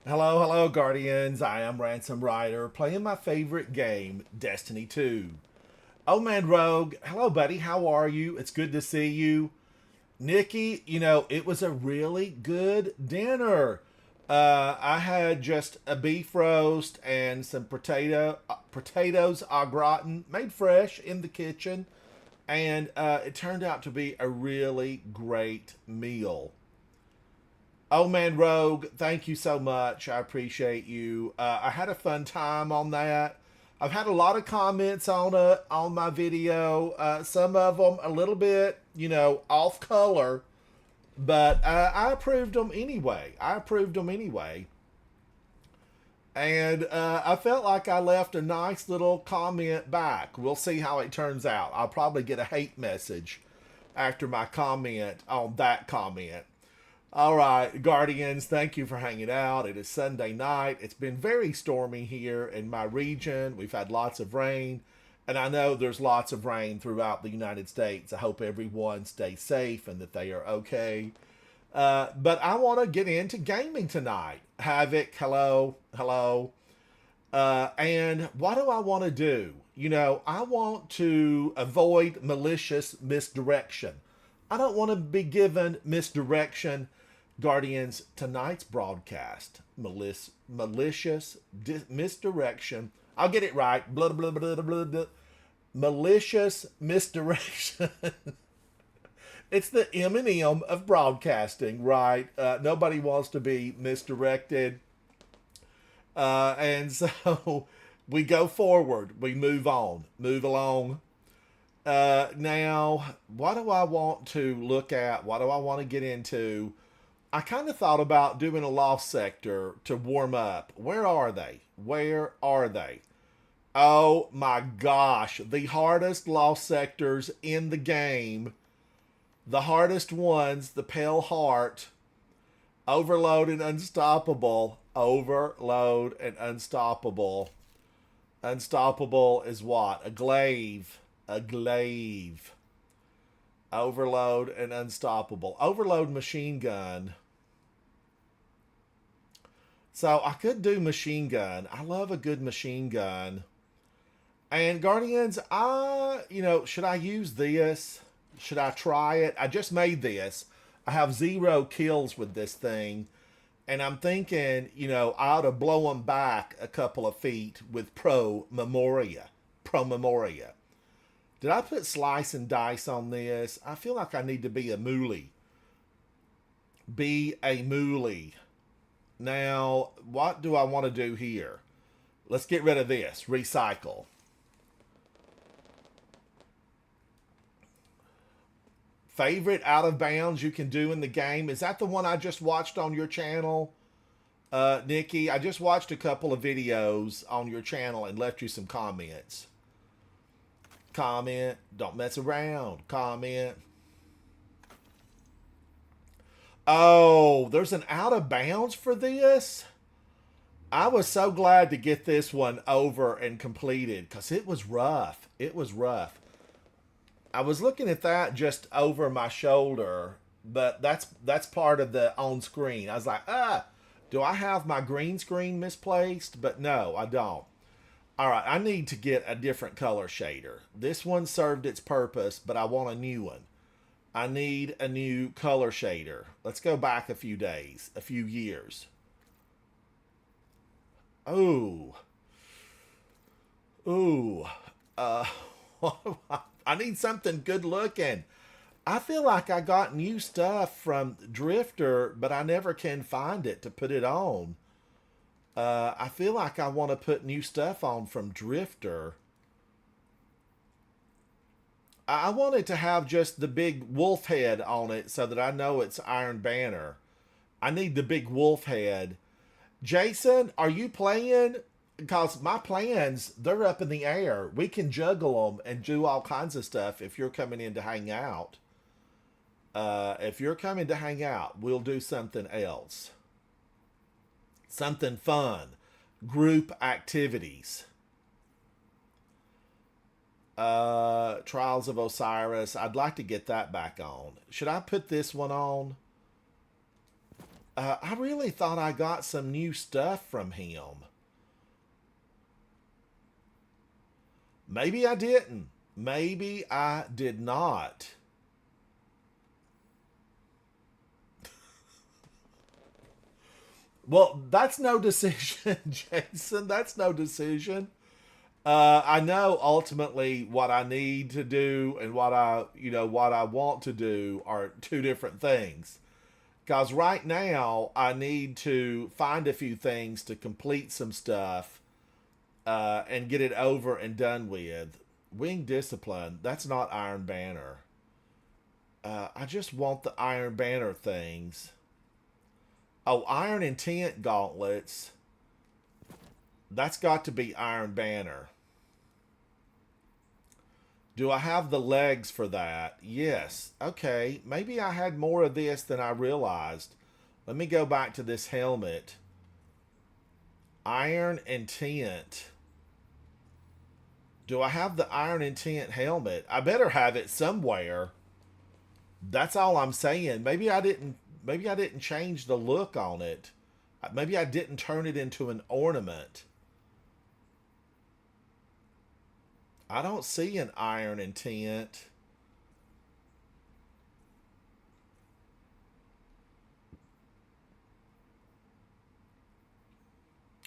Hello, hello, Guardians. I am Ransom Rider, playing my favorite game, Destiny 2. Oh man, Rogue. Hello, buddy. How are you? It's good to see you. Nikki, it was a really good dinner. I had just a beef roast and some potatoes au gratin, made fresh in the kitchen, and it turned out to be a really great meal. Oh man, Rogue, thank you so much. I appreciate you. I had a fun time on that. I've had a lot of comments on my video. Some of them a little bit, off color, but I approved them anyway. And I felt like I left a nice little comment back. We'll see how it turns out. I'll probably get a hate message after my comment on that comment. All right, Guardians, thank you for hanging out. It is Sunday night. It's been very stormy here in my region. We've had lots of rain, and I know there's lots of rain throughout the United States. I hope everyone stays safe and that they are okay. But I want to get into gaming tonight. Havoc, hello, hello. And what do I want to do? I want to avoid malicious misdirection. I don't want to be given misdirection. Guardians, tonight's broadcast, malicious misdirection. I'll get it right. Blah, blah, blah, blah, blah, blah. Malicious misdirection. It's the M&M of broadcasting, right? Nobody wants to be misdirected. And so we go forward. We move on, move along. Now, what do I want to look at? What do I want to get into? I kind of thought about doing a lost sector to warm up. Where are they? Where are they? Oh my gosh, the hardest lost sectors in the game. The hardest ones, the Pale Heart, Overload and Unstoppable. Overload and Unstoppable. Unstoppable is what? A glaive. A glaive. Overload and Unstoppable. Overload machine gun. So I could do machine gun. I love a good machine gun. And Guardians, should I use this? Should I try it? I just made this. I have 0 kills with this thing. And I'm thinking, I ought to blow them back a couple of feet with Pro Memoria. Pro Memoria. Did I put slice and dice on this? I feel like I need to be a moolie. Be a moolie. Now, what do I want to do here? Let's get rid of this. Recycle. Favorite out of bounds you can do in the game? Is that the one I just watched on your channel, Nikki? I just watched a couple of videos on your channel and left you some comments. Comment. Don't mess around. Comment. Oh, there's an out of bounds for this? I was so glad to get this one over and completed because it was rough. It was rough. I was looking at that just over my shoulder, but that's part of the on screen. I was like, do I have my green screen misplaced? But no, I don't. All right, I need to get a different color shader. This one served its purpose, but I want a new one. I need a new color shader. Let's go back a few days, a few years. Oh. Ooh. Uh, I need something good looking. I feel like I got new stuff from Drifter, but I never can find it to put it on. I feel like I want to put new stuff on from Drifter. I want it to have just the big wolf head on it so that I know it's Iron Banner. I need the big wolf head. Jason, are you playing? Because my plans, they're up in the air. We can juggle them and do all kinds of stuff if you're coming in to hang out. If you're coming to hang out, we'll do something else. Something fun. Group activities. Trials of Osiris. I'd like to get that back on. Should I put this one on? I really thought I got some new stuff from him. Maybe I didn't. Maybe I did not. Well, that's no decision, Jason. That's no decision. I know ultimately what I need to do and what I want to do are two different things. Because right now I need to find a few things to complete some stuff and get it over and done with. Wing Discipline, that's not Iron Banner. I just want the Iron Banner things. Oh, Iron Intent Gauntlets. That's got to be Iron Banner. Do I have the legs for that? Yes. Okay. Maybe I had more of this than I realized. Let me go back to this helmet. Iron Intent. Do I have the Iron Intent helmet? I better have it somewhere. That's all I'm saying. Maybe I didn't change the look on it. Maybe I didn't turn it into an ornament. I don't see an Iron Intent.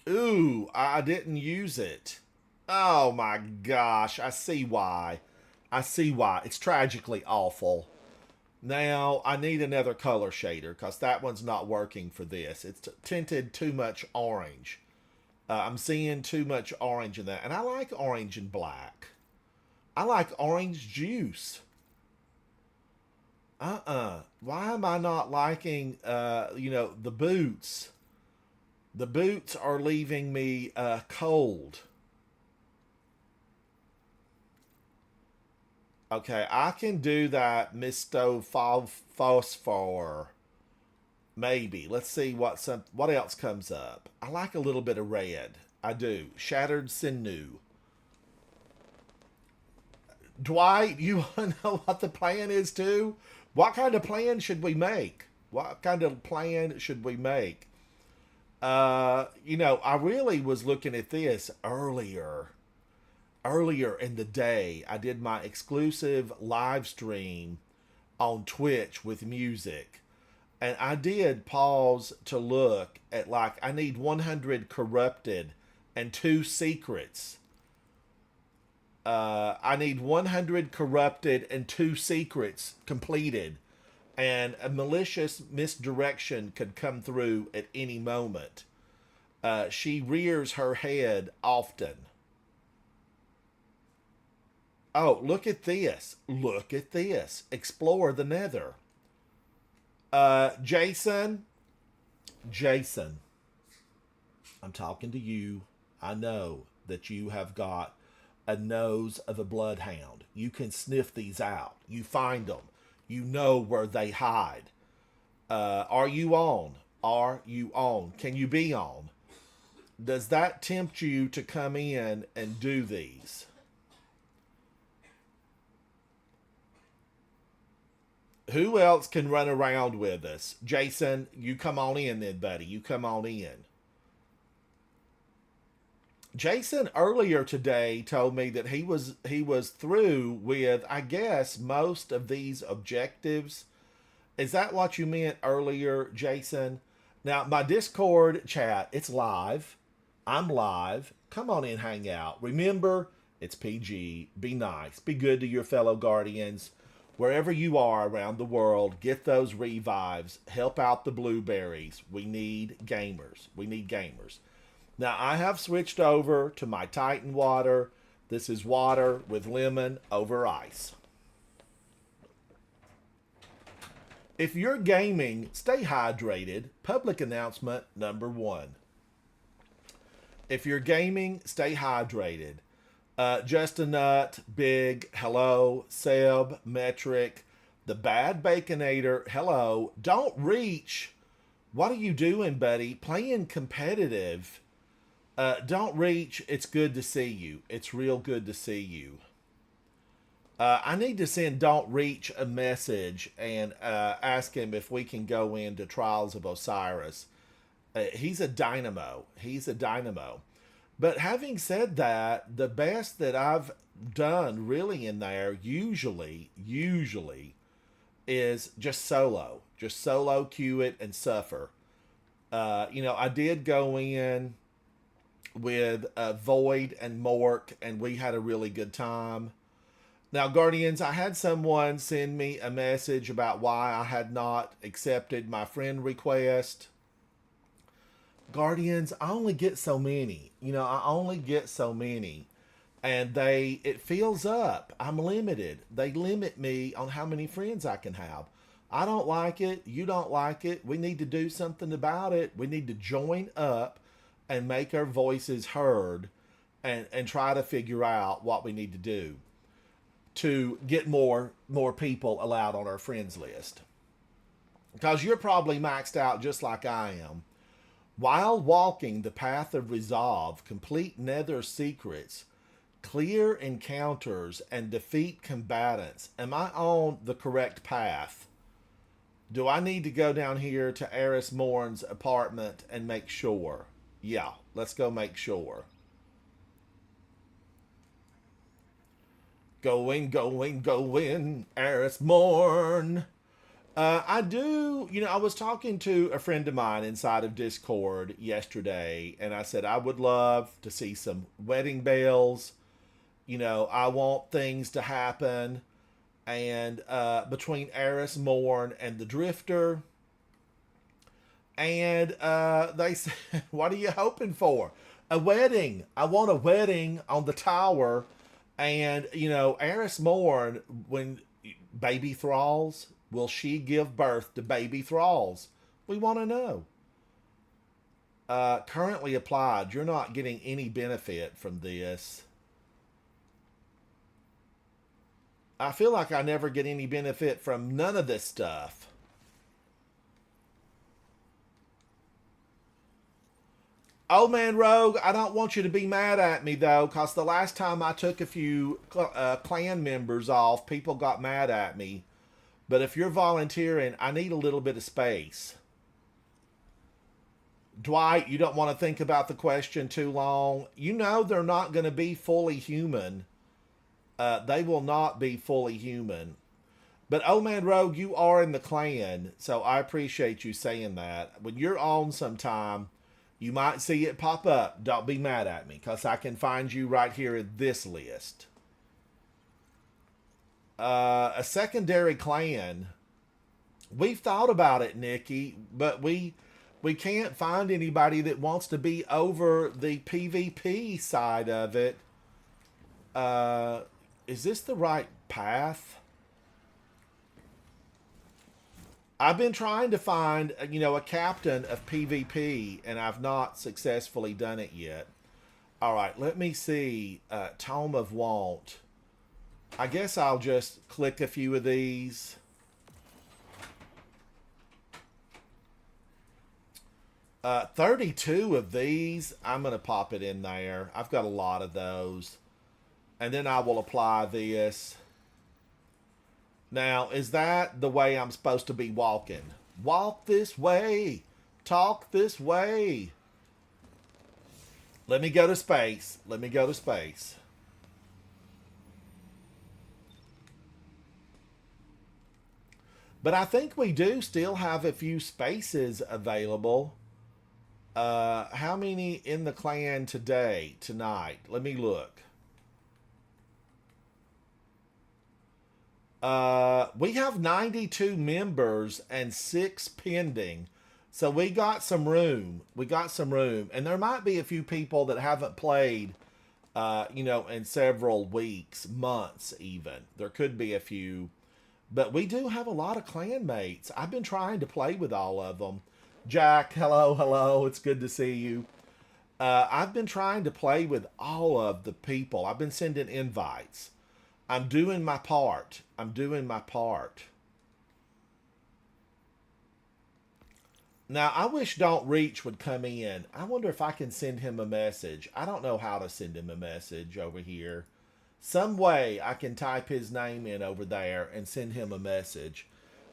Ooh, I didn't use it. Oh my gosh, I see why. I see why. It's tragically awful. Now, I need another color shader because that one's not working for this. It's tinted too much orange. I'm seeing too much orange in that. And I like orange and black. I like orange juice. Why am I not liking, the boots? The boots are leaving me cold. Okay, I can do that misto phosphor. Maybe. Let's see what else comes up. I like a little bit of red. I do. Shattered sinew. Dwight, you want to know what the plan is too? What kind of plan should we make? What kind of plan should we make? I really was looking at this earlier. Earlier in the day, I did my exclusive live stream on Twitch with music. And I did pause to look at I need 100 corrupted and two secrets. I need 100 corrupted and two secrets completed. And a malicious misdirection could come through at any moment. She rears her head often. Oh, look at this. Look at this. Explore the nether. Jason. Jason. I'm talking to you. I know that you have got a nose of a bloodhound. You can sniff these out. You find them. You know where they hide. Are you on? Are you on? Can you be on? Does that tempt you to come in and do these? Who else can run around with us? Jason, you come on in then, buddy. You come on in. Jason earlier today told me that he was through with, I guess, most of these objectives. Is that what you meant earlier, Jason? Now, my Discord chat, it's live. I'm live. Come on in, hang out. Remember, it's PG. Be nice. Be good to your fellow guardians. Wherever you are around the world, get those revives. Help out the blueberries. We need gamers. We need gamers. Now, I have switched over to my Titan water. This is water with lemon over ice. If you're gaming, stay hydrated. Public announcement number 1. If you're gaming, stay hydrated. Just a Nut, Big, hello, Seb, Metric, the Bad Baconator, hello. Don't reach. What are you doing, buddy? Playing competitive. Don't reach. It's good to see you. It's real good to see you. I need to send Don't Reach a message and ask him if we can go into Trials of Osiris. He's a dynamo. He's a dynamo. But having said that, the best that I've done really in there usually is just solo cue it and suffer. I did go in with Void and Mork, and we had a really good time. Now, Guardians, I had someone send me a message about why I had not accepted my friend request. Guardians, I only get so many. I only get so many. And it fills up. I'm limited. They limit me on how many friends I can have. I don't like it. You don't like it. We need to do something about it. We need to join up and make our voices heard and try to figure out what we need to do to get more people allowed on our friends list. Because you're probably maxed out just like I am. While walking the path of resolve, complete nether secrets, clear encounters, and defeat combatants. Am I on the correct path? Do I need to go down here to Eris Morn's apartment and make sure? Yeah, let's go make sure. Going, Eris Morn. I was talking to a friend of mine inside of Discord yesterday, and I said I would love to see some wedding bells. I want things to happen. And between Eris Morn and the Drifter. And they said, what are you hoping for? A wedding. I want a wedding on the tower. And, Eris Morn, when baby thralls, will she give birth to baby thralls? We want to know. Currently applied. You're not getting any benefit from this. I feel like I never get any benefit from none of this stuff. Oh man, Rogue, I don't want you to be mad at me though, because the last time I took a few clan members off, people got mad at me. But if you're volunteering, I need a little bit of space. Dwight, you don't want to think about the question too long. They're not going to be fully human. They will not be fully human. But oh man, Rogue, you are in the clan, so I appreciate you saying that. When you're on sometime, you might see it pop up. Don't be mad at me, because I can find you right here in this list. A secondary clan. We've thought about it, Nikki, but we can't find anybody that wants to be over the PvP side of it. Is this the right path? I've been trying to find, a captain of PvP, and I've not successfully done it yet. All right, let me see. Tome of Want. I guess I'll just click a few of these. Uh, 32 of these. I'm going to pop it in there. I've got a lot of those. And then I will apply this. Now, is that the way I'm supposed to be walking? Walk this way. Talk this way. Let me go to space. Let me go to space. But I think we do still have a few spaces available. How many in the clan tonight? Let me look. We have 92 members and 6 pending. So we got some room. We got some room. And there might be a few people that haven't played, in several weeks, months even. There could be a few. But we do have a lot of clanmates. I've been trying to play with all of them. Jack, hello, hello. It's good to see you. I've been trying to play with all of the people. I've been sending invites. I'm doing my part. I'm doing my part. Now, I wish Don't Reach would come in. I wonder if I can send him a message. I don't know how to send him a message over here. Some way I can type his name in over there and send him a message.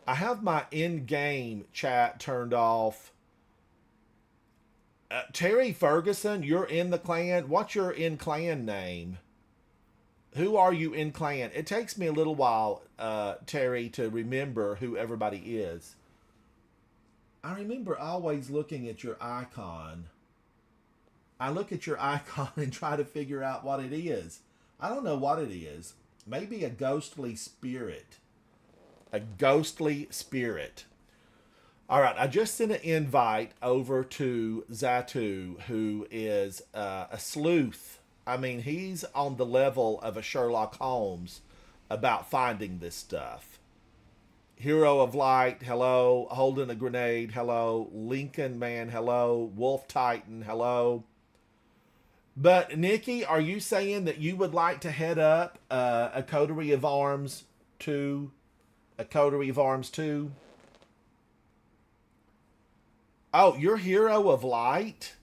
I have my in-game chat turned off. Terry Ferguson, you're in the clan. What's your in-clan name? Who are you in clan? It takes me a little while, Terry, to remember who everybody is. I remember always looking at your icon. I look at your icon and try to figure out what it is. I don't know what it is. Maybe a ghostly spirit. A ghostly spirit. All right, I just sent an invite over to Zatu, who is a sleuth. I mean, he's on the level of a Sherlock Holmes about finding this stuff. Hero of Light, hello. Holding a Grenade, hello. Lincoln Man, hello. Wolf Titan, hello. But Nikki, are you saying that you would like to head up a Coterie of Arms 2? A Coterie of Arms 2? Oh, you're Hero of Light?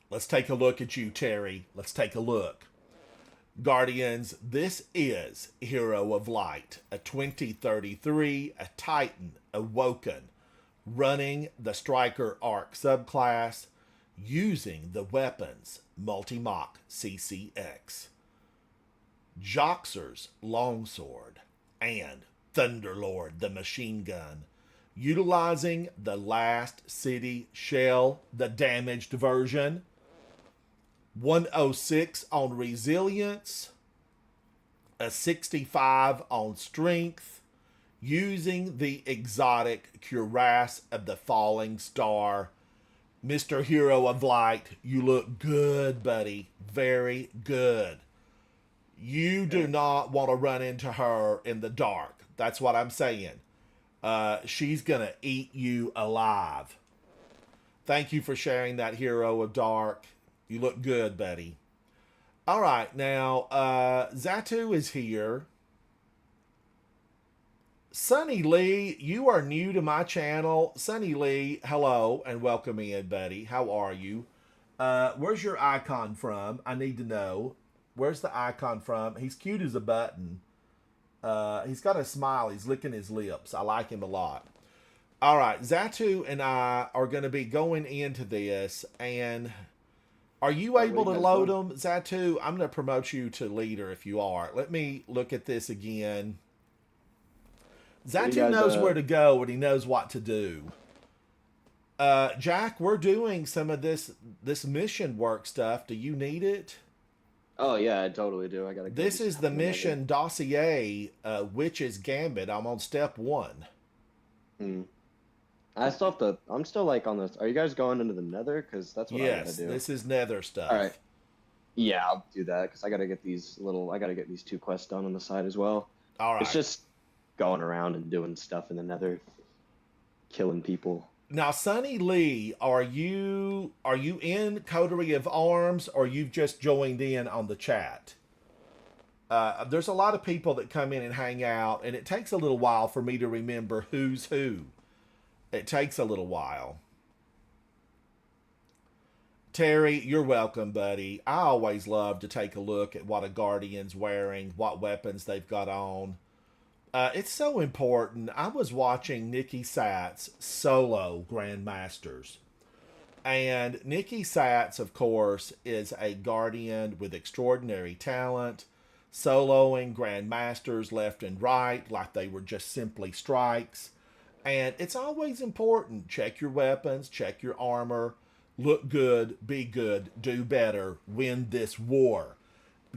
Let's take a look at you, Terry. Let's take a look. Guardians, this is Hero of Light, a 2033, a Titan, awoken, running the Striker Arc subclass, using the weapons Multi-Mach CCX, Joxer's Longsword, and Thunderlord the machine gun, utilizing the Last City shell, the damaged version, 106 on resilience, a 65 on strength, using the exotic cuirass of the falling star. Mr. Hero of Light, you look good, buddy. Very good. You do not want to run into her in the dark. That's what I'm saying. She's going to eat you alive. Thank you for sharing that, Hero of Dark. You look good, buddy. All right, now, Zatu is here. Sunny Lee, you are new to my channel. Sunny Lee, hello and welcome in, buddy. How are you? Where's your icon from? I need to know. Where's the icon from? He's cute as a button. He's got a smile. He's licking his lips. I like him a lot. All right, Zatu and I are going to be going into this, and are you able to load them, Zatu? I'm going to promote you to leader if you are. Let me look at this again. Zatu knows where to go and he knows what to do. Jack, we're doing some of this mission work stuff. Do you need it? Oh yeah, I totally do. This is the mission dossier, Witch's Gambit. I'm on step 1. I still have to. I'm still like on this. Are you guys going into the Nether? Because that's what I gotta do. Yes, this is Nether stuff. All right. Yeah, I'll do that because I gotta get these 2 quests done on the side as well. All right. It's just going around and doing stuff in the Nether, killing people. Now, Sunny Lee, are you in Coterie of Arms, or you've just joined in on the chat? There's a lot of people that come in and hang out, and it takes a little while for me to remember who's who. It takes a little while. Terry, you're welcome, buddy. I always love to take a look at what a Guardian's wearing, what weapons they've got on. It's so important. I was watching Nikki Satz solo Grandmasters. And Nikki Satz, of course, is a Guardian with extraordinary talent, soloing Grandmasters left and right like they were just simply strikes. And it's always important. Check your weapons, check your armor, look good, be good, do better, win this war.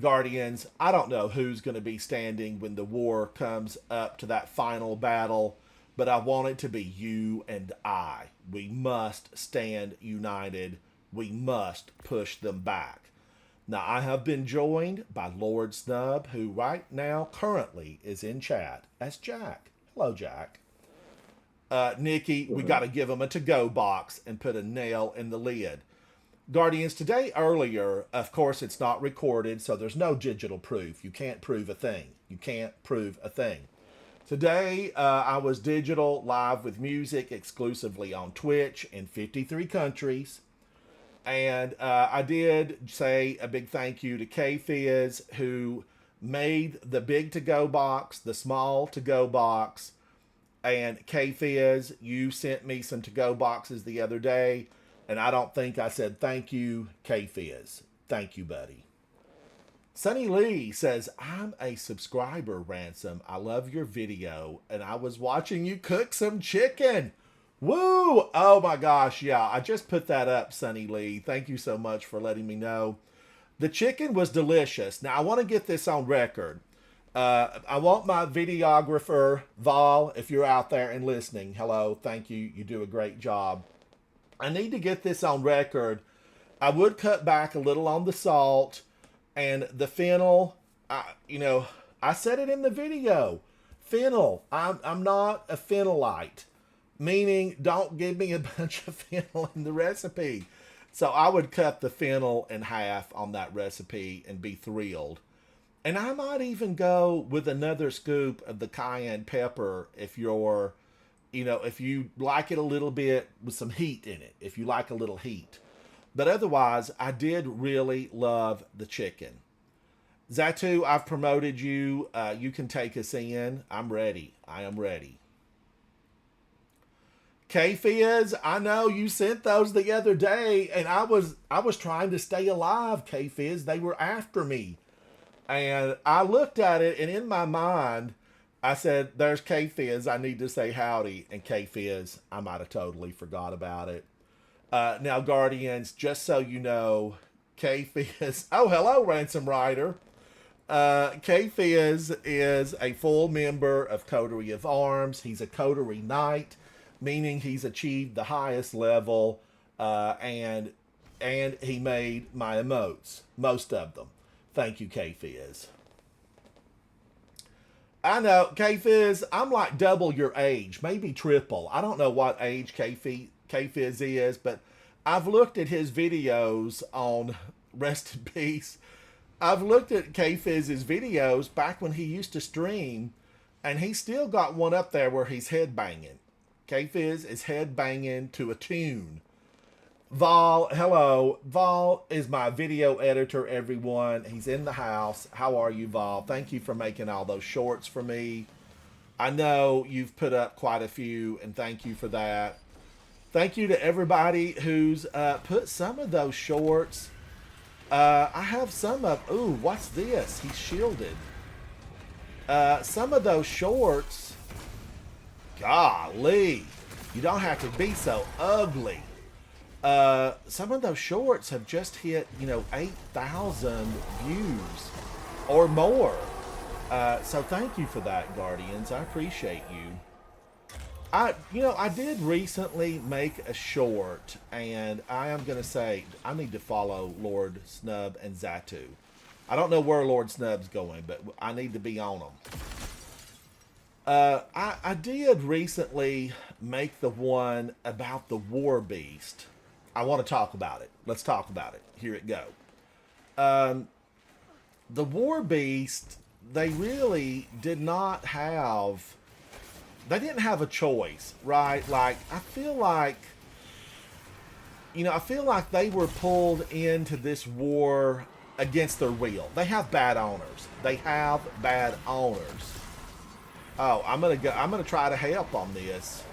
Guardians, I don't know who's going to be standing when the war comes up to that final battle, but I want it to be you and I. We must stand united. We must push them back. Now, I have been joined by Lord Snub, who right now currently is in chat as Jack. Hello, Jack. Nikki, we got to give him a to-go box and put a nail in the lid. Guardians, today earlier, of course, it's not recorded, so there's no digital proof. You can't prove a thing. You can't prove a thing. Today, I was digital live with music exclusively on Twitch in 53 countries. And I did say a big thank you to K-Fizz, who made the big to-go box, the small to-go box. And K-Fizz, you sent me some to-go boxes the other day, and I don't think I said thank you, K-Fizz. Thank you, buddy. Sunny Lee says, I'm a subscriber, Ransom. I love your video, and I was watching you cook some chicken. Woo! Oh my gosh, yeah. I just put that up, Sunny Lee. Thank you so much for letting me know. The chicken was delicious. Now, I want to get this on record. I want my videographer, Vol, if you're out there and listening, hello, thank you. You do a great job. I need to get this on record. I would cut back a little on the salt and the fennel. I said it in the video. Fennel. I'm not a fennelite, meaning don't give me a bunch of fennel in the recipe. So I would cut the fennel in half on that recipe and be thrilled. And I might even go with another scoop of the cayenne pepper if you're, if you like it a little bit with some heat in it, if you like a little heat. But otherwise, I did really love the chicken. Zatu, I've promoted you. You can take us in. I'm ready. I am ready. K-Fizz, I know you sent those the other day, and I was trying to stay alive, K-Fizz. They were after me. And I looked at it, and in my mind, I said, there's K-Fizz. I need to say howdy. And K-Fizz, I might have totally forgot about it. Now, Guardians, just so you know, K-Fizz. Oh, hello, Ransom Rider. K-Fizz is a full member of Coterie of Arms. He's a Coterie Knight, meaning he's achieved the highest level, and he made my emotes, most of them. Thank you, K-Fizz. I know, K-Fizz, I'm like double your age, maybe triple. I don't know what age K-Fizz is, but I've looked at his videos on Rest in Peace. I've looked at K-Fizz's videos back when he used to stream, and he's still got one up there where he's headbanging. K-Fizz is headbanging to a tune. Vol, hello. Vol is my video editor, everyone. He's in the house. How are you, Vol? Thank you for making all those shorts for me. I know you've put up quite a few, and thank you for that. Thank you to everybody who's put some of those shorts. I have some of... Ooh, what's this? He's shielded. Some of those shorts... Golly. You don't have to be so ugly. Some of those shorts have just hit, 8,000 views or more. So thank you for that, Guardians. I appreciate you. I did recently make a short, and I am going to say I need to follow Lord Snub and Zatu. I don't know where Lord Snub's going, but I need to be on them. I did recently make the one about the War Beast. I want to talk about it. Let's talk about it. Here it go. The War Beast, they really did not have... They didn't have a choice, right? Like, I feel like they were pulled into this war against their will. They have bad owners. Oh, I'm gonna try to help on this.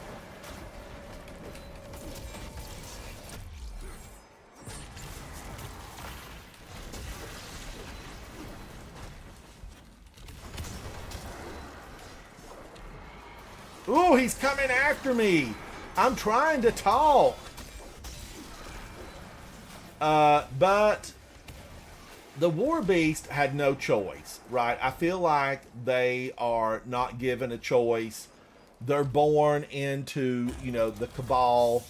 Ooh, he's coming after me. I'm trying to talk. But the War Beast had no choice, right? I feel like they are not given a choice. They're born into, the Cabal.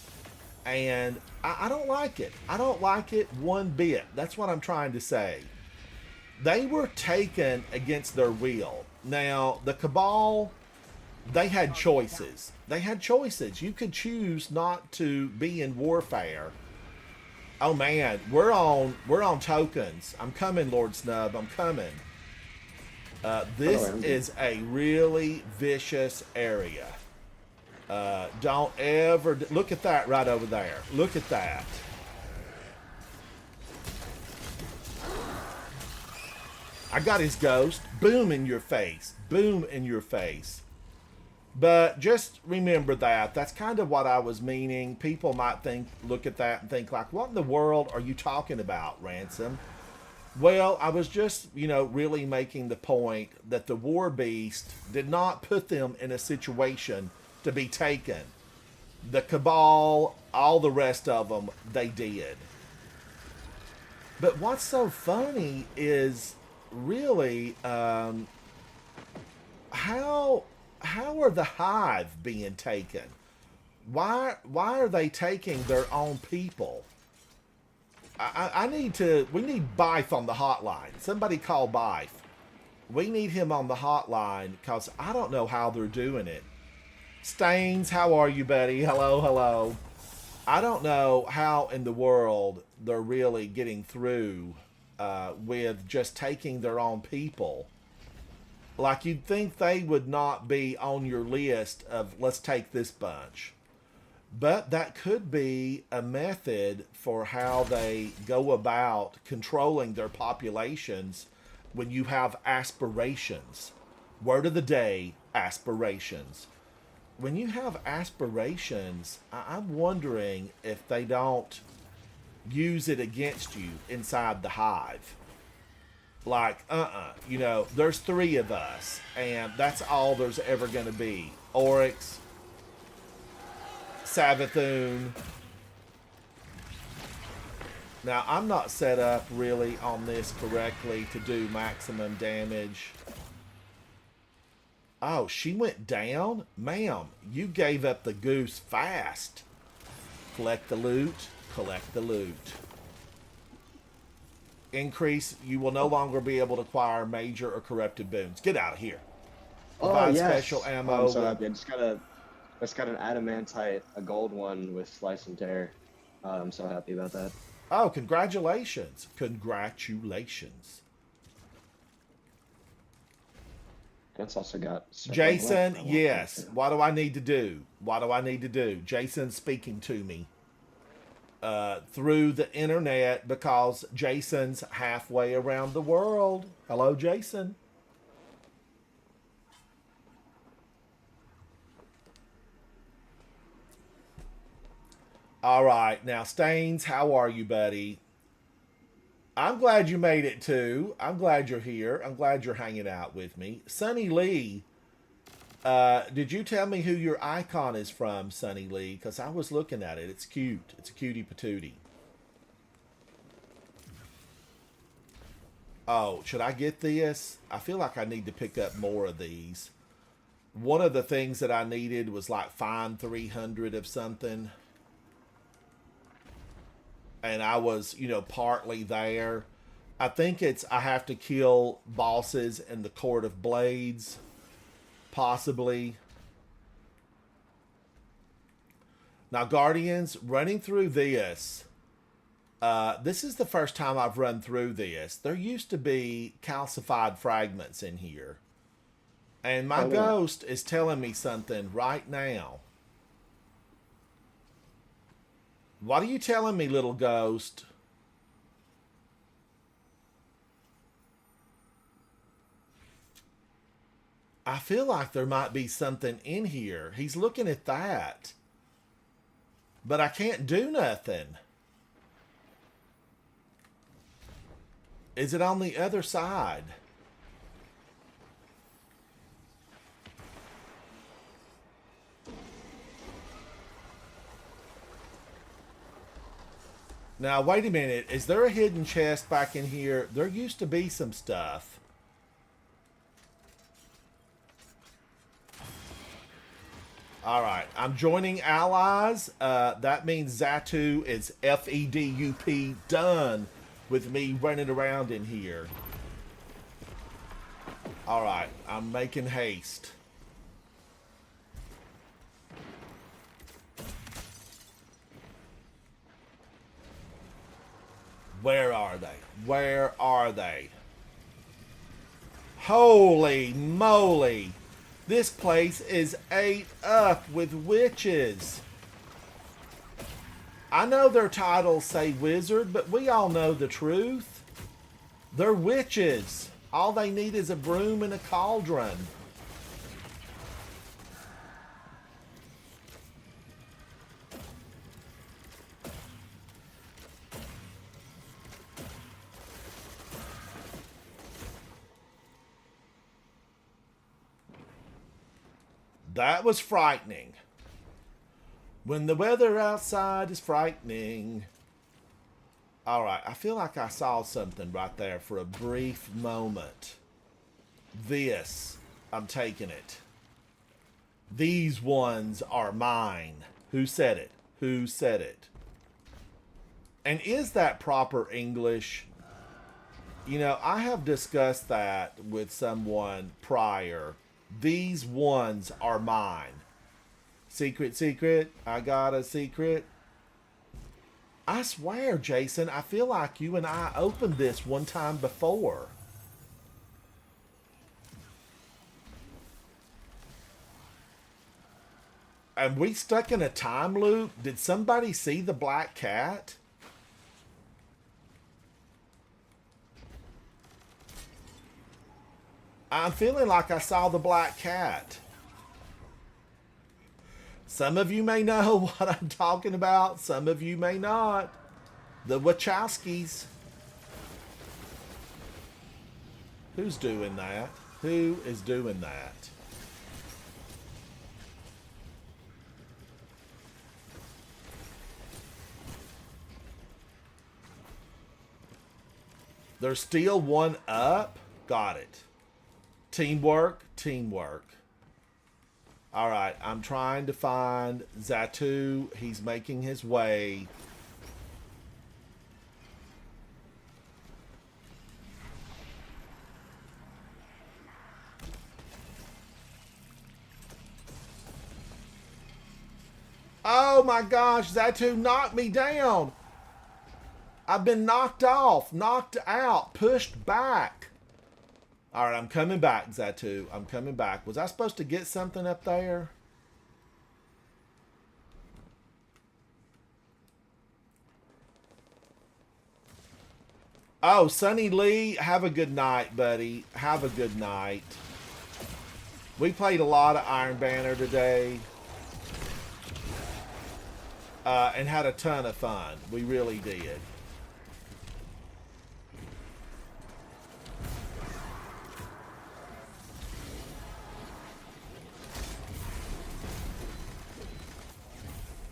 And I don't like it. I don't like it one bit. That's what I'm trying to say. They were taken against their will. Now, the Cabal... They had choices. You could choose not to be in warfare. Oh man, we're on tokens. I'm coming, Lord Snub. I'm coming. This is a really vicious area. Don't ever look at that right over there. Look at that. I got his ghost. Boom in your face. Boom in your face. But just remember that. That's kind of what I was meaning. People might look at that and think like, what in the world are you talking about, Ransom? Well, I was just, really making the point that the War Beast did not put them in a situation to be taken. The Cabal, all the rest of them, they did. But what's so funny is really how are the Hive being taken? Why are they taking their own people? We need Bife on the hotline. Somebody call Bife. We need him on the hotline because I don't know how they're doing it. Stains, how are you, buddy? Hello, hello. I don't know how in the world they're really getting through with just taking their own people. Like, you'd think they would not be on your list of let's take this bunch. But that could be a method for how they go about controlling their populations when you have aspirations. Word of the day, aspirations. When you have aspirations, I'm wondering if they don't use it against you inside the Hive. Like, there's 3 of us, and that's all there's ever going to be. Oryx, Savathun. Now, I'm not set up really on this correctly to do maximum damage. Oh, she went down? Ma'am, you gave up the goose fast. Collect the loot. Collect the loot. Increase. You will no longer be able to acquire major or corrupted boons. Get out of here. Oh, yes. Special ammo. I'm so happy. I just got an adamantite, a gold one with slice and tear. I'm so happy about that. Oh, congratulations. Congratulations. That's also got... Jason, yes. What do I need to do? What do I need to do? Jason's speaking to me through the internet because Jason's halfway around the world. Hello, Jason. All right. Now, Stains, how are you, buddy? I'm glad you made it too. I'm glad you're here. I'm glad you're hanging out with me. Sunny Lee, did you tell me who your icon is from, Sunny Lee? Because I was looking at it. It's cute. It's a cutie patootie. Oh, should I get this? I feel like I need to pick up more of these. One of the things that I needed was like find 300 of something. And I was, partly there. I think I have to kill bosses in the Court of Blades. Possibly. Now, Guardians, running through this. This is the first time I've run through this. There used to be calcified fragments in here. And my ghost is telling me something right now. What are you telling me, little ghost? I feel like there might be something in here. He's looking at that. But I can't do nothing. Is it on the other side? Now, wait a minute. Is there a hidden chest back in here? There used to be some stuff. Alright, I'm joining allies. That means Zatu is FEDUP done with me running around in here. Alright, I'm making haste. Where are they? Where are they? Holy moly! This place is ate up with witches. I know their titles say wizard, but we all know the truth. They're witches. All they need is a broom and a cauldron. That was frightening. When the weather outside is frightening. All right, I feel like I saw something right there for a brief moment. This, I'm taking it. These ones are mine. Who said it? Who said it? And is that proper English? You know, I have discussed that with someone prior. These ones are mine. Secret, secret. I got a secret. I swear, Jason, I feel like you and I opened this one time before. And we stuck in a time loop? Did somebody see the black cat? I'm feeling like I saw the black cat. Some of you may know what I'm talking about. Some of you may not. The Wachowskis. Who's doing that? Who is doing that? There's still one up. Got it. Teamwork, teamwork. All right, I'm trying to find Zatu. He's making his way. Oh my gosh, Zatu knocked me down. I've been knocked off, knocked out, pushed back. All right, I'm coming back, Zatu. I'm coming back. Was I supposed to get something up there? Oh, Sonny Lee, have a good night, buddy. Have a good night. We played a lot of Iron Banner today. And had a ton of fun. We really did.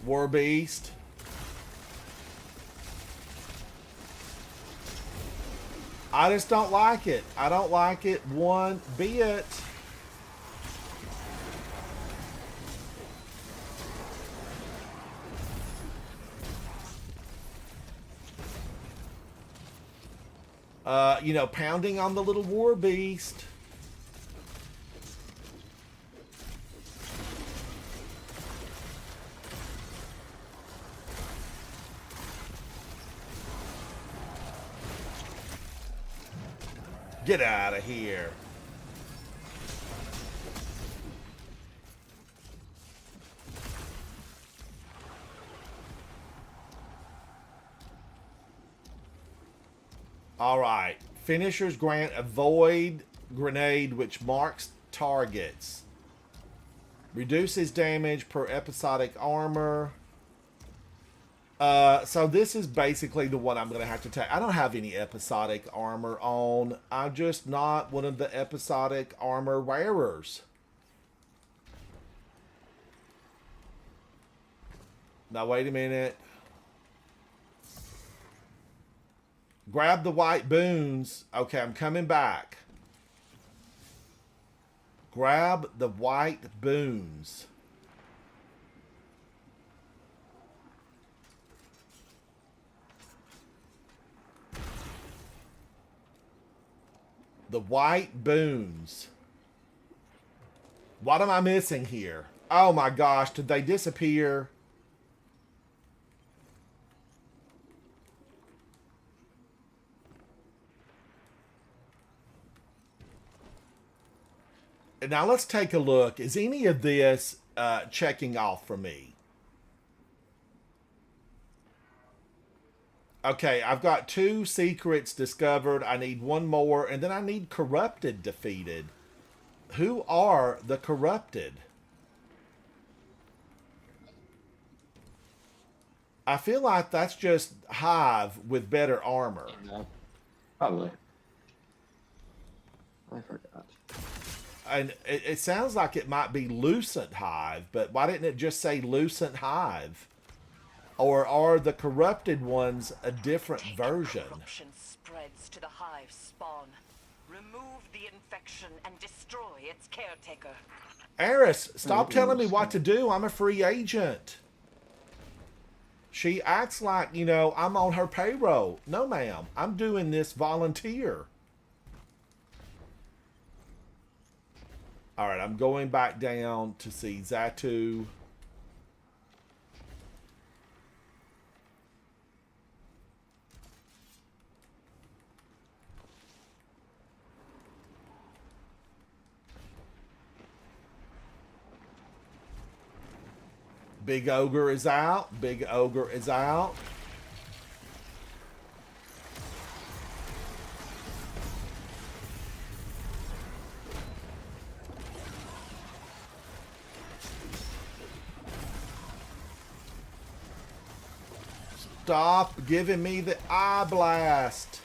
War Beast. I just don't like it. I don't like it one bit. You know, pounding on the little War Beast. Get out of here. All right. Finishers grant a void grenade which marks targets. Reduces damage per episodic armor. So this is basically the one I'm going to have to take. I don't have any episodic armor on. I'm just not one of the episodic armor wearers. Now, wait a minute. Grab the white boons. Okay, I'm coming back. Grab the white boons. The white boons. What am I missing here? Oh my gosh, did they disappear? Now let's take a look. Is any of this checking off for me? Okay, I've got 2 secrets discovered. I need 1 more, and then I need corrupted defeated. Who are the corrupted? I feel like that's just Hive with better armor. No, probably. I forgot. And it sounds like it might be Lucent Hive, but why didn't it just say Lucent Hive? Or are the corrupted ones a different version? Corruption spreads to the hive spawn. Remove the infection and destroy its caretaker. Eris, stop telling me what to do. I'm a free agent. She acts like, you know, I'm on her payroll. No, ma'am. I'm doing this volunteer. All right, I'm going back down to see Zatu. Big Ogre is out. Big Ogre is out. Stop giving me the eye blast.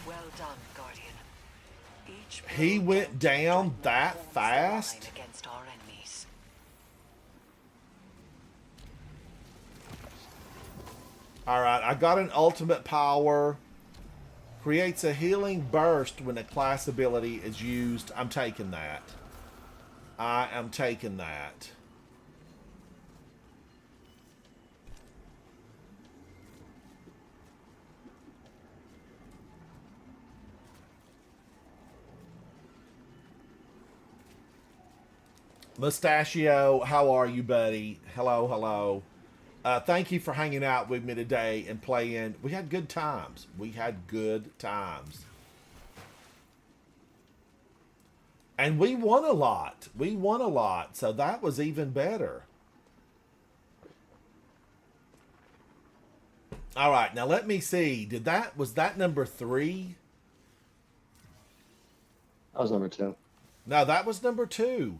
Well done, Guardian. Each He blow went down directly that forms the fast? line against our enemies. All right, I got an ultimate power. Creates a healing burst when a class ability is used. I'm taking that. I am taking that. Mustachio, how are you, buddy? Hello, hello. Thank you for hanging out with me today and playing. We had good times. We had good times. And we won a lot. We won a lot. So that was even better. All right, now let me see. Was that number 3? That was number 2. No, that was number 2.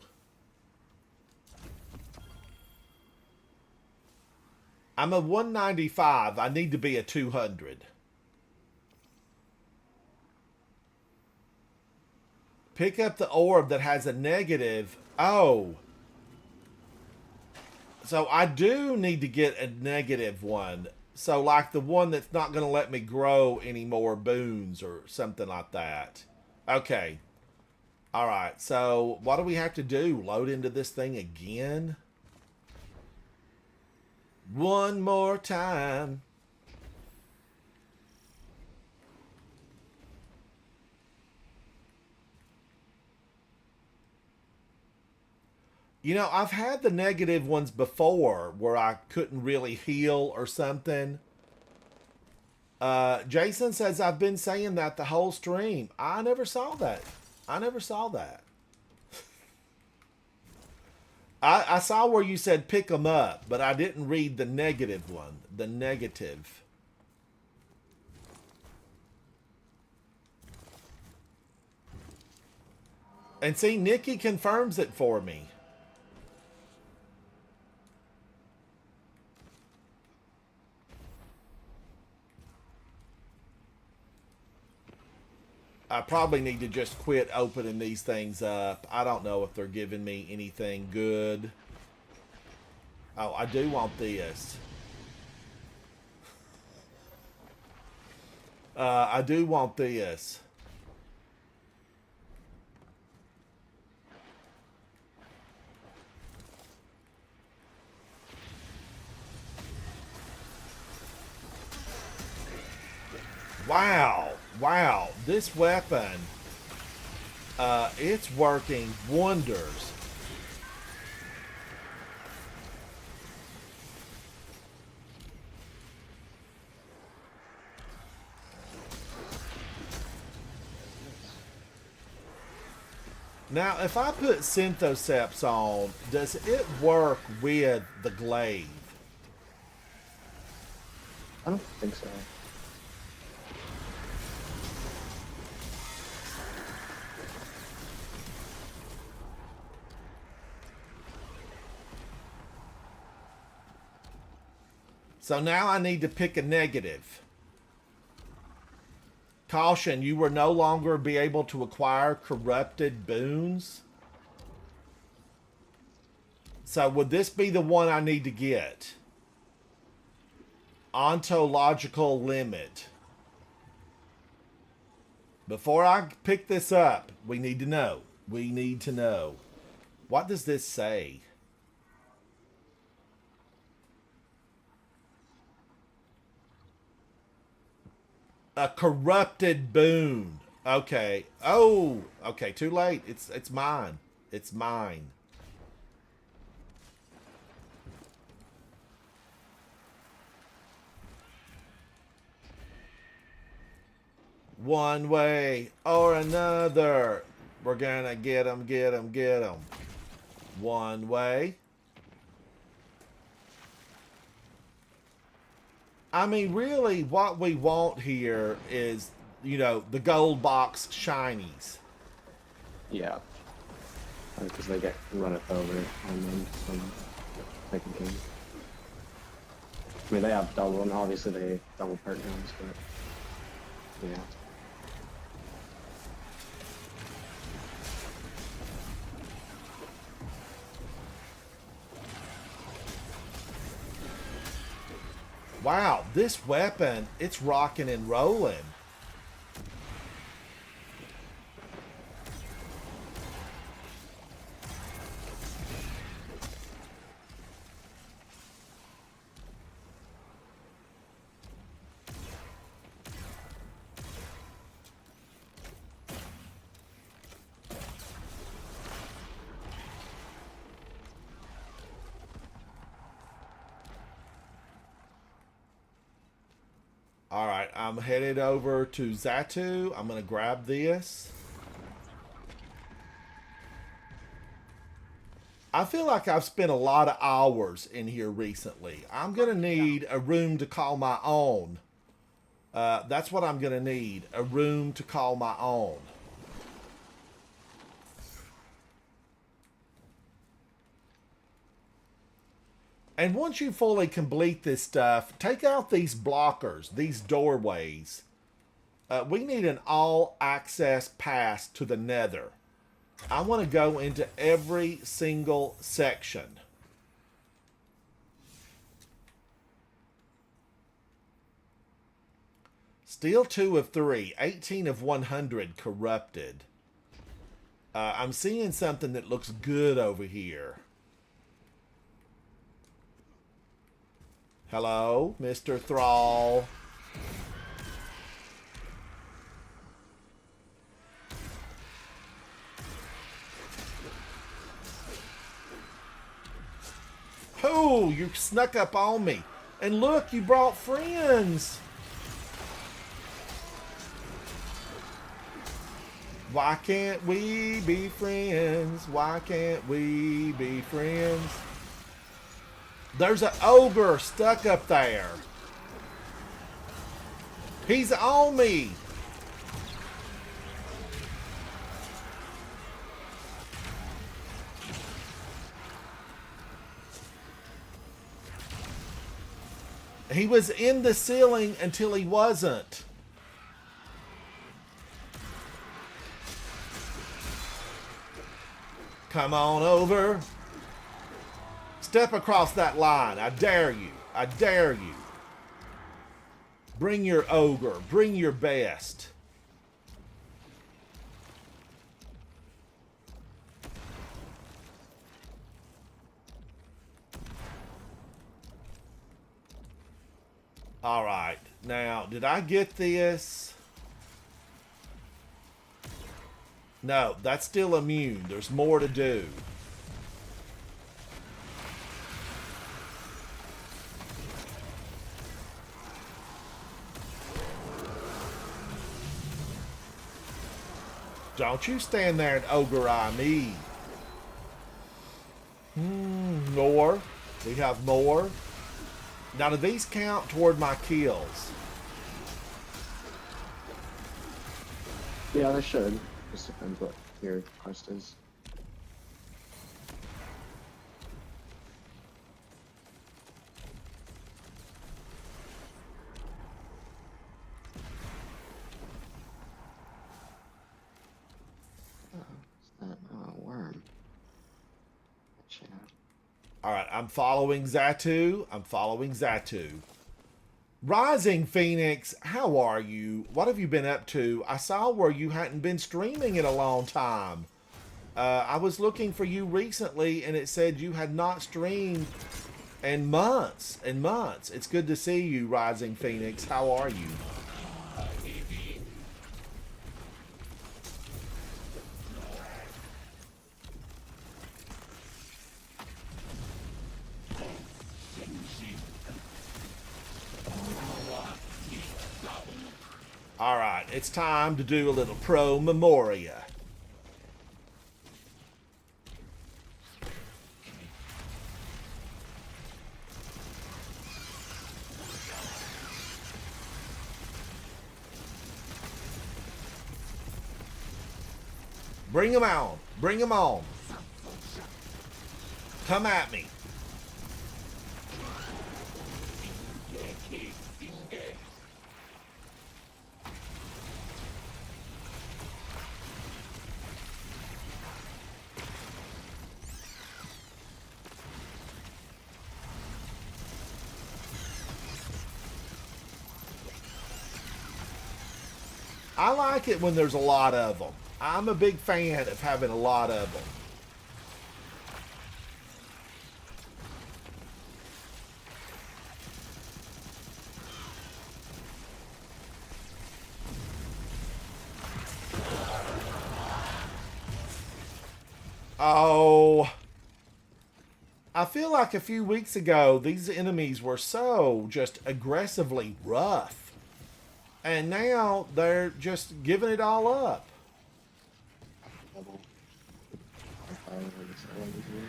I'm a 195. I need to be a 200. Pick up the orb that has a negative. Oh. So I do need to get a negative one. So like the one that's not going to let me grow any more boons or something like that. Okay. All right. So what do we have to do? Load into this thing again? One more time. You know, I've had the negative ones before where I couldn't really heal or something. Jason says I've been saying that the whole stream. I never saw that. I never saw that. I saw where you said pick them up, but I didn't read the negative one. The negative. And see, Nikki confirms it for me. I probably need to just quit opening these things up. I don't know if they're giving me anything good. Oh, I do want this. I do want this. Wow. Wow. This weapon, it's working wonders. Now, if I put Synthoceps on, does it work with the glaive? I don't think so. So now I need to pick a negative. Caution, you will no longer be able to acquire corrupted boons. So would this be the one I need to get? Ontological limit. Before I pick this up, we need to know. We need to know. What does this say? A corrupted boon. Okay. Oh, okay. Too late. It's mine. It's mine. One way or another, we're gonna get them, get them, get them. One way. I mean, really, what we want here is, you know, the gold box shinies. Yeah. Because they get run it over and then some second game. I mean, they have double, and obviously they double perk guns, but yeah. Wow, this weapon, it's rocking and rolling. Alright, I'm headed over to Zatu. I'm going to grab this. I feel like I've spent a lot of hours in here recently. I'm going to need a room to call my own. That's what I'm going to need. A room to call my own. And once you fully complete this stuff, take out these blockers, these doorways. We need an all-access pass to the Nether. I want to go into every single section. Steel 2 of 3, 18 of 100 corrupted. I'm seeing something that looks good over here. Hello, Mr. Thrall. Oh, you snuck up on me. And look, you brought friends. Why can't we be friends? Why can't we be friends? There's an ogre stuck up there. He's on me. He was in the ceiling until he wasn't. Come on over. Step across that line. I dare you. I dare you. Bring your ogre. Bring your best. All right. Now, did I get this? No, that's still immune. There's more to do. Don't you stand there and ogre eye me. More. We have more. Now, do these count toward my kills? Yeah, they should. Just depends what your quest is. Worm. Yeah. Alright, I'm following Zatu. I'm following Zatu. Rising Phoenix, how are you? What have you been up to? I saw where you hadn't been streaming in a long time. I was looking for you recently, and it said you had not streamed in months and months. It's good to see you, Rising Phoenix. How are you? Alright, it's time to do a little pro memoria. Bring them on. Bring them on. Come at me. I like it when there's a lot of them. I'm a big fan of having a lot of them. Oh, I feel like a few weeks ago, these enemies were so just aggressively rough. And now they're just giving it all up. Double. Fire this one here.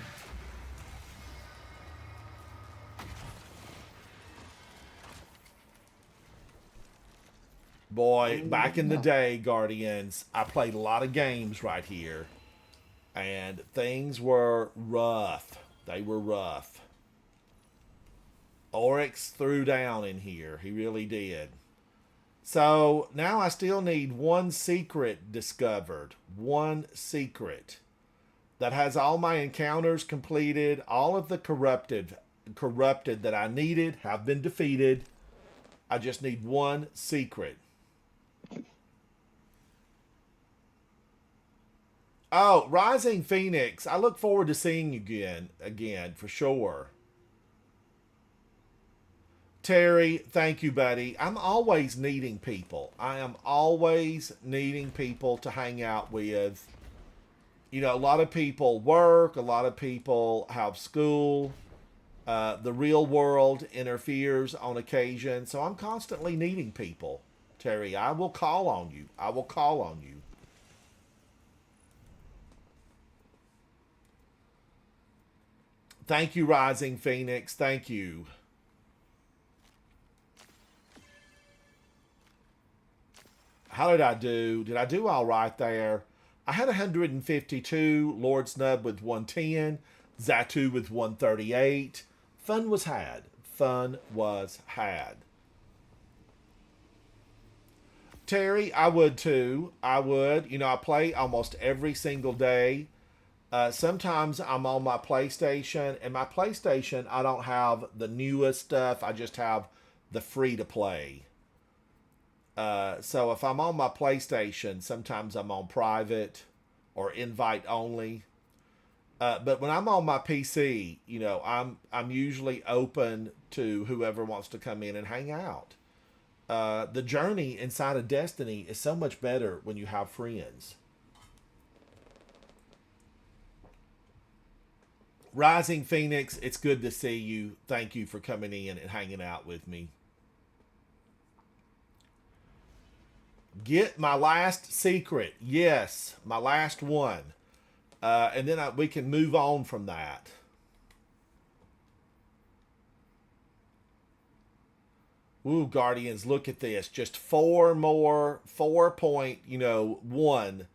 Boy, back in the day, Guardians, I played a lot of games right here. And things were rough. They were rough. Oryx threw down in here. He really did. So now I still need one secret discovered. One secret that has all my encounters completed. All of the corrupted that I needed have been defeated. I just need one secret. Oh, Rising Phoenix. I look forward to seeing you again for sure. Terry, thank you, buddy. I'm always needing people. I am always needing people to hang out with. You know, a lot of people work. A lot of people have school. The real world interferes on occasion. So I'm constantly needing people. Terry, I will call on you. I will call on you. Thank you, Rising Phoenix. Thank you. How did I do? Did I do all right there? I had 152, Lord Snub with 110, Zatu with 138. Fun was had. Fun was had. Terry, I would too. I would. You know, I play almost every single day. Sometimes I'm on my PlayStation, and my PlayStation, I don't have the newest stuff. I just have the free to play. So if I'm on my PlayStation, sometimes I'm on private or invite only. But when I'm on my PC, you know, I'm usually open to whoever wants to come in and hang out. The journey inside of Destiny is so much better when you have friends. Rising Phoenix, it's good to see you. Thank you for coming in and hanging out with me. Get my last secret. Yes, my last one. And then we can move on from that. Ooh, Guardians, look at this. Just 4.1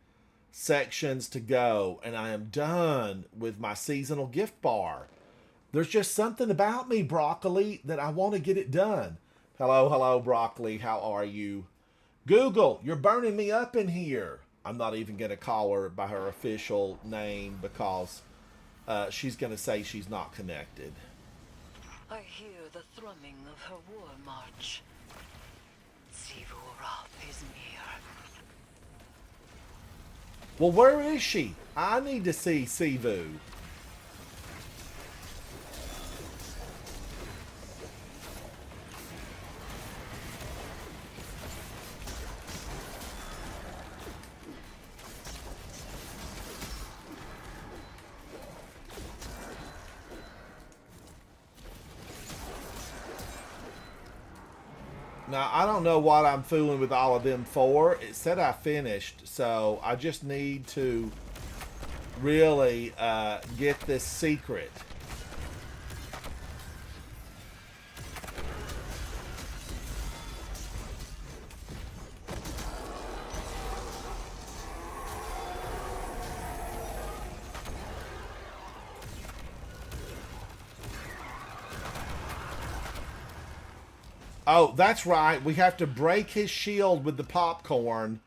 sections to go, and I am done with my seasonal gift bar. There's just something about me, Broccoli, that I want to get it done. Hello, hello, Broccoli. How are you? Google, you're burning me up in here. I'm not even going to call her by her official name because she's going to say she's not connected. I hear the thrumming of her war march. Sivu Wrath is near. Well, where is she? I need to see Sivu. Now, I don't know what I'm fooling with all of them for. It said I finished, so I just need to really get this secret. Oh, that's right. We have to break his shield with the popcorn.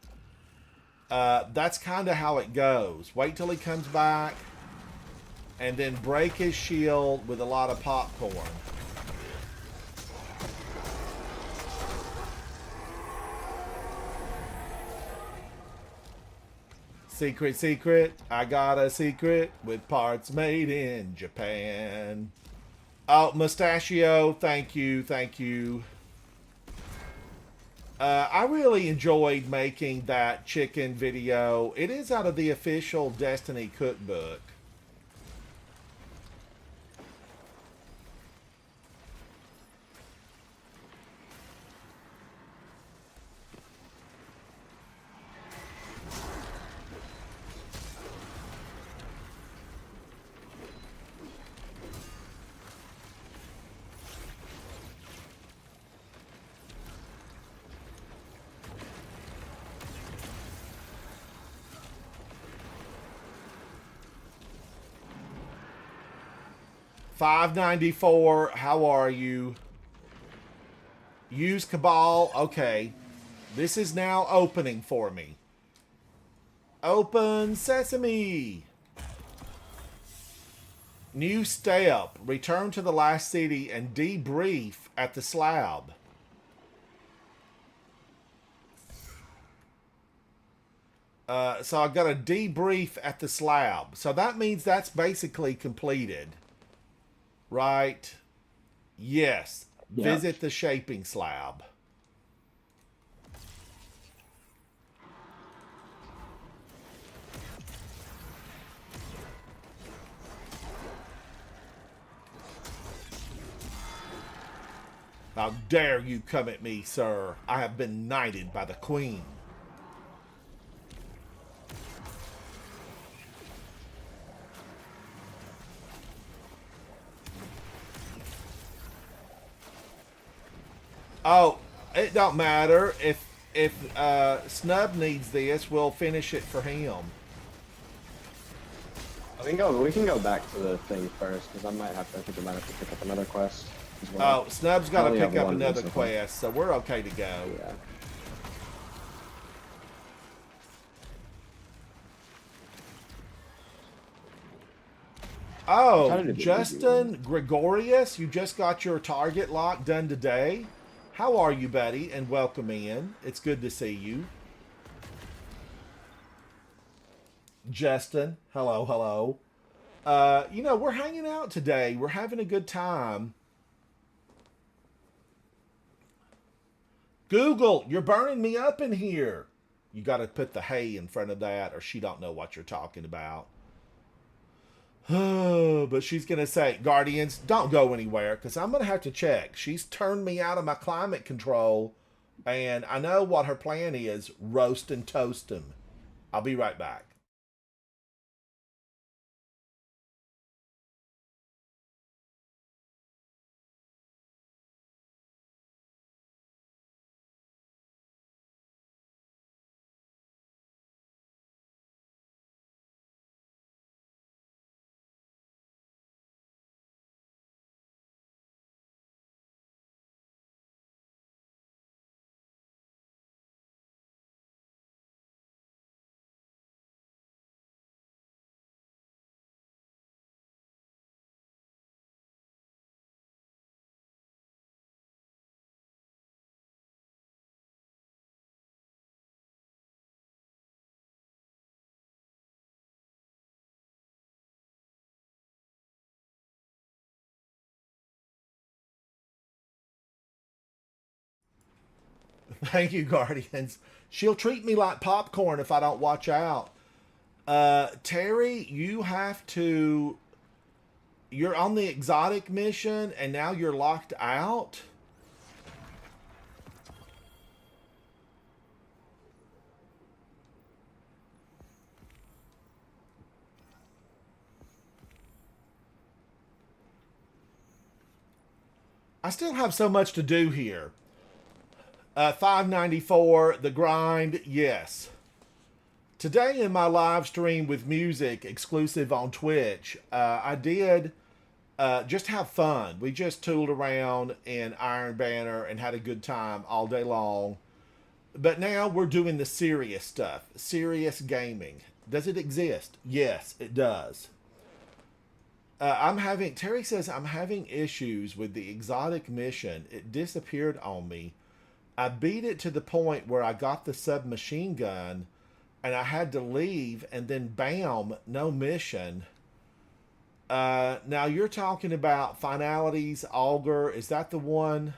That's kind of how it goes. Wait till he comes back. And then break his shield with a lot of popcorn. Secret, secret. I got a secret with parts made in Japan. Oh, Mustachio, thank you, thank you. I really enjoyed making that chicken video. It is out of the official Destiny cookbook. $5.94. How are you? Use Cabal. Okay. This is now opening for me. Open Sesame. New step. Return to the last city and debrief at the slab. So I got a debrief at the slab. So that means that's basically completed. Right? Yes. Yep. Visit the shaping slab. How dare you come at me, sir? I have been knighted by the Queen. Oh, it don't matter. If Snub needs this, we'll finish it for him. We can go back to the thing first, because I think I might have to pick up another quest as well. Oh, Snub's got to only pick have up one another so far. quest, so we're okay to go. Yeah. Oh, Try to do the easy Justin Gregorius, you just got your target lock done today. How are you, buddy? And welcome in. It's good to see you. Justin, hello, hello. You know, we're hanging out today. We're having a good time. Google, you're burning me up in here. You got to put the hay in front of that or she don't know what you're talking about. But she's going to say, Guardians, don't go anywhere because I'm going to have to check. She's turned me out of my climate control And I know what her plan is: roast and toast him. I'll be right back. Thank you, Guardians. She'll treat me like popcorn if I don't watch out. Terry, you have to. You're on the exotic mission and now you're locked out? I still have so much to do here. 594, the grind, yes. Today in my live stream with music exclusive on Twitch, I did just have fun. We just tooled around in Iron Banner and had a good time all day long. But now we're doing the serious stuff, serious gaming. Does it exist? Yes, it does. Terry says, I'm having issues with the exotic mission. It disappeared on me. I beat it to the point where I got the submachine gun and I had to leave, and then bam, no mission. Now you're talking about Finalities, Augur. Is that the one?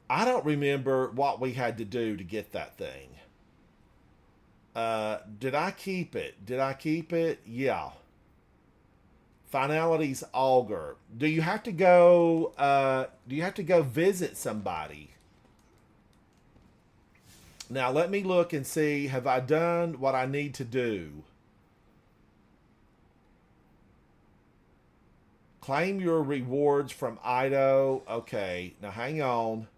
I don't remember what we had to do to get that thing. Did I keep it? Did I keep it? Yeah. Finalities, Augur. Do you have to go? Do you have to go visit somebody? Now let me look and see. Have I done what I need to do? Claim your rewards from Ido. Okay, now hang on.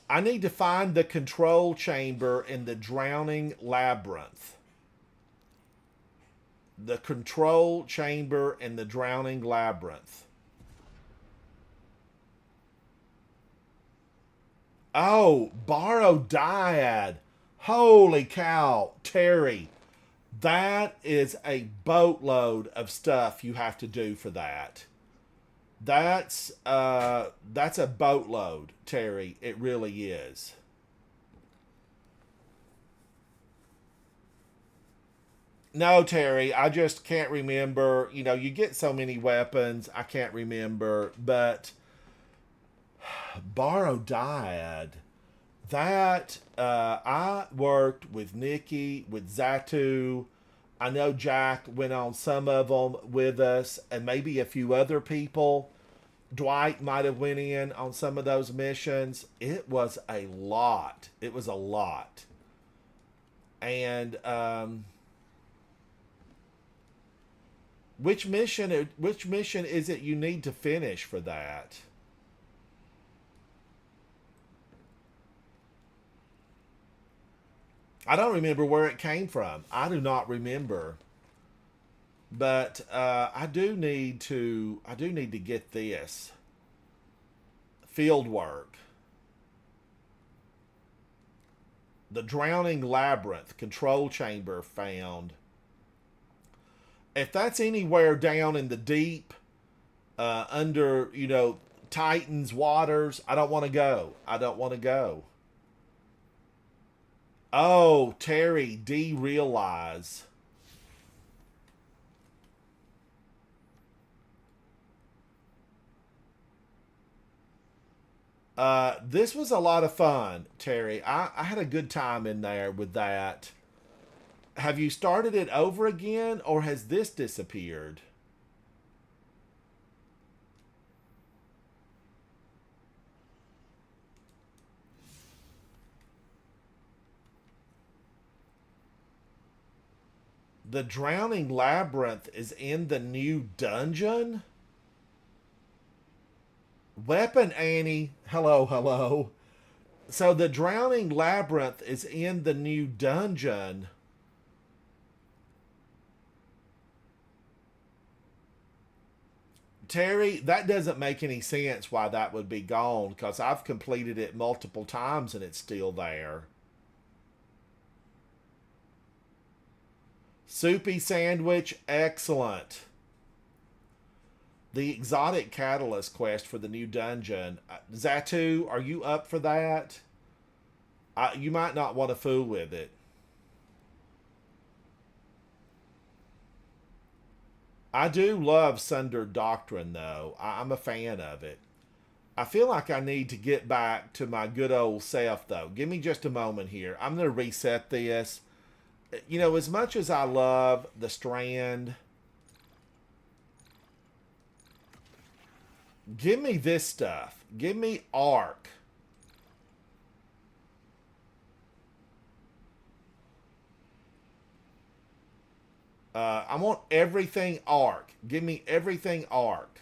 I need to find the control chamber in the Drowning Labyrinth. The control chamber in the Drowning Labyrinth. Oh, borrow dyad. Holy cow, Terry. That is a boatload of stuff you have to do for that. That's a boatload, Terry. It really is. No, Terry, I just can't remember. You know, you get so many weapons, I can't remember. But borrow dyad. That I worked with Nikki, with Zatu. I know Jack went on some of them with us, and maybe a few other people. Dwight might have went in on some of those missions. It was a lot. It was a lot. And which mission is it you need to finish for that? I don't remember where it came from. I do not remember. But I do need to get this field work. The Drowning Labyrinth control chamber found. If that's anywhere down in the deep, under Titan's waters, I don't want to go. I don't want to go. Oh, Terry, derealize. This was a lot of fun, Terry. I had a good time in there with that. Have you started it over again, or has this disappeared? The Drowning Labyrinth is in the new dungeon? Weapon Annie. Hello, hello. So the Drowning Labyrinth is in the new dungeon. Terry, that doesn't make any sense why that would be gone, because I've completed it multiple times and it's still there. Soupy Sandwich, excellent. The Exotic Catalyst quest for the new dungeon. Zatu, are you up for that? You might not want to fool with it. I do love Sundered Doctrine, though. I'm a fan of it. I feel like I need to get back to my good old self, though. Give me just a moment here. I'm going to reset this. You know, as much as I love the Strand, give me this stuff. Give me Arc. I want everything Arc. Give me everything Arc.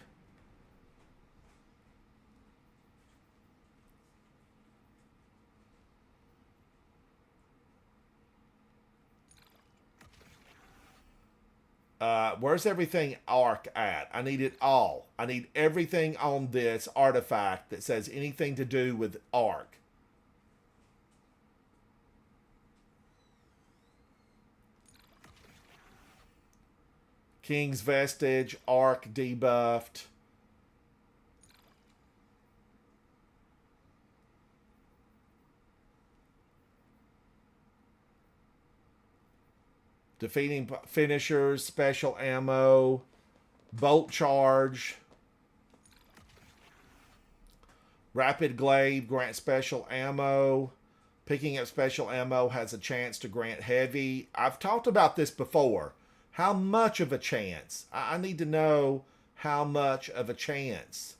Where's everything Arc at? I need it all. I need everything on this artifact that says anything to do with Arc. King's Vestige, Arc debuffed. Defeating finishers, special ammo, bolt charge, rapid glaive, grant special ammo. Picking up special ammo has a chance to grant heavy. I've talked about this before. How much of a chance? I need to know how much of a chance.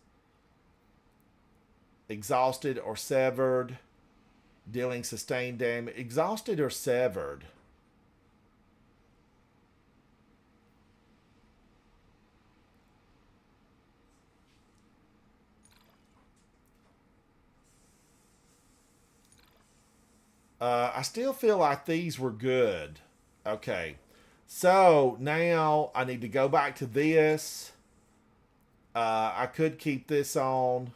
Exhausted or severed. Dealing sustained damage. Exhausted or severed. I still feel like these were good. Okay. So now I need to go back to this. I could keep this on.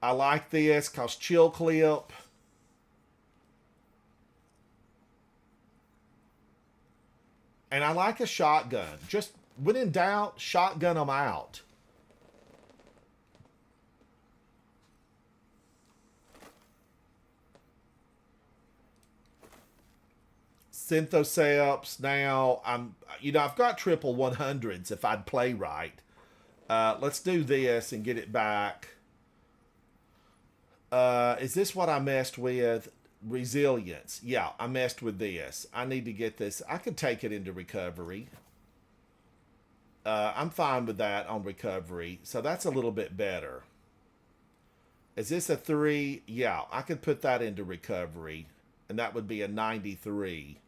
I like this because chill clip. And I like a shotgun. Just when in doubt, shotgun them out. Synthoceps. Now I've got triple 100s if I'd play right. Let's do this and get it back. Is this what I messed with? Resilience. Yeah, I messed with this. I need to get this. I could take it into recovery. I'm fine with that on recovery. So that's a little bit better. Is this a 3? Yeah, I could put that into recovery. And that would be a 93.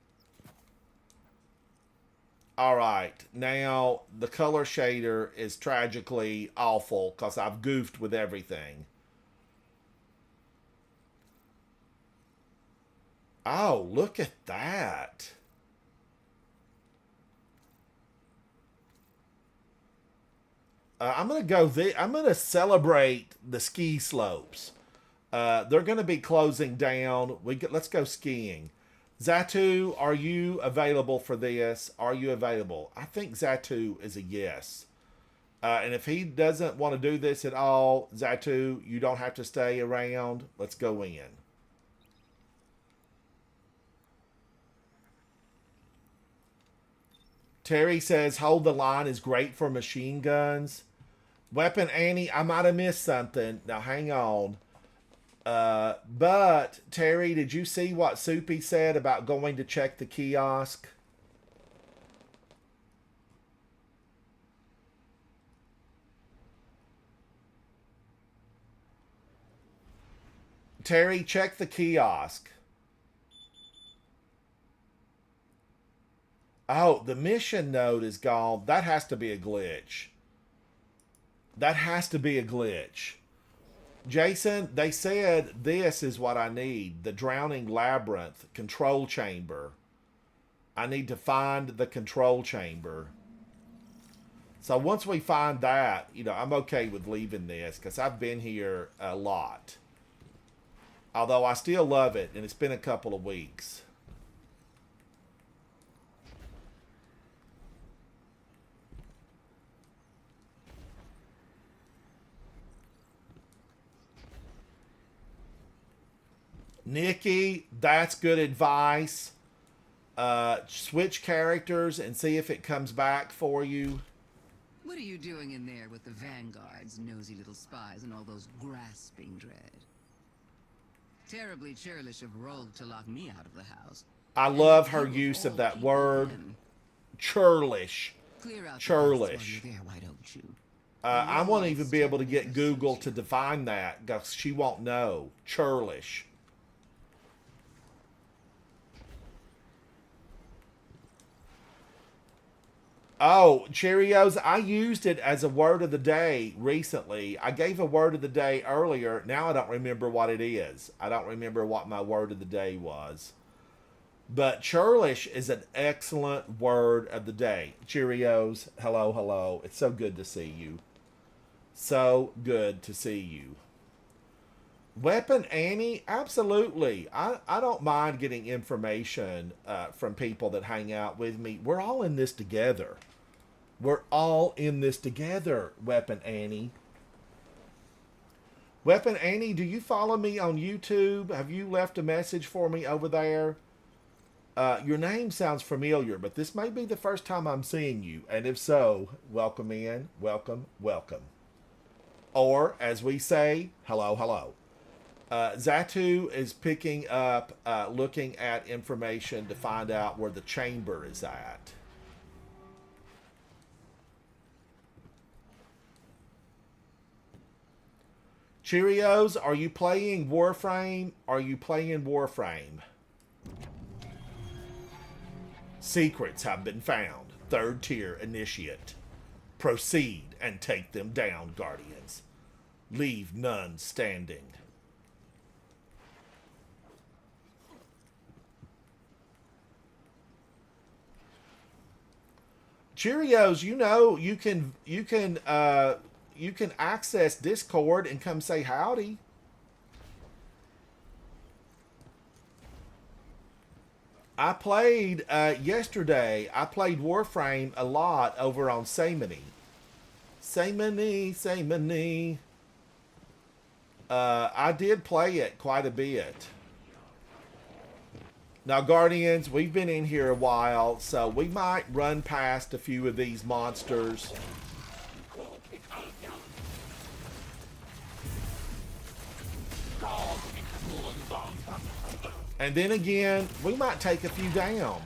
All right, now the color shader is tragically awful because I've goofed with everything. Oh, look at that. I'm gonna celebrate the ski slopes. They're gonna be closing down. Let's go skiing. Zatu, are you available for this? Are you available? I think Zatu is a yes. And if he doesn't want to do this at all, Zatu, you don't have to stay around. Let's go in. Terry says, hold the line is great for machine guns. Weapon Annie, I might have missed something. Now, hang on. But, Terry, did you see what Soupy said about going to check the kiosk? Terry, check the kiosk. Oh, the mission node is gone. That has to be a glitch. That has to be a glitch. Jason, they said this is what I need. The Drowning Labyrinth control chamber. I need to find the control chamber. So once we find that, you know, I'm okay with leaving this because I've been here a lot. Although I still love it, and it's been a couple of weeks. Nikki, that's good advice. Switch characters and see if it comes back for you. What are you doing in there with the vanguards, nosy little spies, and all those grasping dread? Terribly churlish of Rogue to lock me out of the house. I love her use of that word. Churlish. Clear out Churlish. the there, why don't you? I won't even be able to get Google to define that because she won't know. Churlish. Oh, Cheerios, I used it as a word of the day recently. I gave a word of the day earlier. Now I don't remember what it is. I don't remember what my word of the day was. But churlish is an excellent word of the day. Cheerios, hello, hello. It's so good to see you. So good to see you. Weapon Annie, absolutely. I don't mind getting information from people that hang out with me. We're all in this together. We're all in this together, Weapon Annie. Weapon Annie, do you follow me on YouTube? Have you left a message for me over there? Your name sounds familiar, but this may be the first time I'm seeing you. And if so, welcome in, welcome, welcome. Or, as we say, hello, hello. Zatu is picking up, looking at information to find out where the chamber is at. Cheerios, are you playing Warframe? Are you playing Warframe? Secrets have been found. 3rd tier initiate. Proceed and take them down, Guardians. Leave none standing. Cheerios, you know you can access Discord and come say howdy. I played yesterday. I played Warframe a lot over on Samony. Samony. I did play it quite a bit. Now, Guardians, we've been in here a while, so we might run past a few of these monsters. And then again, we might take a few down.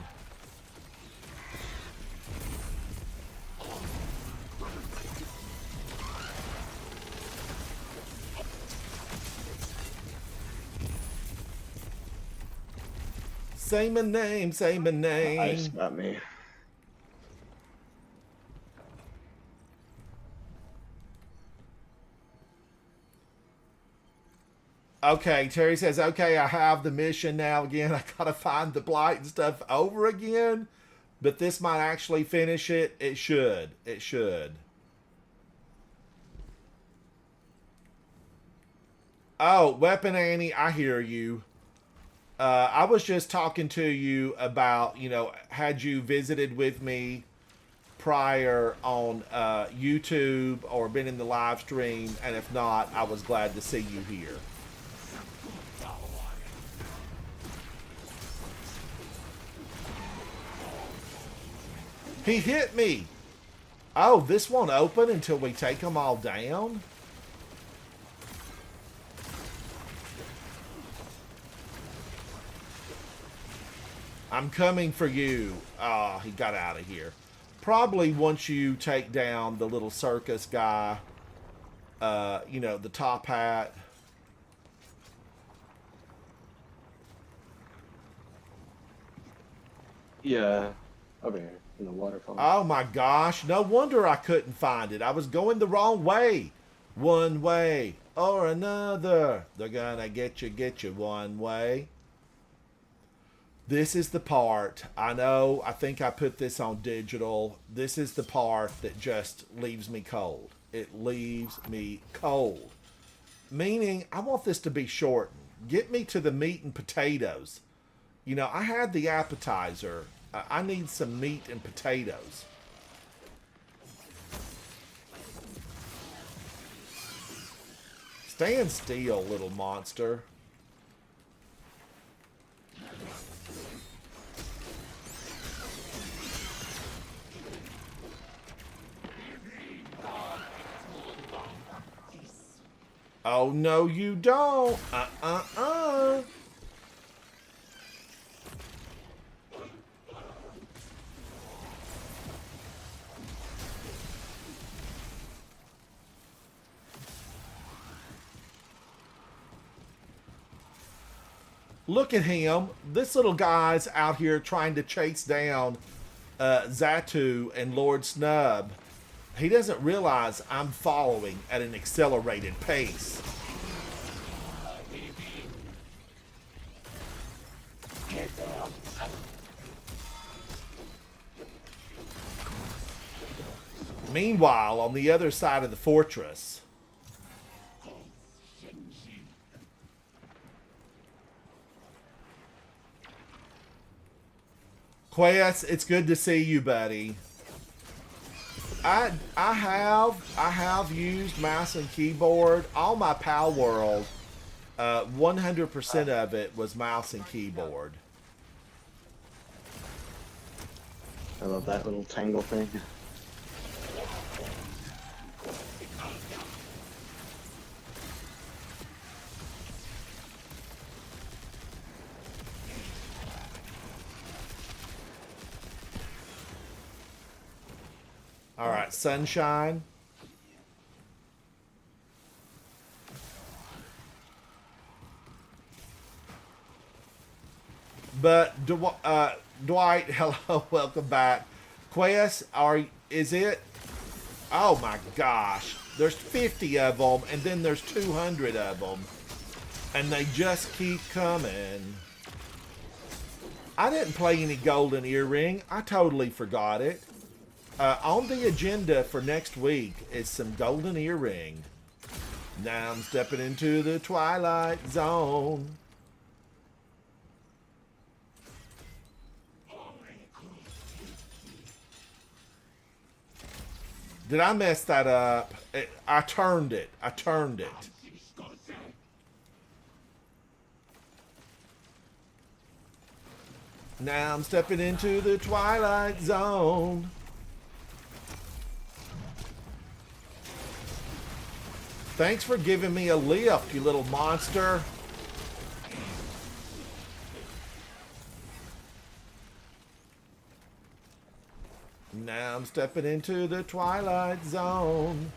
Say my name, say my name. Ice got me. Okay, Terry says, okay, I have the mission now again. I gotta find the blight and stuff over again. But this might actually finish it. It should. It should. Oh, Weapon Annie, I hear you. I was just talking to you about, you know, had you visited with me prior on YouTube or been in the live stream, and if not, I was glad to see you here. He hit me. Oh, this won't open until we take them all down? I'm coming for you. Ah, he got out of here. Probably once you take down the little circus guy, you know, the top hat. Yeah. Over here in the waterfall. Oh my gosh, no wonder I couldn't find it. I was going the wrong way. One way or another. They're gonna get you one way. This is the part, I know, I think I put this on digital. This is the part that just leaves me cold. It leaves me cold. Meaning, I want this to be shortened. Get me to the meat and potatoes. You know, I had the appetizer. I need some meat and potatoes. Stand still, little monster. Oh, no, you don't. Look at him. This little guy's out here trying to chase down Zatu and Lord Snub. He doesn't realize I'm following at an accelerated pace. Meanwhile, on the other side of the fortress, Quest, it's good to see you, buddy. I have used mouse and keyboard. All my Pal World, 100% of it was mouse and keyboard. I love that little tangle thing. All right, Sunshine. But Dwight, hello, welcome back. Quest, is it? Oh my gosh, there's 50 of them, and then there's 200 of them, and they just keep coming. I didn't play any Golden Earring. I totally forgot it. On the agenda for next week is some Golden Earring. Now I'm stepping into the Twilight Zone. Did I mess that up? I turned it. I turned it. Now I'm stepping into the Twilight Zone. Thanks for giving me a lift, you little monster. Now I'm stepping into the Twilight Zone.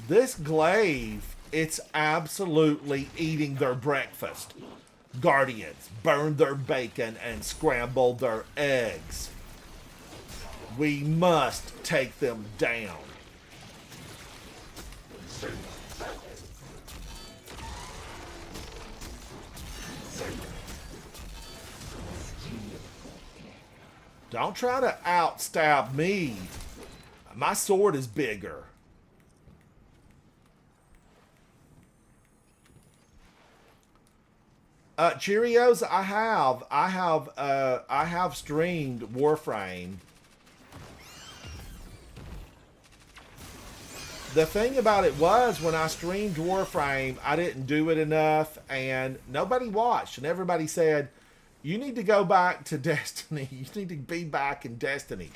This glaive, it's absolutely eating their breakfast. Guardians burn their bacon and scramble their eggs. We must take them down. Don't try to outstab me. My sword is bigger. Cheerios, I have streamed Warframe. The thing about it was, when I streamed Warframe, I didn't do it enough, and nobody watched, and everybody said, you need to go back to Destiny. You need to be back in Destiny.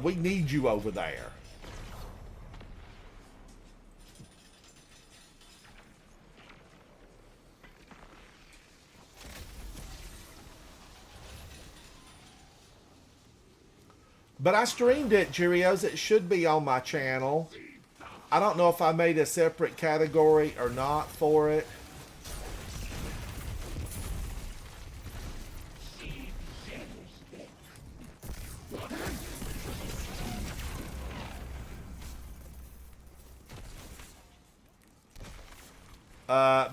We need you over there. But I streamed it, Cheerios. It should be on my channel. I don't know if I made a separate category or not for it.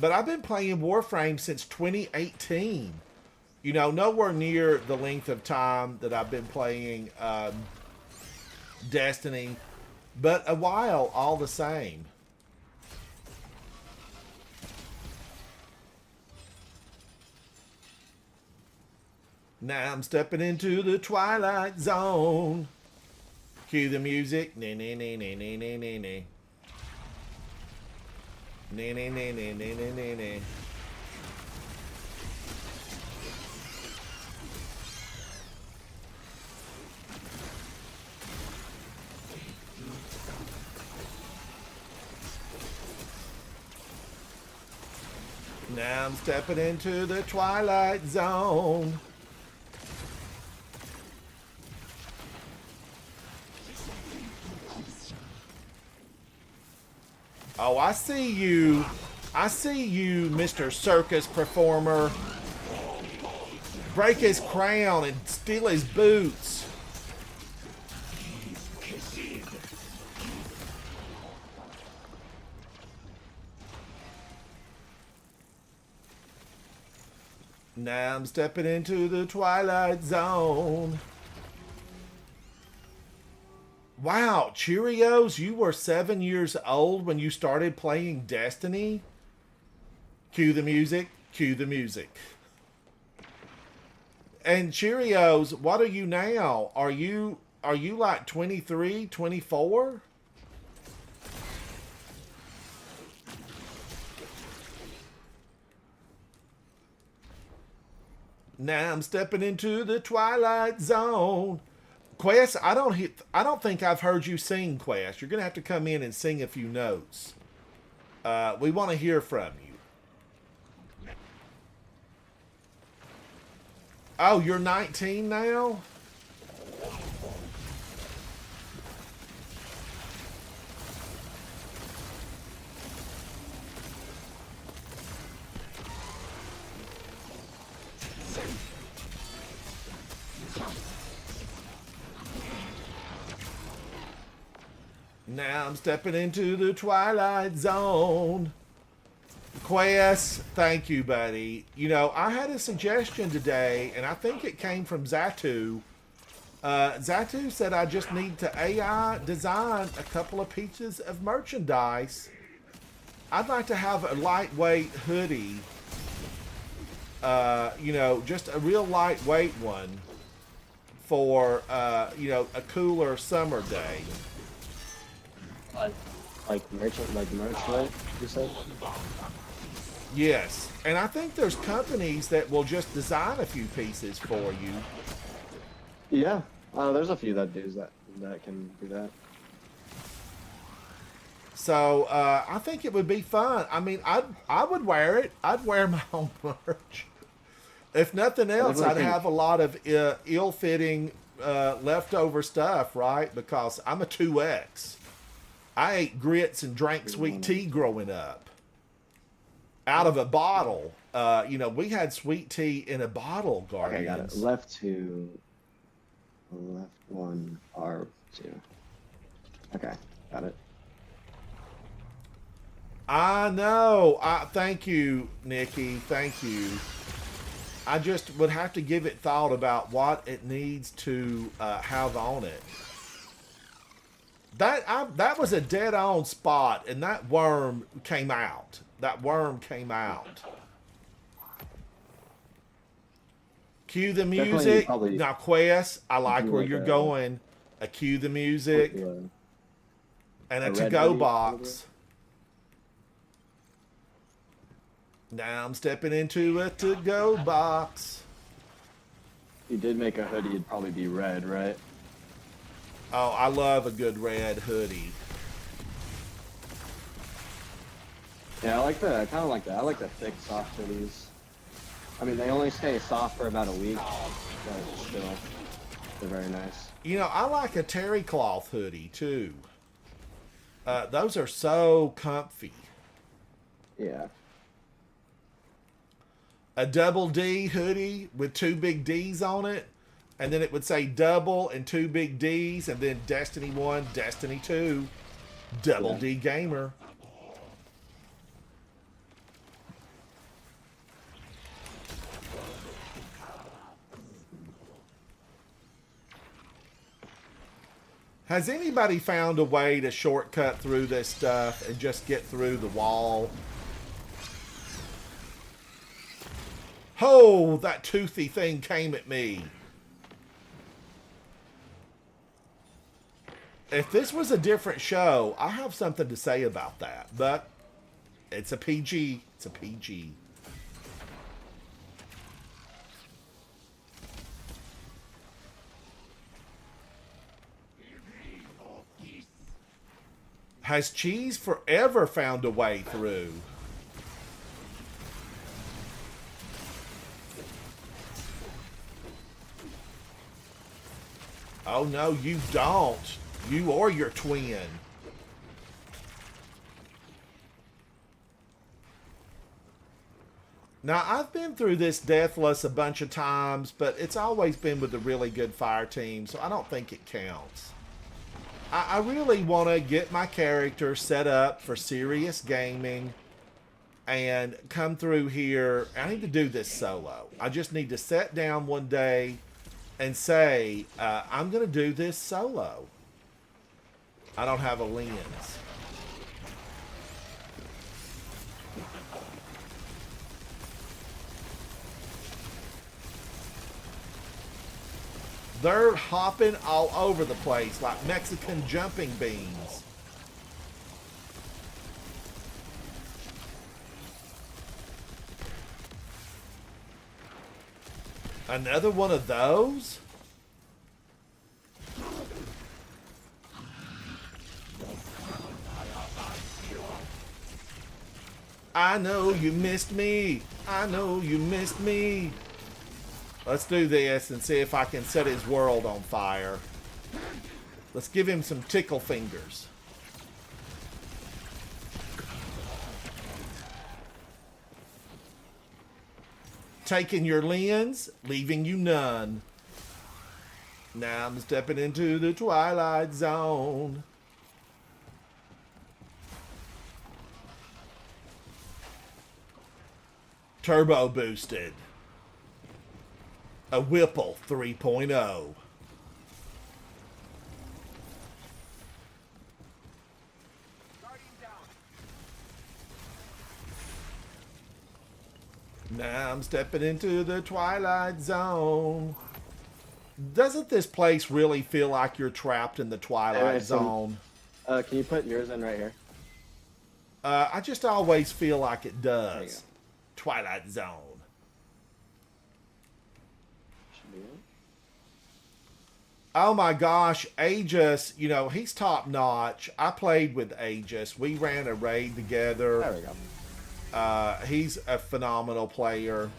But I've been playing Warframe since 2018. You know, nowhere near the length of time that I've been playing Destiny, but a while all the same. Now I'm stepping into the Twilight Zone. Cue the music. Nee, nee, nee, nee, nee, nee, nee, nee. Nee, nee, nee, nee, nee, nee, nee, nee. Now I'm stepping into the Twilight Zone. Oh, I see you. I see you, Mr. Circus Performer. Break his crown and steal his boots. Now I'm stepping into the Twilight Zone. Wow, Cheerios, you were 7 years old when you started playing Destiny? Cue the music, cue the music. And Cheerios, what are you now? Are you like 23, 24? Now I'm stepping into the Twilight Zone. Quest, I don't think I've heard you sing, Quest. You're gonna have to come in and sing a few notes. We want to hear from you. Oh, you're 19 now? Now I'm stepping into the Twilight Zone. Quest, thank you, buddy. You know, I had a suggestion today, and I think it came from Zatu. Zatu said I just need to AI design a couple of pieces of merchandise. I'd like to have a lightweight hoodie. You know, just a real lightweight one for, you know, a cooler summer day. Like merch, right? You said? Yes, and I think there's companies that will just design a few pieces for you. Yeah, there's a few that do that can do that. So I think it would be fun. I mean, I would wear it. I'd wear my own merch. If nothing else, I'd have a lot of ill-fitting leftover stuff, right? Because I'm a 2X. I ate grits and drank sweet tea growing up. Out of a bottle. You know, we had sweet tea in a bottle, Guardians. Okay, got it. Left 2, left 1, R2. Okay, got it. I know. Thank you, Nikki. Thank you. I just would have to give it thought about what it needs to have on it. That was a dead-on spot, and that worm came out. That worm came out. Cue the music. Now, Quest, I like where you're going. Cue the music. And a to-go box. Now I'm stepping into a to-go box. You did make a hoodie, it'd probably be red, right? Oh, I love a good red hoodie. Yeah, I kind of like that. I like the thick, soft hoodies. I mean, they only stay soft for about a week, but still, they're very nice. You know, I like a terry cloth hoodie, too. Those are so comfy. Yeah. A double D hoodie with 2 big D's on it, and then it would say double and 2 big D's, and then Destiny 1, Destiny 2, Double Yeah. D Gamer. Has anybody found a way to shortcut through this stuff and just get through the wall? Oh, that toothy thing came at me. If this was a different show, I have something to say about that. But it's a PG. It's a PG. Has cheese forever found a way through? Oh no, you don't. You or your twin. Now, I've been through this Deathless a bunch of times, but it's always been with a really good fire team, so I don't think it counts. I really want to get my character set up for serious gaming and come through here. I need to do this solo. I just need to sit down one day and say, I'm going to do this solo. I don't have a lens. They're hopping all over the place like Mexican jumping beans. Another one of those? I know you missed me. I know you missed me. Let's do this and see if I can set his world on fire. Let's give him some tickle fingers. Taking your lens, leaving you none. Now I'm stepping into the twilight zone. Turbo boosted. A Whipple 3.0. Now I'm stepping into the twilight zone. Doesn't this place really feel like you're trapped in the twilight zone? Can you put yours in right here? I just always feel like it There you does. go. Twilight zone. Should be it. Oh my gosh, Aegis, you know, he's top notch. I played with Aegis. We ran a raid together. There we go. He's a phenomenal player.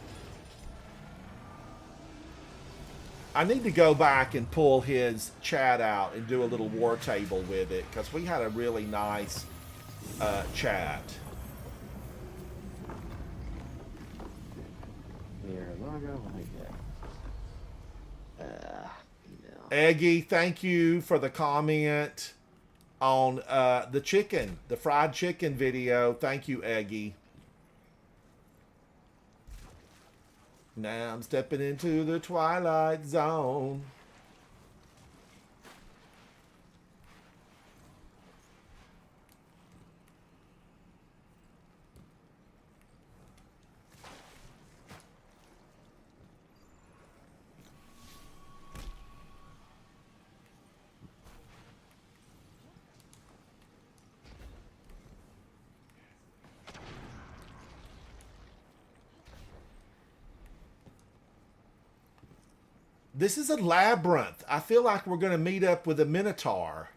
I need to go back and pull his chat out and do a little war table with it because we had a really nice chat. Mirror logo, what do I get? No. Eggy, thank you for the comment on the chicken, the fried chicken video. Thank you, Eggy. Now I'm stepping into the twilight zone. This is a labyrinth. I feel like we're going to meet up with a minotaur.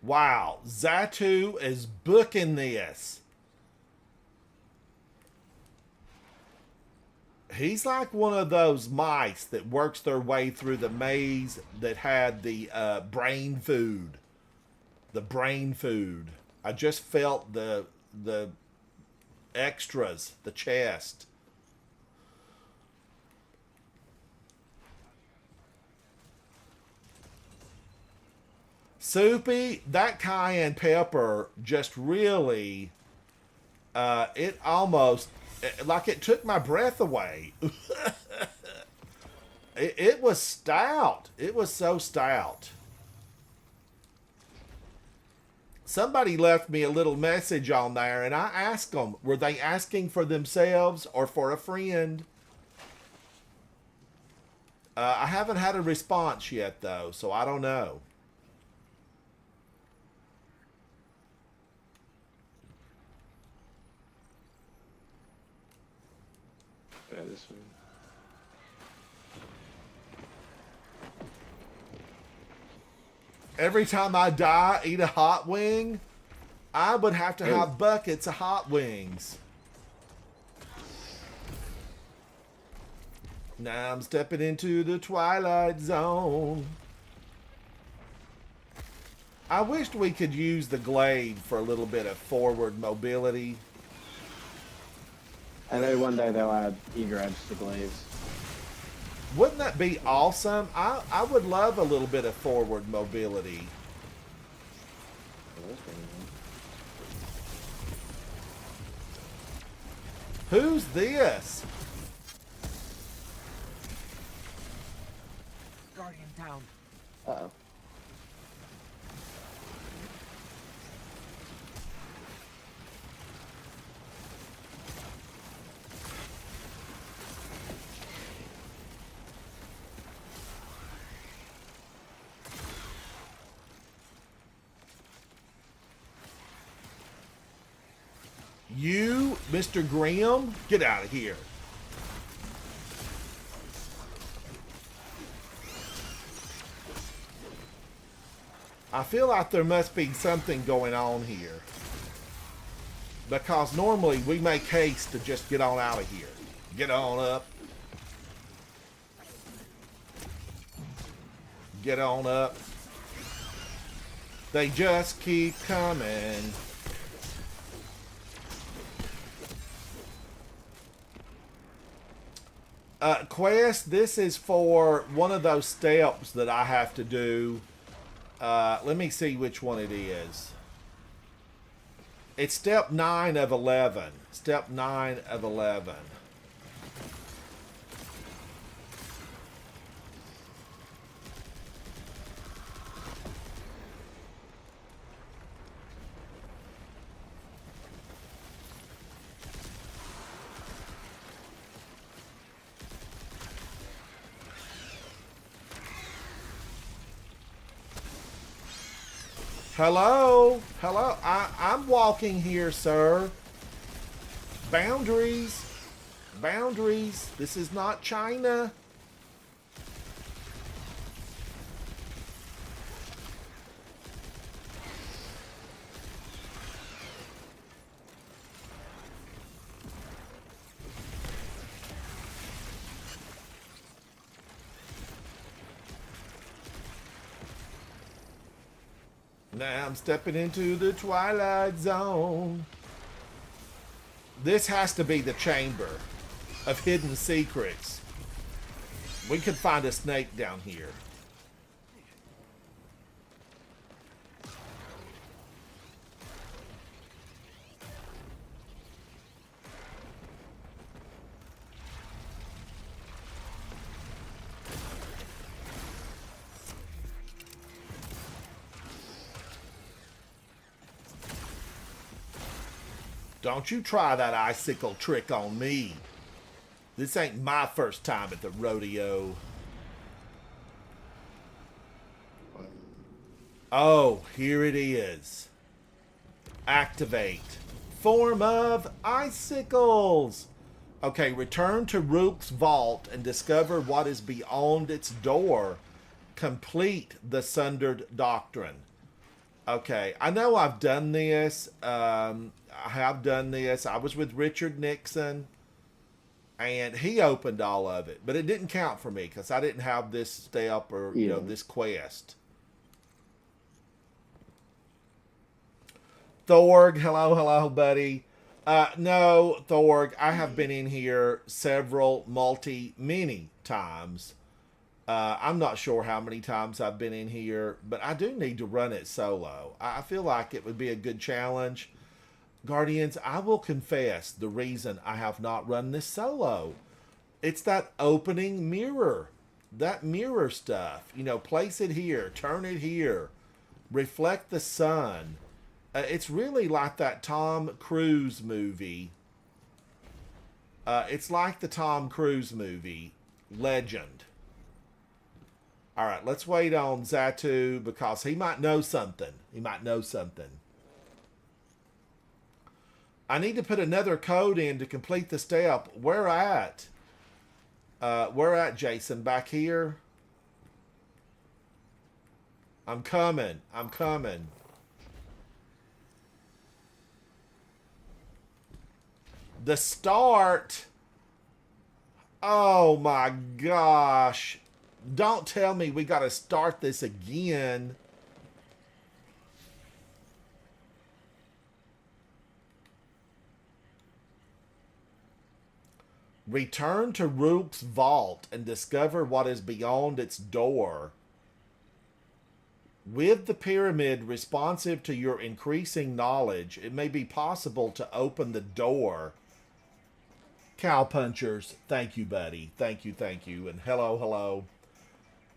Wow, Zatu is booking this. He's like one of those mice that works their way through the maze that had the brain food. The brain food. I just felt the extras, the chest. Soupy, that cayenne pepper just really, it almost, like it took my breath away. It was stout. It was so stout. Somebody left me a little message on there, and I asked them, were they asking for themselves or for a friend? I haven't had a response yet, though, so I don't know. Yeah, this one. Every time I die, eat a hot wing, I would have to have buckets of hot wings. Now I'm stepping into the twilight zone. I wished we could use the glade for a little bit of forward mobility. I know one day they'll add egrabs to glaives. Wouldn't that be awesome? I would love a little bit of forward mobility. Who's this? Guardian down. Uh-oh. You, Mr. Grimm, get out of here. I feel like there must be something going on here. Because normally we make haste to just get on out of here. Get on up. Get on up. They just keep coming. Quest, this is for one of those steps that I have to do. Let me see which one it is. It's step 9 of 11. Step 9 of 11. Hello? Hello? I'm walking here, sir. Boundaries. Boundaries. This is not China. Now I'm stepping into the twilight zone. This has to be the chamber of hidden secrets. We could find a snake down here. Don't you try that icicle trick on me. This ain't my first time at the rodeo. Oh, here it is. Activate. Form of icicles. Okay, return to Rook's vault and discover what is beyond its door. Complete the Sundered Doctrine. Okay, I know I've done this. I have done this. I was with Richard Nixon, and he opened all of it, but it didn't count for me because I didn't have this step or Yeah. this quest. Thorg, hello, buddy. No, Thorg, I have been in here many times. I'm not sure how many times I've been in here, but I do need to run it solo. I feel like it would be a good challenge. Guardians, I will confess the reason I have not run this solo. It's that opening mirror. That mirror stuff. Place it here, turn it here, reflect the sun. It's really like that Tom Cruise movie. It's like the Tom Cruise movie, Legend. All right, let's wait on Zatu because he might know something. I need to put another code in to complete the step. Where at? Where at, Jason? Back here? I'm coming. The start. Oh my gosh. Don't tell me we got to start this again. Return to Rook's vault and discover what is beyond its door. With the pyramid responsive to your increasing knowledge, it may be possible to open the door. Cowpunchers, thank you, buddy. Thank you. And hello.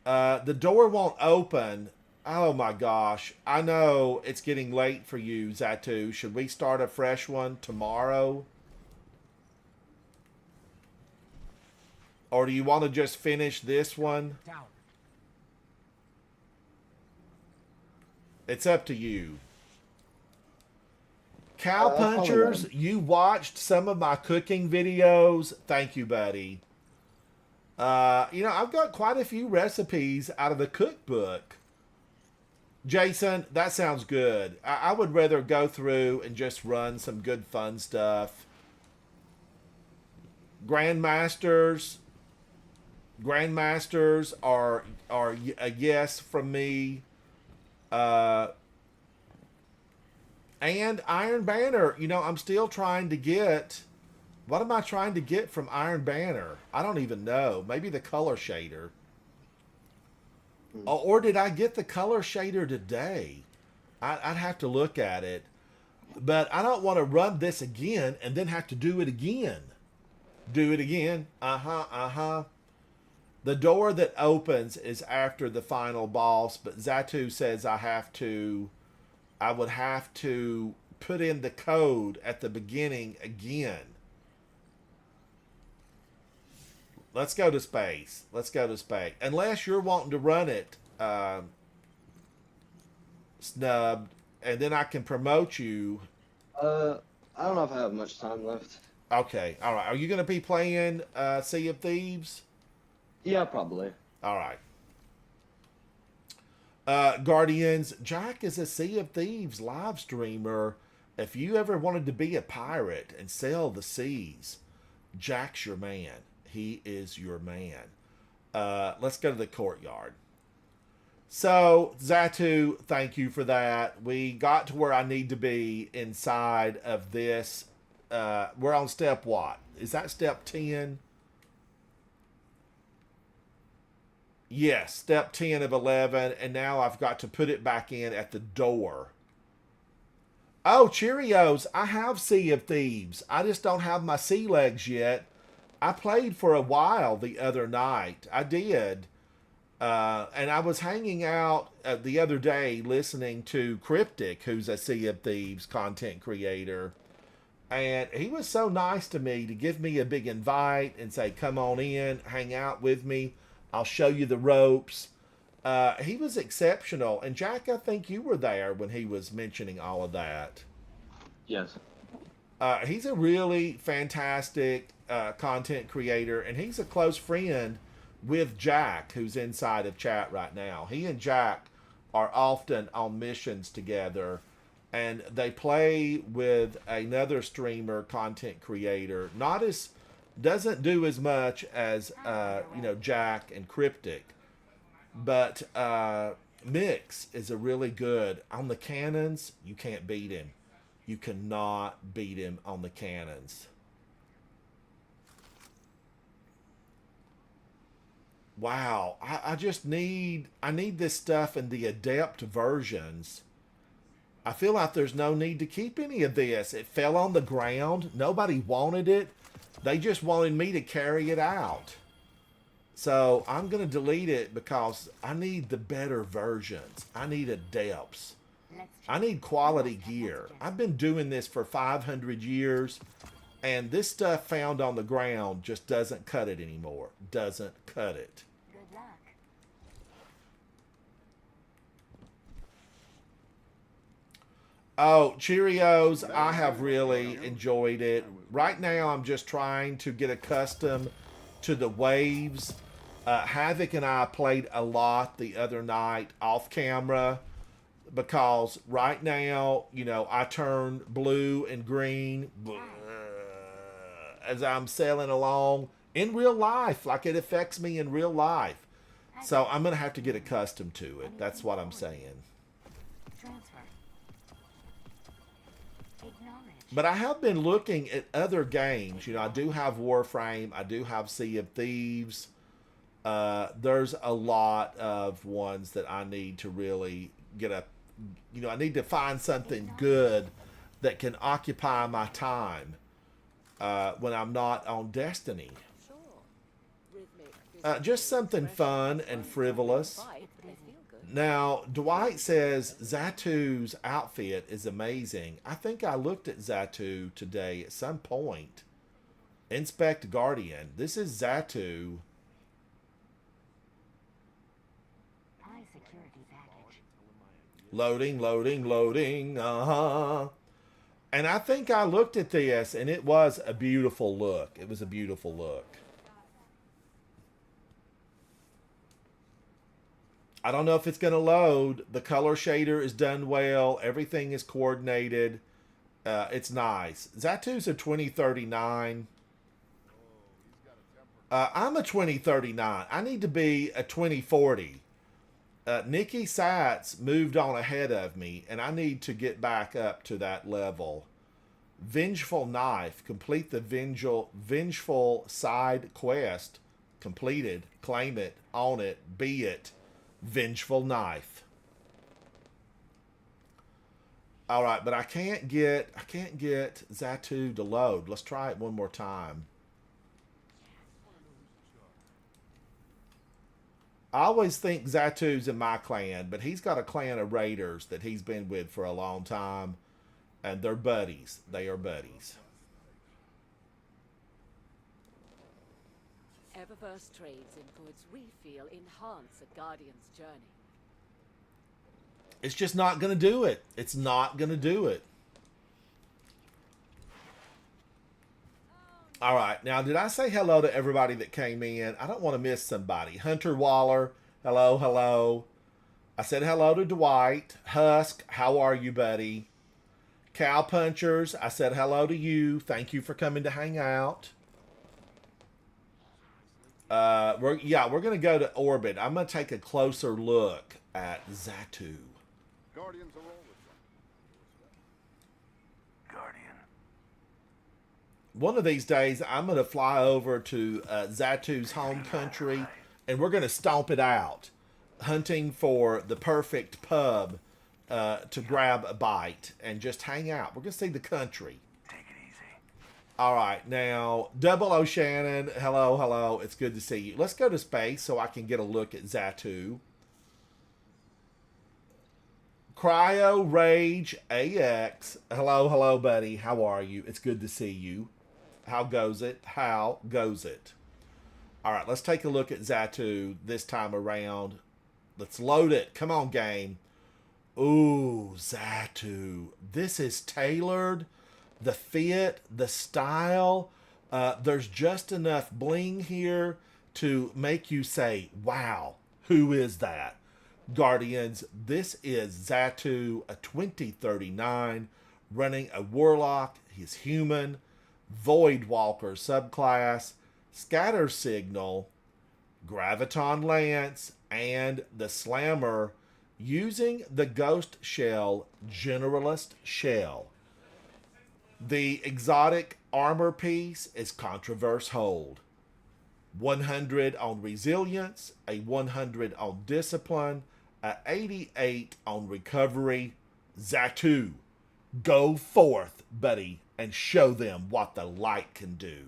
The door won't open. Oh my gosh. I know it's getting late for you, Zatu. Should we start a fresh one tomorrow? Or do you want to just finish this one? It's up to you. Cowpunchers, you watched some of my cooking videos. Thank you, buddy. I've got quite a few recipes out of the cookbook. Jason, that sounds good. I would rather go through and just run some good fun stuff. Grandmasters are a yes from me. And Iron Banner, I'm still trying to get... What am I trying to get from Iron Banner? I don't even know. Maybe the color shader. Or did I get the color shader today? I'd have to look at it. But I don't want to run this again and then have to do it again. The door that opens is after the final boss, but Zatu says I would have to put in the code at the beginning again. Let's go to space. Unless you're wanting to run it, Snubbed, and then I can promote you. I don't know if I have much time left. Okay, all right. Are you going to be playing Sea of Thieves? Yeah, probably. All right. Guardians, Jack is a Sea of Thieves live streamer. If you ever wanted to be a pirate and sail the seas, Jack's your man. He is your man. Let's go to the courtyard. So, Zatu, thank you for that. We got to where I need to be inside of this. We're on step what? Is that step 10? Yes, step 10 of 11, and now I've got to put it back in at the door. Oh, Cheerios, I have Sea of Thieves. I just don't have my sea legs yet. I played for a while the other night. I did. And I was hanging out the other day listening to Cryptic, who's a Sea of Thieves content creator. And he was so nice to me to give me a big invite and say, come on in, hang out with me. I'll show you the ropes. He was exceptional. And Jack, I think you were there when he was mentioning all of that. Yes. He's a really fantastic content creator, and he's a close friend with Jack, who's inside of chat right now. He and Jack are often on missions together, and they play with another streamer, content creator. Not as doesn't do as much as Jack and Cryptic, but Mix is a really good on the cannons. You can't beat him. You cannot beat him on the cannons. Wow, I just need this stuff in the adept versions. I feel like there's no need to keep any of this. It fell on the ground. Nobody wanted it. They just wanted me to carry it out. So I'm going to delete it because I need the better versions. I need adepts. I need quality gear. I've been doing this for 500 years, and this stuff found on the ground just doesn't cut it anymore. Doesn't cut it. Good luck. Oh, Cheerios, I have really enjoyed it. Right now, I'm just trying to get accustomed to the waves. Havoc and I played a lot the other night off camera because right now, I turn blue and green as I'm sailing along in real life, like it affects me in real life. So I'm going to have to get accustomed to it. That's what I'm saying. Transfer. Acknowledge. But I have been looking at other games. I do have Warframe. I do have Sea of Thieves. There's a lot of ones that I need to really get I need to find something good that can occupy my time when I'm not on Destiny. Just something fun and frivolous. Now, Dwight says Zatu's outfit is amazing. I think I looked at Zatu today at some point. Inspect Guardian. This is Zatu. High security package. Loading, loading, loading. And I think I looked at this, and it was a beautiful look. It was a beautiful look. I don't know if it's going to load. The color shader is done well. Everything is coordinated. It's nice. Zatu's a 2039. I'm a 2039. I need to be a 2040. Nikki Satz moved on ahead of me, and I need to get back up to that level. Vengeful Knife. Complete the vengeful side quest. Completed. Claim it. Own it. Be it. Vengeful Knife. All right, but I can't get Zatu to load. Let's try it one more time. I always think Zatu's in my clan, but he's got a clan of raiders that he's been with for a long time, and they're buddies. They are buddies. Eververse trades in goods we feel enhance a Guardian's journey. It's just not going to do it. It's not going to do it. All right. Now, did I say hello to everybody that came in? I don't want to miss somebody. Hunter Waller. Hello, hello. I said hello to Dwight. Husk, how are you, buddy? Cow Punchers, I said hello to you. Thank you for coming to hang out. We're going to go to orbit. I'm going to take a closer look at Zatu. Guardians are all with you. Guardian. One of these days, I'm going to fly over to Zatu's home country, and we're going to stomp it out, hunting for the perfect pub to grab a bite and just hang out. We're going to see the country. Take it easy. All right, now, Double O Shannon, hello, hello. It's good to see you. Let's go to space so I can get a look at Zatu. Cryo Rage AX, hello, hello, buddy. How are you? It's good to see you. How goes it? How goes it? All right, let's take a look at Zatu this time around. Let's load it. Come on, game. Ooh, Zatu. This is tailored. The fit, the style. There's just enough bling here to make you say, wow, who is that? Guardians, this is Zatu, a 2039, running a Warlock. He's human, Void Walker subclass, Scatter Signal, Graviton Lance, and the Slammer, using the Ghost Shell Generalist Shell. The exotic armor piece is Controverse Hold. 100 on Resilience, a 100 on Discipline, a 88 on Recovery. Zatu, go forth, buddy, and show them what the light can do.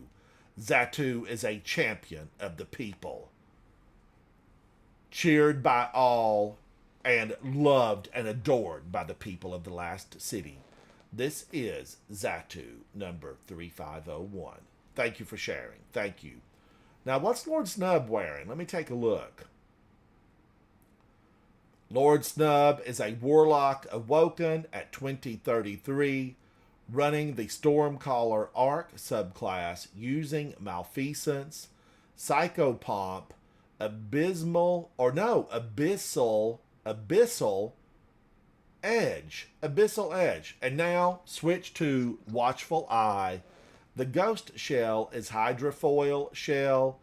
Zatu is a champion of the people, cheered by all and loved and adored by the people of the last city. This is Zatu number 3501. Thank you for sharing. Thank you. Now, what's Lord Snub wearing? Let me take a look. Lord Snub is a Warlock Awoken at 2033, running the Stormcaller Arc subclass, using Malfeasance, Psychopomp, Abyssal Edge, and now switch to Watchful Eye. The Ghost Shell is Hydrofoil Shell.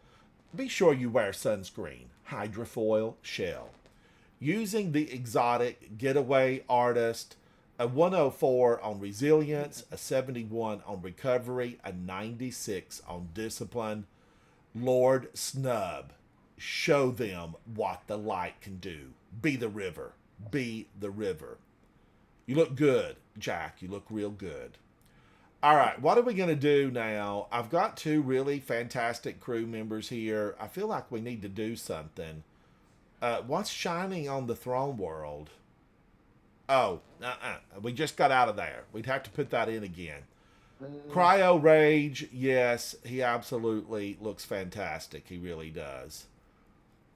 Be sure you wear sunscreen. Hydrofoil Shell. Using the exotic Getaway Artist, a 104 on Resilience, a 71 on Recovery, a 96 on Discipline. Lord Snub, show them what the light can do. Be the river. Be the river. You look good, Jack. You look real good. All right, what are we going to do now? I've got two really fantastic crew members here. I feel like we need to do something. What's shining on the throne world? Oh, we just got out of there. We'd have to put that in again. Cryo Rage, yes, he absolutely looks fantastic. He really does.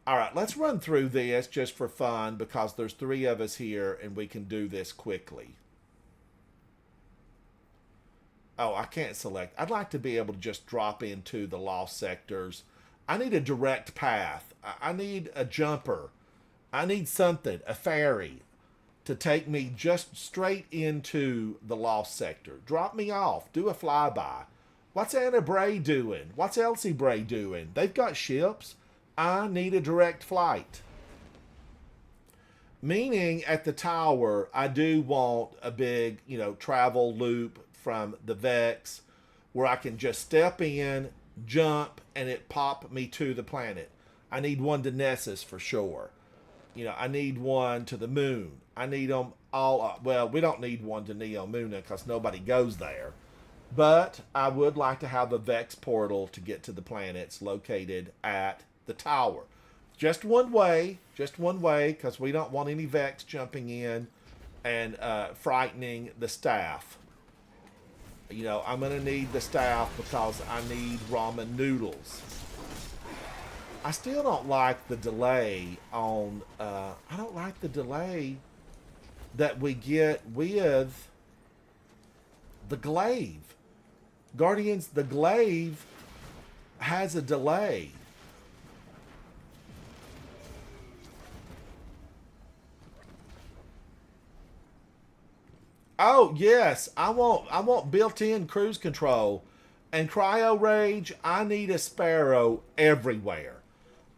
All right, let's run through this just for fun because there's three of us here and we can do this quickly. Oh, I can't select. I'd like to be able to just drop into the lost sectors. I need a direct path. I need a jumper. I need something, a ferry, to take me just straight into the lost sector. Drop me off. Do a flyby. What's Anna Bray doing? What's Elsie Bray doing? They've got ships. I need a direct flight. Meaning at the tower, I do want a big, travel loop from the Vex where I can just step in, jump, and it pop me to the planet. I need one to Nessus for sure. I need one to the moon. I need them all. Well, we don't need one to Neo Muna because nobody goes there. But I would like to have a Vex portal to get to the planets located at the tower. Just one way, because we don't want any Vex jumping in and frightening the staff. I'm going to need the staff because I need ramen noodles. I still don't like the delay on... I don't like the delay that we get with the glaive. Guardians, the glaive has a delay. Oh, yes, I want built-in cruise control. And Cryo Rage, I need a Sparrow everywhere.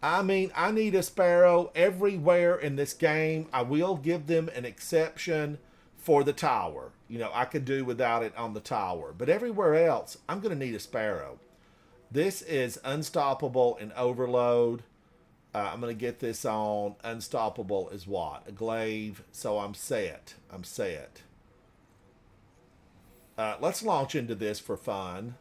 I need a Sparrow everywhere in this game. I will give them an exception for the tower. I could do without it on the tower. But everywhere else, I'm going to need a Sparrow. This is Unstoppable and Overload. I'm going to get this on. Unstoppable is what? A glaive. So I'm set. Let's launch into this for fun.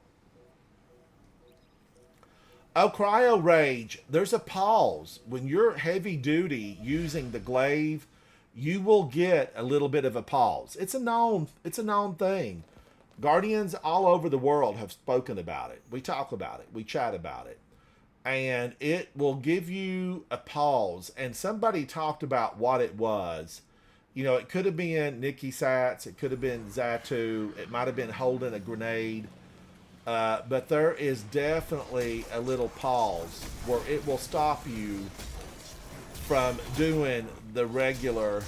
Oh, Cryo Rage, there's a pause. When you're heavy duty using the glaive, you will get a little bit of a pause. It's a known thing. Guardians all over the world have spoken about it. We talk about it. We chat about it. And it will give you a pause. And somebody talked about what it was. It could have been Nikki Satz. It could have been Zatu. It might have been holding a grenade. But there is definitely a little pause where it will stop you from doing the regular.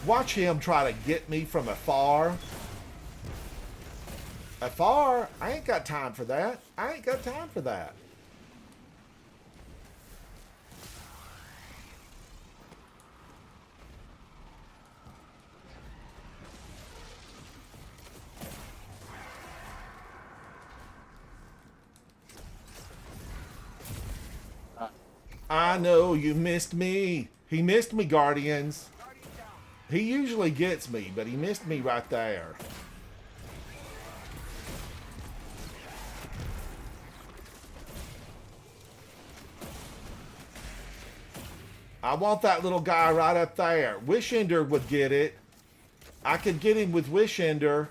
Watch him try to get me from afar. Afar? I ain't got time for that. I ain't got time for that. I know you missed me. He missed me, Guardians. He usually gets me, but he missed me right there. I want that little guy right up there. Wishender would get it. I could get him with Wishender.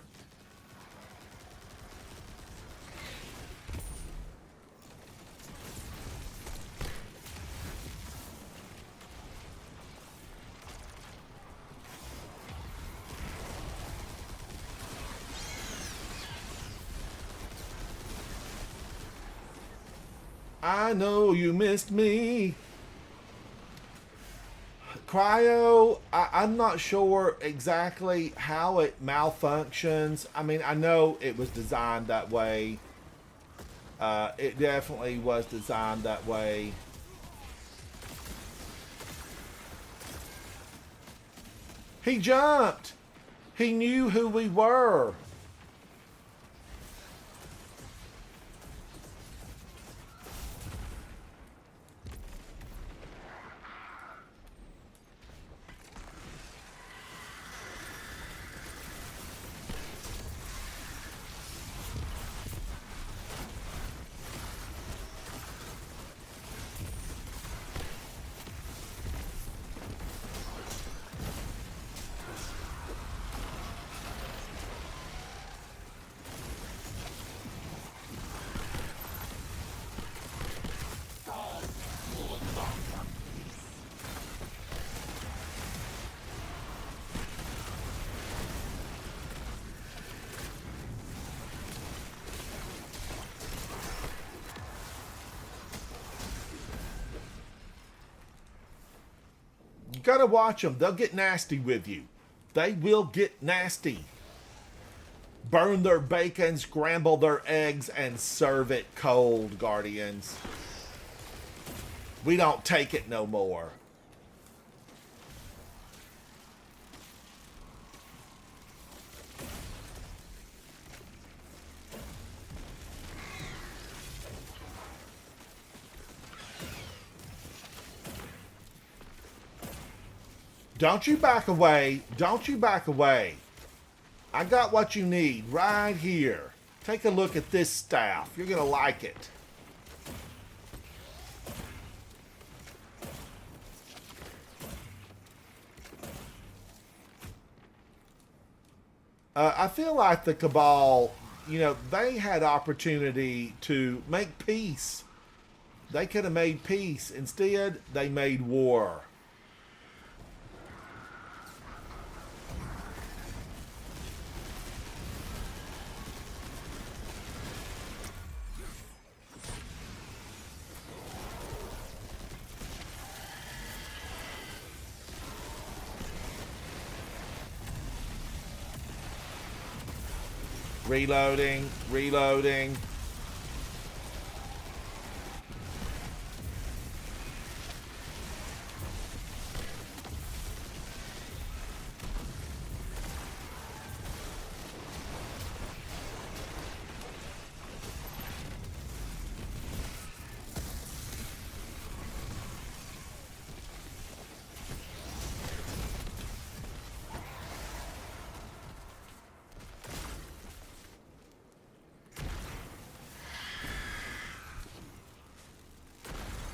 I know you missed me. Cryo, I'm not sure exactly how it malfunctions. I mean, I know it was designed that way. It definitely was designed that way. He jumped. He knew who we were. You gotta watch them. They'll get nasty with you. They will get nasty. Burn their bacon, scramble their eggs, and serve it cold, Guardians. We don't take it no more. Don't you back away. Don't you back away. I got what you need right here. Take a look at this staff. You're going to like it. I feel like the Cabal, you know, they had opportunity to make peace. They could have made peace. Instead, they made war. Reloading, reloading.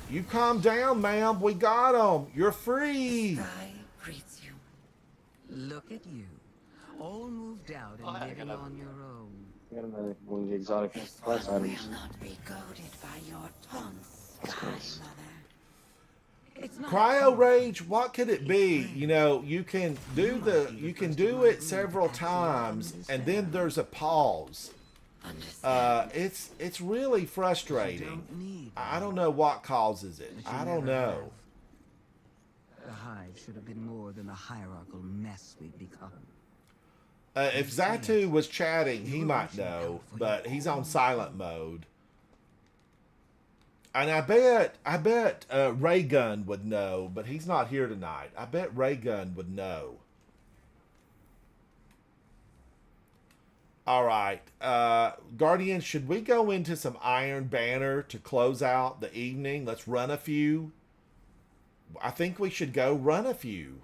You calm down, ma'am. We got them. You're free. Sky greets you. Look at you. All moved out and living on your own. got one of the exotic quest items. not be goaded by your taunts, That's nice. It's not Cryo rage, what could it be? You know, you can do it several times and then there's a pause. It's really frustrating. I don't know what causes it. I don't know. The hive should have been more than the hierarchical mess we've become. If Zatu was chatting, he might know, but he's on silent mode. And I bet Raygun would know, but he's not here tonight. I bet Raygun would know. All right, Guardian, should we go into some Iron Banner to close out the evening? Let's run a few. I think we should go run a few.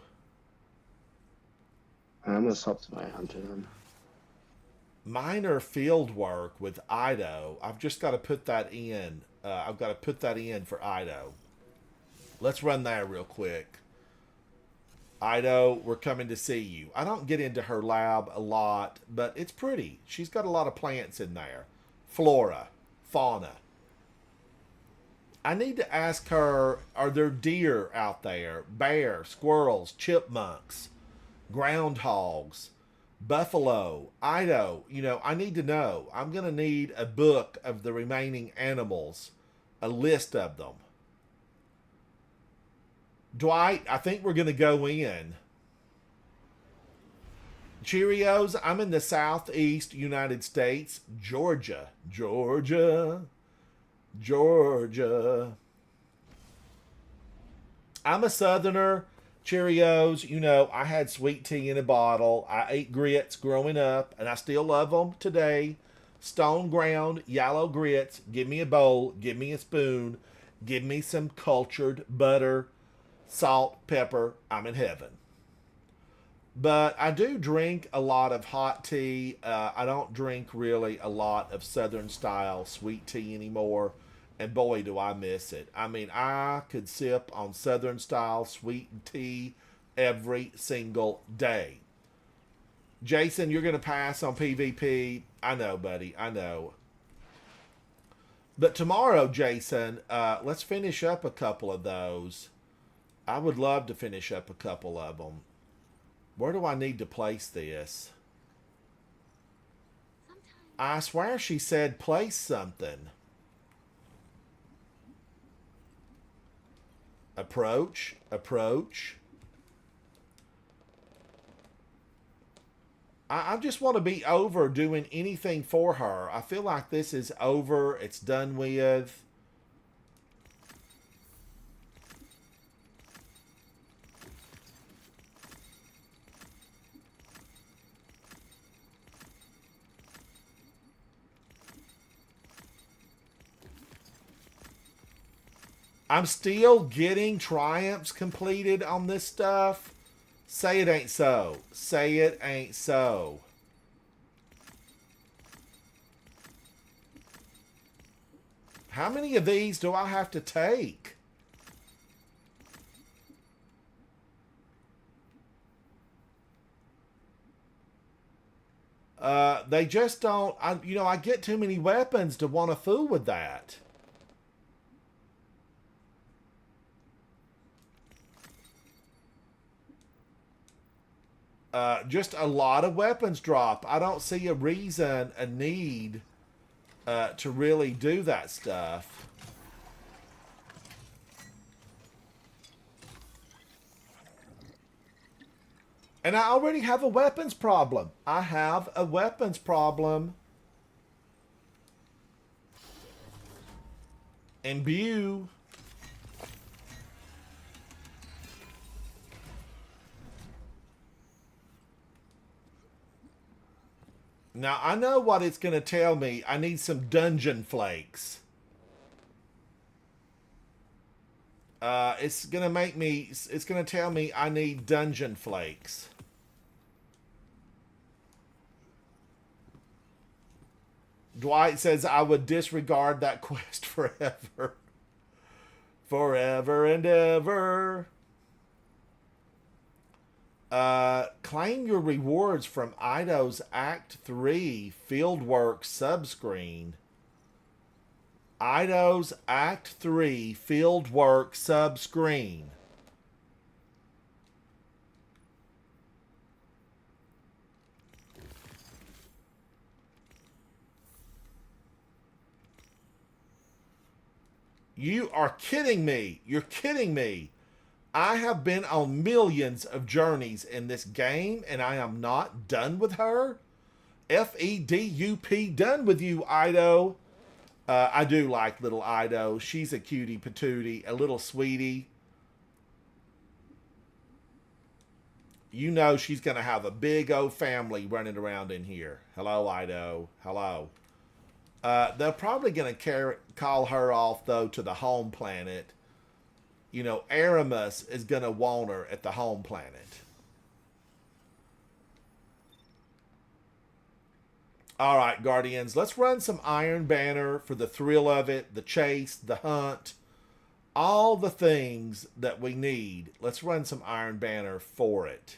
I'm gonna swap to my hunter then. Minor field work with Ido. I've just got to put that in. I've got to put that in for Ido. Let's run that real quick. Ido, we're coming to see you. I don't get into her lab a lot, but it's pretty. She's got a lot of plants in there. Flora, fauna. I need to ask her, are there deer out there? Bear, squirrels, chipmunks, groundhogs, buffalo, Ido. You know, I need to know. I'm going to need a book of the remaining animals, a list of them. Dwight, I think we're going to go in. Cheerios, I'm in the southeast United States, Georgia. I'm a southerner. Cheerios, you know, I had sweet tea in a bottle. I ate grits growing up, and I still love them today. Stone ground, yellow grits. Give me a bowl. Give me a spoon. Give me some cultured butter, salt, pepper. I'm in heaven. But I do drink a lot of hot tea. I don't drink really a lot of Southern style sweet tea anymore. And boy, do I miss it. I mean, I could sip on Southern style sweet tea every single day. Jason, you're going to pass on PvP. I know, buddy. I know. But tomorrow, Jason, let's finish up a couple of those. I would love to finish up a couple of them. Where do I need to place this? I swear she said place something. Approach. I just want to be over doing anything for her. I feel like this is over. It's done with. I'm still getting triumphs completed on this stuff. Say it ain't so. Say it ain't so. How many of these do I have to take? They just don't. I get too many weapons to want to fool with that. Just a lot of weapons drop. I don't see a reason, a need to really do that stuff. And I already have a weapons problem. I have a weapons problem. Imbue. Now, I know what it's going to tell me. I need some dungeon flakes. It's going to tell me I need dungeon flakes. Dwight says I would disregard that quest forever. Forever and ever. Claim your rewards from Ido's Act 3 Fieldwork subscreen. Ido's Act 3 Fieldwork subscreen. You are kidding me. You're kidding me. I have been on millions of journeys in this game, and I am not done with her. FEDUP, done with you, Ido. I do like little Ido. She's a cutie patootie, a little sweetie. You know she's going to have a big old family running around in here. Hello, Ido. Hello. They're probably going to call her off, though, to the home planet. You know, Aramis is going to want her at the home planet. All right, Guardians, let's run some Iron Banner for the thrill of it, the chase, the hunt, all the things that we need. Let's run some Iron Banner for it.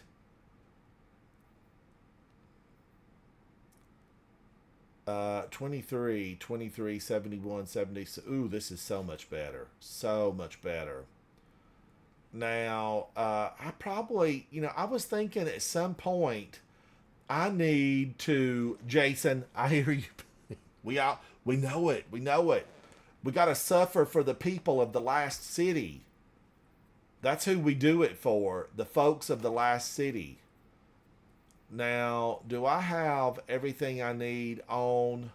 Uh, 23, 71, 70. Ooh, this is so much better. So much better. Now, I probably, I was thinking at some point, I need to, Jason, I hear you. We know it. We know it. We got to suffer for the people of the last city. That's who we do it for, the folks of the last city. Now, do I have everything I need on?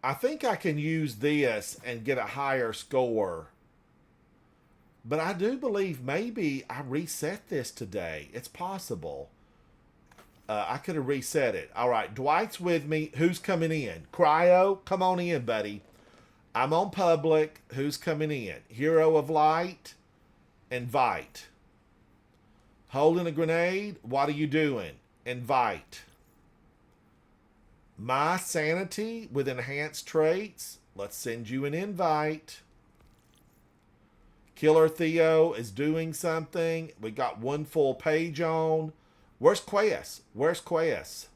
I think I can use this and get a higher score. But I do believe maybe I reset this today. It's possible. I could have reset it. All right, Dwight's with me. Who's coming in? Cryo, come on in, buddy. I'm on public. Who's coming in? Hero of Light, invite. Holding a grenade, what are you doing? Invite. My sanity with enhanced traits, let's send you an invite. Killer Theo is doing something. We got one full page on. Where's Quest? Where's Quest?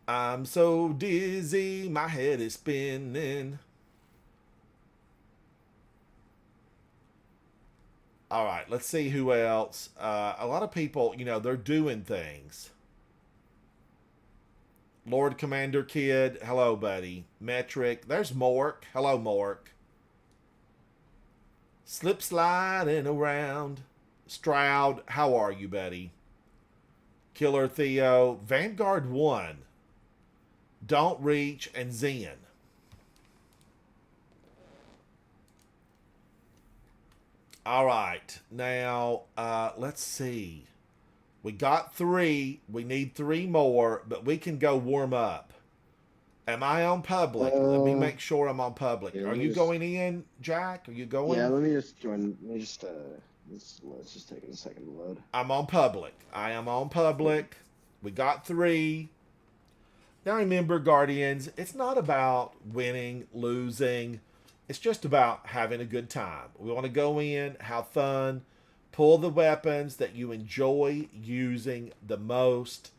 I'm so dizzy, my head is spinning. All right, let's see who else. A lot of people, they're doing things. Lord Commander Kid, hello, buddy. Metric, there's Mork. Hello, Mork. Slip sliding around. Stroud, how are you, buddy? Killer Theo, Vanguard 1. Don't Reach, and Zen. All right, now let's see. We got 3. We need 3 more, but we can go warm up. Am I on public? Let me make sure I'm on public. Yeah, Are you going in, Jack? Are you going? Yeah, let me just join. Let me just let's just take a second to load. I'm on public. I am on public. We got 3. Now remember, Guardians, it's not about winning, losing. It's just about having a good time. We want to go in, have fun, pull the weapons that you enjoy using the most,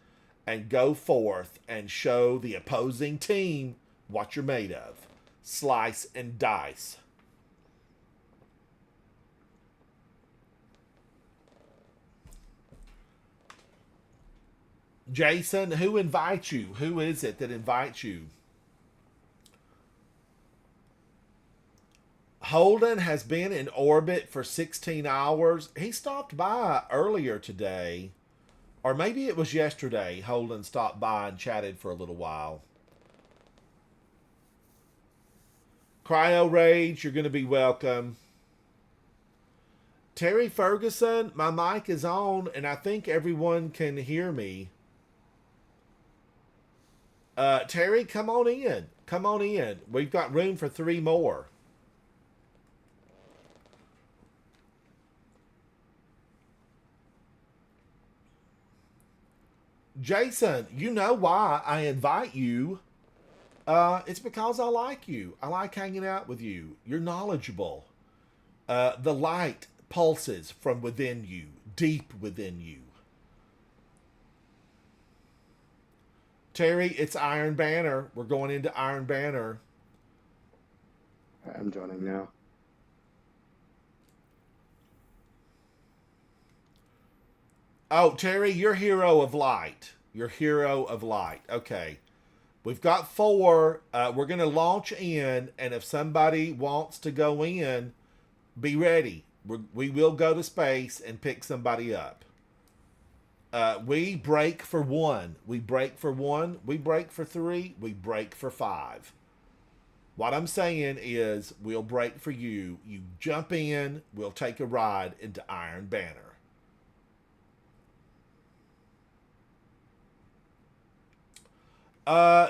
and go forth and show the opposing team what you're made of. Slice and dice. Jason, who invites you? Who is it that invites you? Holden has been in orbit for 16 hours. He stopped by earlier today. Or maybe it was yesterday. Holden stopped by and chatted for a little while. Cryo Rage, you're going to be welcome. Terry Ferguson, my mic is on and I think everyone can hear me. Terry, come on in. Come on in. We've got room for 3 more. Jason, you know why I invite you. It's because I like you. I like hanging out with you. You're knowledgeable. The light pulses from within you, deep within you. Terry, it's Iron Banner. We're going into Iron Banner. I'm joining now. Oh, Terry, you're Hero of Light. You're Hero of Light. Okay. We've got 4. We're going to launch in, and if somebody wants to go in, be ready. We will go to space and pick somebody up. We break for 1. We break for 1. We break for 3. We break for 5. What I'm saying is we'll break for you. You jump in. We'll take a ride into Iron Banner.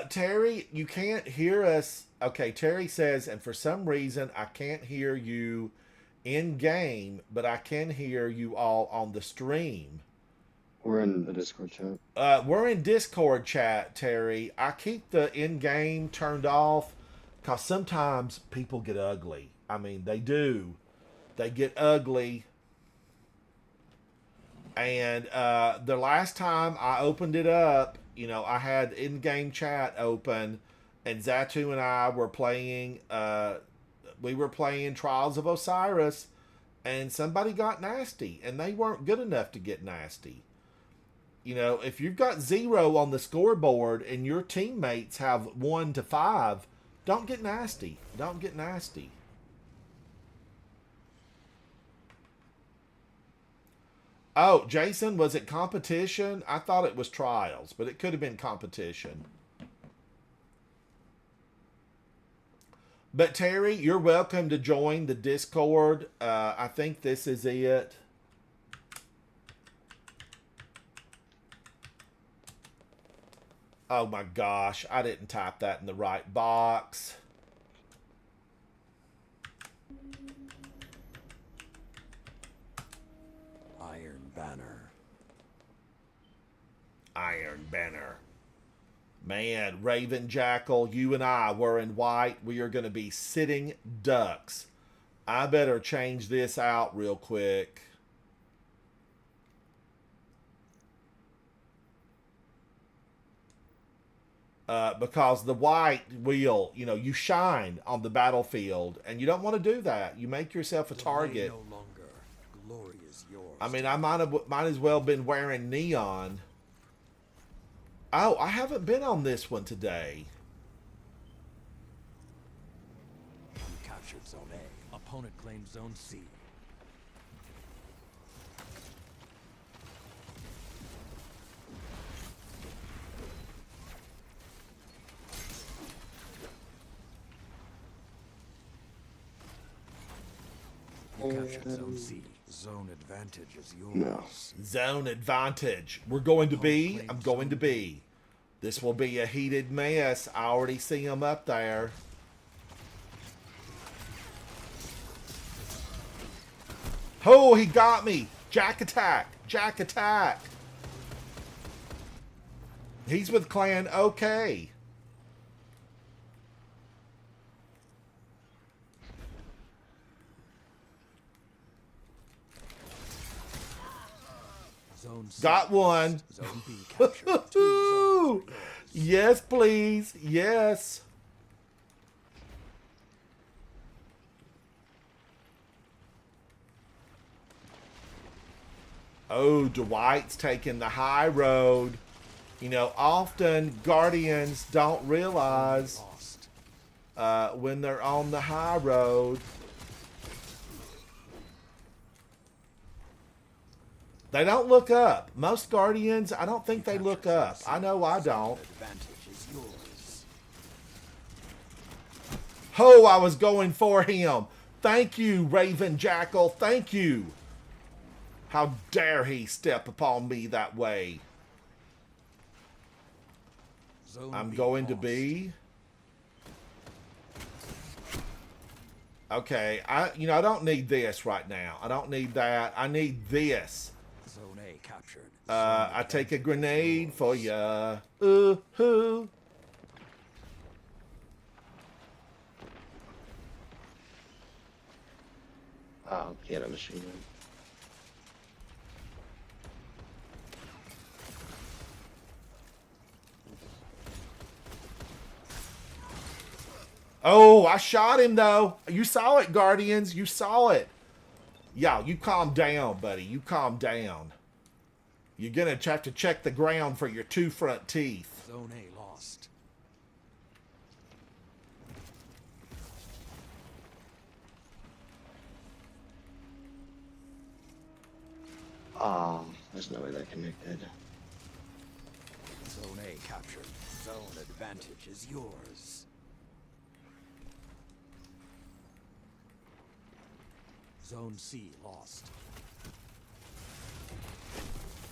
Terry, you can't hear us. Okay, Terry says, and for some reason I can't hear you in game, but I can hear you all on the stream. We're in the Discord chat. We're in Discord chat, Terry. I keep the in-game turned off because sometimes people get ugly. I mean, they do. They get ugly. And the last time I opened it up, you know, I had in-game chat open, and Zatu and I were playing. We were playing Trials of Osiris, and somebody got nasty, and they weren't good enough to get nasty. You know, if you've got 0 on the scoreboard and your teammates have 1 to 5, don't get nasty. Don't get nasty. Oh, Jason, was it competition? I thought it was trials, but it could have been competition. But Terry, you're welcome to join the Discord. I think this is it. Oh my gosh, I didn't type that in the right box. Iron Banner. Iron Banner. Man, Raven Jackal, you and I were in white. We are going to be sitting ducks. I better change this out real quick. Because the white will, you know, you shine on the battlefield, and you don't want to do that. You make yourself a target. No longer. Glory is yours. I mean, I might as well been wearing neon. Oh, I haven't been on this one today. You captured Zone A. Opponent claims Zone C. You captured Zone C. Zone advantage is yours. No. Zone advantage. We're going to be. I'm going to be. This will be a heated mess. I already see them up there. Oh, he got me. Jack attack. Jack attack. He's with Clan OK. Zone C. Got one. Zone B captured. 2 zones are yours. Yes, please. Yes. Oh, Dwight's taking the high road. You know, often Guardians don't realize Lost. when they're on the high road. They don't look up. Most Guardians, I don't think they look up. I know I don't. Advantage is yours. Oh, I was going for him. Thank you, Raven Jackal. Thank you. How dare he step upon me that way? Zone I'm B going to lost. be. Okay, I don't need this right now. I don't need that. I need this. Zone A captured. I take a grenade for ya. Ooh-hoo. Oh, he had a machine gun. Oh, I shot him though. You saw it, Guardians. You saw it. Yeah, you calm down, buddy. You calm down. You're gonna have to check the ground for your 2 front teeth. Zone A lost. Oh, there's no way they're connected. Zone A captured. Zone advantage is yours. Zone C lost.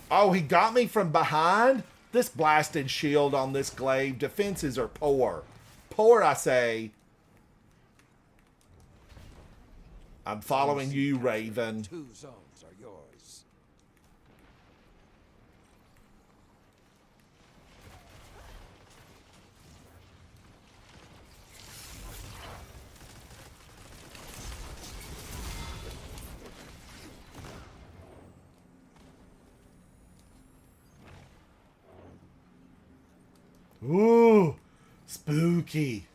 Oh, he got me from behind? This blasted shield on this glaive. Defenses are poor. Poor, I say. I'm following Zone C you, captured. Raven. 2 zones are yours. Ooh, spooky.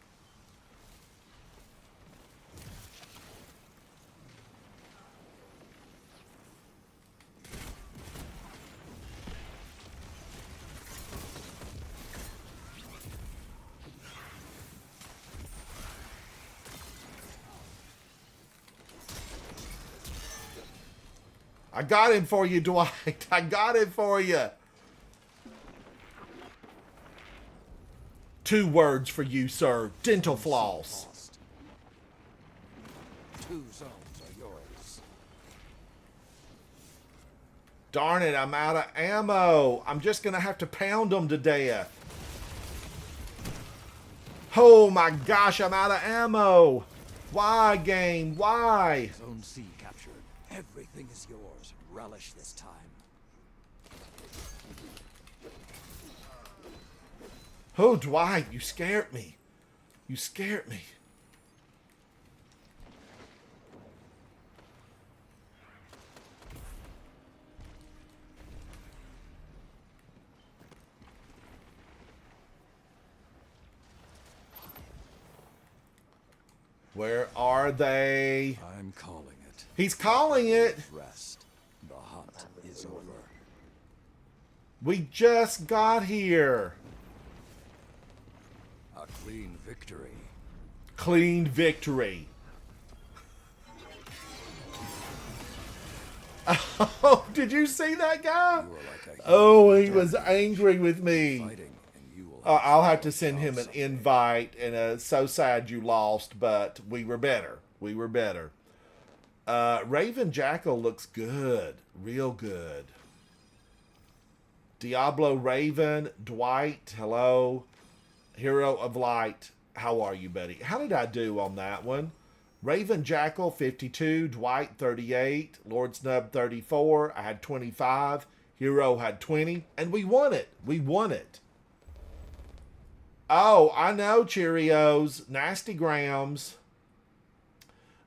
I got him for you, Dwight. I got him for you. 2 words for you, sir. Dental floss. Lost. 2 zones are yours. Darn it, I'm out of ammo. I'm just going to have to pound them to death. Oh my gosh, I'm out of ammo. Why, game? Why? Zone C captured. Everything is yours. Relish this time. Oh, Dwight, you scared me. You scared me. Where are they? I'm calling it. He's calling it. Rest. The hunt is over. We just got here. A clean victory. Clean victory. Oh, did you see that guy? You are like a Oh, human he was angry with me. fighting, and you will I'll have to send him an invite, and so sad you lost, but we were better. We were better. Raven Jackal looks good. Real good. Diablo Raven, Dwight, hello. Hero of Light, how are you, buddy? How did I do on that one? Raven Jackal, 52. Dwight, 38. Lord Snub, 34. I had 25. Hero had 20. And we won it. We won it. Oh, I know, Cheerios. Nasty Grams.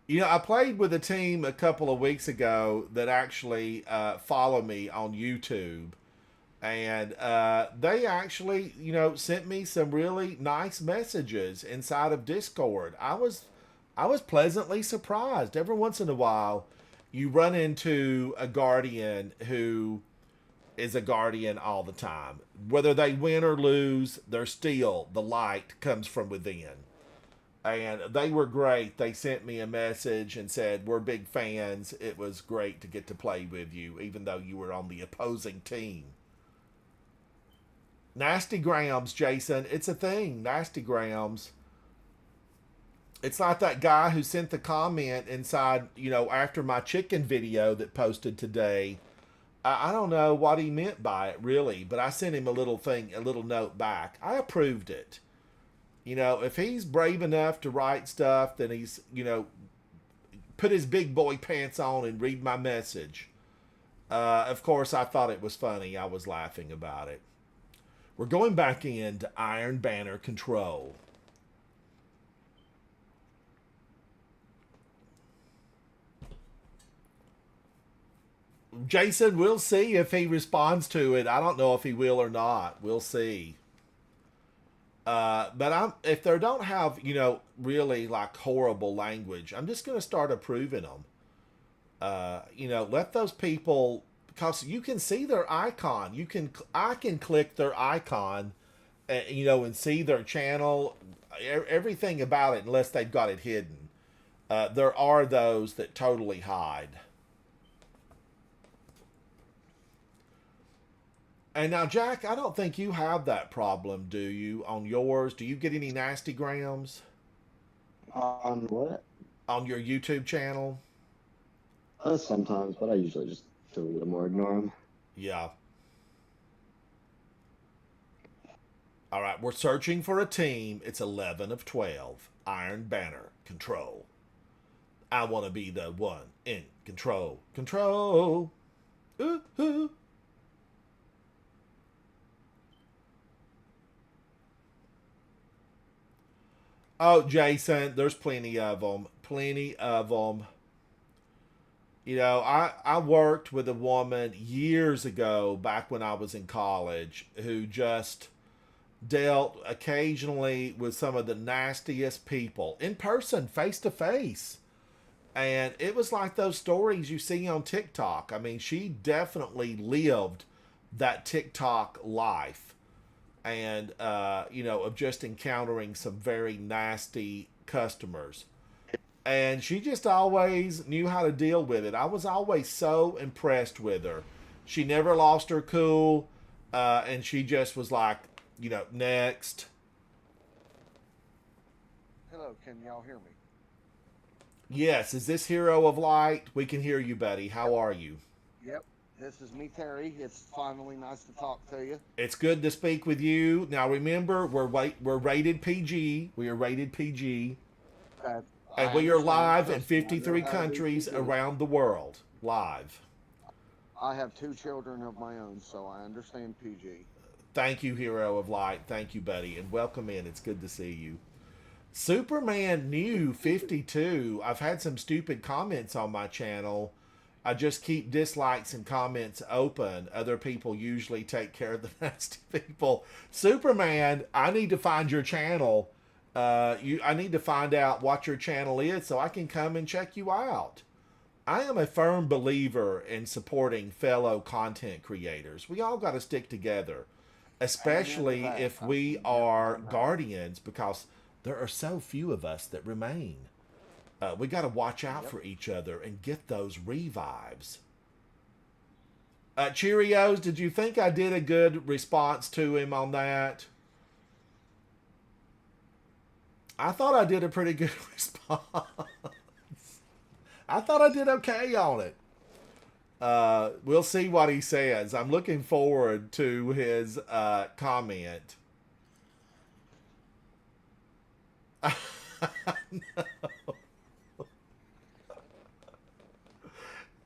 You know, I played with a team a couple of weeks ago that actually follow me on YouTube. And they actually, you know, sent me some really nice messages inside of Discord. I was pleasantly surprised. Every once in a while, you run into a Guardian who is a Guardian all the time. Whether they win or lose, they're still, the light comes from within. And they were great. They sent me a message and said, we're big fans. It was great to get to play with you, even though you were on the opposing team. Nasty Grams, Jason. It's a thing. Nasty Grams. It's like that guy who sent the comment inside, you know, after my chicken video that posted today. I don't know what he meant by it, really, but I sent him a little thing, a little note back. I approved it. You know, if he's brave enough to write stuff, then he's, you know, put his big boy pants on and read my message. Of course, I thought it was funny. I was laughing about it. We're going back into Iron Banner Control. Jason, we'll see if he responds to it. I don't know if he will or not. We'll see. But if they don't have, really like horrible language, I'm just going to start approving them. Let those people, because you can see their icon. I can click their icon, and see their channel, everything about it, unless they've got it hidden. There are those that totally hide. And now, Jack, I don't think you have that problem, do you, on yours? Do you get any nasty grams? On what? On your YouTube channel? Sometimes, but I usually just delete them or ignore them. Yeah. All right, we're searching for a team. It's 11 of 12. Iron Banner Control. I want to be the one in control. Control. Ooh, ooh. Oh, Jason, there's plenty of them. Plenty of them. I worked with a woman years ago, back when I was in college, who just dealt occasionally with some of the nastiest people in person, face to face. And it was like those stories you see on TikTok. I mean, she definitely lived that TikTok life. And, of just encountering some very nasty customers. And she just always knew how to deal with it. I was always so impressed with her. She never lost her cool. And she just was like, next. Hello, can y'all hear me? Yes, is this Hero of Light? We can hear you, buddy. How are you? Yep, this is me, Terry. It's finally nice to talk to you. It's good to speak with you. Now remember, we're rated PG. We are rated PG. And we are live in 53 countries around the world. Live. I have 2 children of my own, so I understand PG. Thank you, Hero of Light. Thank you, buddy. And welcome in. It's good to see you. Superman New 52. I've had some stupid comments on my channel. I just keep dislikes and comments open. Other people usually take care of the nasty people. Superman, I need to find your channel. I need to find out what your channel is so I can come and check you out. I am a firm believer in supporting fellow content creators. We all got to stick together, especially if we are guardians, because there are so few of us that remain. We got to watch out for each other and get those revives. Cheerios, did you think I did a good response to him on that? I thought I did a pretty good response. I thought I did okay on it. We'll see what he says. I'm looking forward to his comment. No.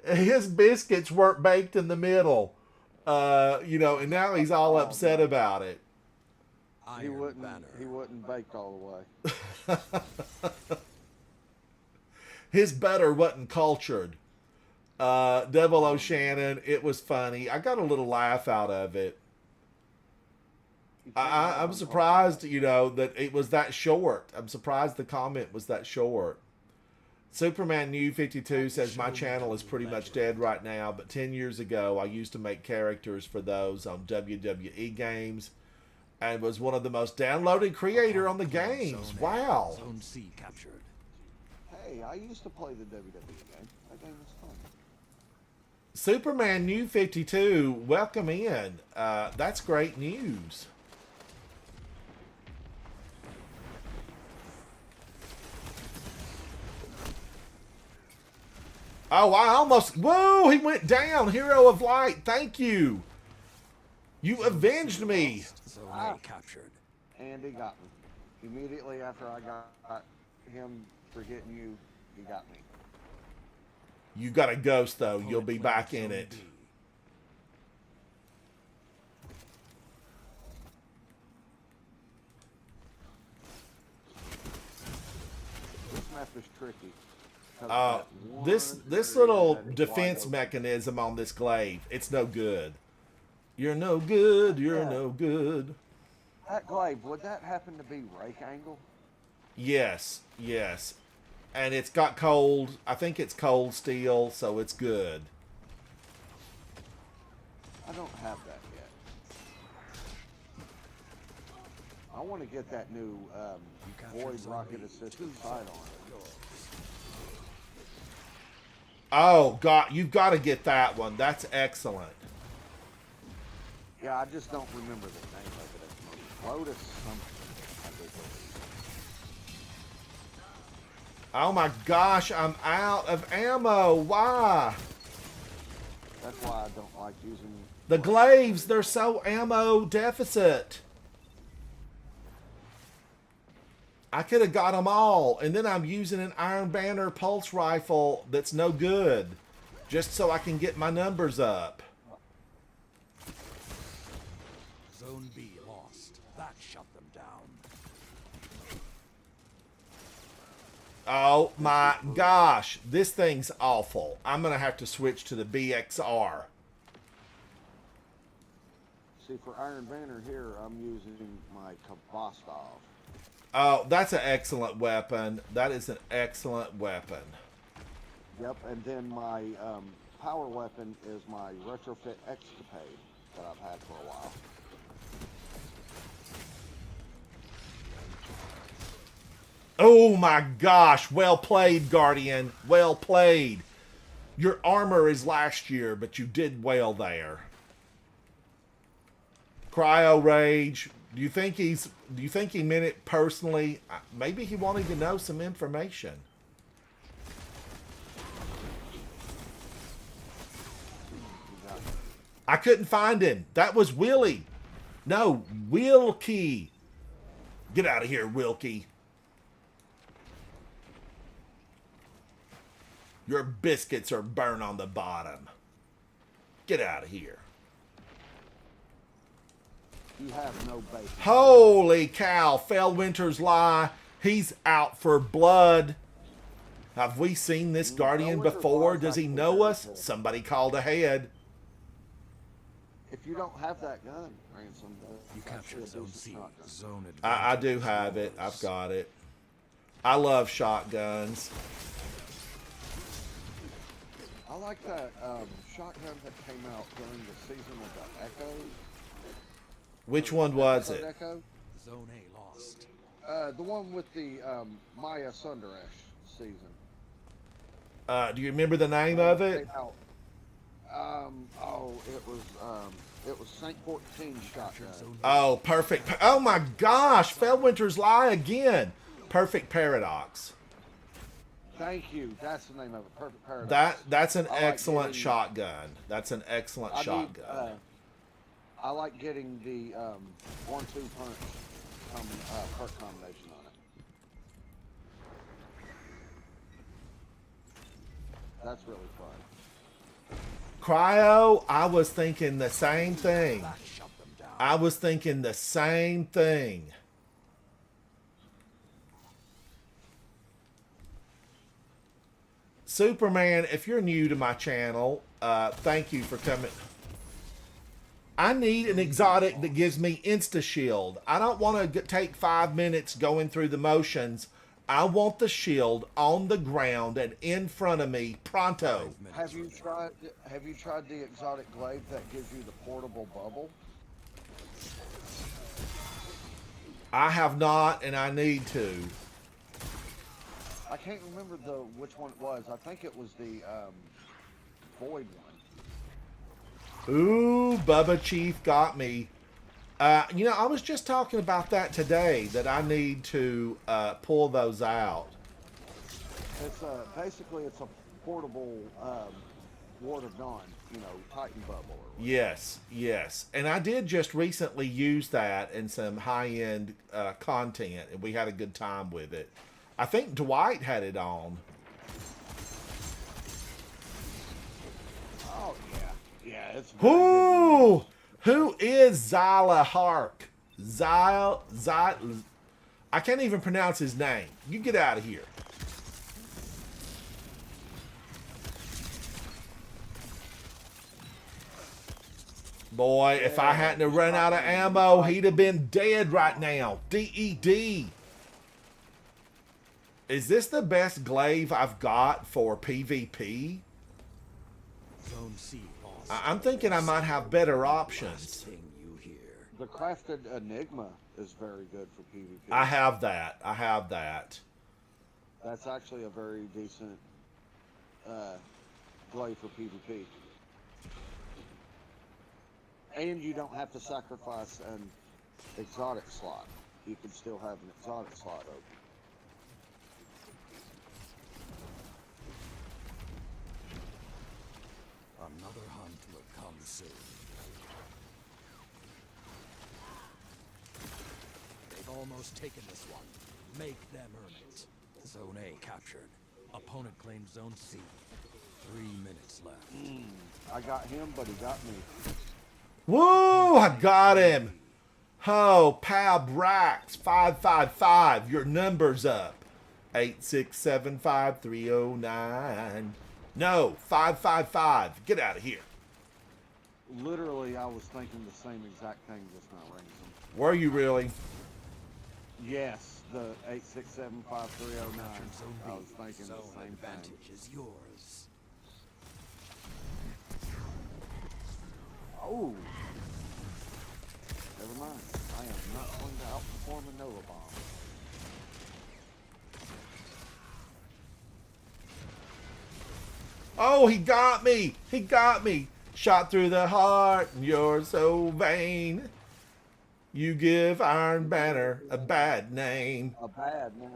His biscuits weren't baked in the middle. And now he's all upset about it. He wouldn't bake all the way. His butter wasn't cultured. Devil O'Shannon, it was funny. I got a little laugh out of it. I'm surprised, that it was that short. I'm surprised the comment was that short. Superman New 52 says, my channel is pretty much dead right now, but 10 years ago I used to make characters for those on WWE games and was one of the most downloaded creator on the games. Wow. Zone C captured. Hey, I used to play the WWE game. That game was fun. Superman New 52, welcome in. That's great news. Oh, I almost... Whoa, he went down. Hero of Light, thank you. You avenged me. Zone A captured. And he got me. Immediately after I got him for getting you, he got me. You got a ghost, though. You'll be back in it. is tricky. 'Cause Uh, that this one this area little that is defense wide open. mechanism on this glaive, it's no good. You're no good. You're Yeah. no good. That glaive, would that happen to be rake angle? Yes, yes, and it's got cold. I think it's cold steel, so it's good. I don't have that yet. I want to get that new captured void zone rocket B. assisted sidearm. Oh God, you've got to get that one. That's excellent. Yeah, I just don't remember the name of it at the moment. Lotus something, I do believe. Oh my gosh, I'm out of ammo. Why? That's why I don't like using The glaives, they're so ammo deficit. I could have got them all, and then I'm using an Iron Banner pulse rifle that's no good, just so I can get my numbers up. Zone B lost. That shut them down. Oh my gosh, this thing's awful. I'm gonna have to switch to the BXR. See, for Iron Banner here, I'm using my Kvostov. Oh, that's an excellent weapon. That is an excellent weapon. Yep, and then my power weapon is my Retrofit Escapade that I've had for a while. Oh my gosh, well played, Guardian. Well played. Your armor is last year, but you did well there. Cryo Rage. Do you think he meant it personally? Maybe he wanted to know some information. I couldn't find him. That was Willie. No, Wilkie. Get out of here, Wilkie. Your biscuits are burnt on the bottom. Get out of here. You have no base. Holy cow, Fellwinter's Lie. He's out for blood. Have we seen this Guardian Fellwinter's before? Lie's Does he actually know very us? cool. Somebody called ahead. If you don't have that gun, Ransom, You that's actually captured a Zone decent C. shotgun. Zone advantage. I do have it. yours. I've got it. I love shotguns. I like that shotgun that came out during the season of the Echoes. Which one was Episode it? Echo? Zone A lost. The one with the Maya Sundaresh season. Do you remember the name of it? Came out. It was Saint 14 shotgun. Zone B. Oh, perfect. Oh my gosh, Fellwinter's Lie again. Perfect Paradox. Thank you. That's the name of it. Perfect Paradox. That's an I like excellent getting- shotgun. That's an excellent I need, shotgun. I like getting the 1-2 punch perk combination on it. That's really fun. Cryo, I was thinking the same thing. That shut them down. I was thinking the same thing. Superman, if you're new to my channel, thank you for coming. I need an exotic that gives me insta shield. I don't want to take 5 minutes going through the motions. I want the shield on the ground and in front of me pronto. Have you tried the exotic glaive that gives you the portable bubble? I have not, and I need to. I can't remember which one it was. I think it was the void one. Ooh, Bubba Chief got me. I was just talking about that today, that I need to pull those out. It's basically it's a portable Ward of Dawn, Titan bubble. Or Yes, yes. And I did just recently use that in some high-end content, and we had a good time with it. I think Dwight had it on. Oh yeah, it's very good. Who is Zyla Hark? I can't even pronounce his name. You get out of here. Boy, if I hadn't have run out of ammo, he'd have been dead right now. DED. Is this the best glaive I've got for PvP? Zone C lost. I'm thinking I might have better Last options. thing you hear. The crafted Enigma is very good for PvP. I have that. I have that. That's actually a very decent glaive for PvP. And you don't have to sacrifice an exotic slot. You can still have an exotic slot open. Another hunt will come soon. They've almost taken this one. Make them earn it. Zone A captured. Opponent claims Zone C. 3 minutes left. I got him, but he got me. Woo! I got him. Oh, Pab Rax 555. Your number's up. 8675309. No, 555. Get out of here. Literally, I was thinking the same exact thing just now, Ransom. Were you really? Yes, the 8675309. Captured Zone B. I was thinking Zone the same advantage thing. is yours. Oh. Never mind. I am not going to outperform a Nova Bomb. Oh, he got me. He got me. Shot through the heart, and you're so vain. You give Iron Banner a bad name. A bad name.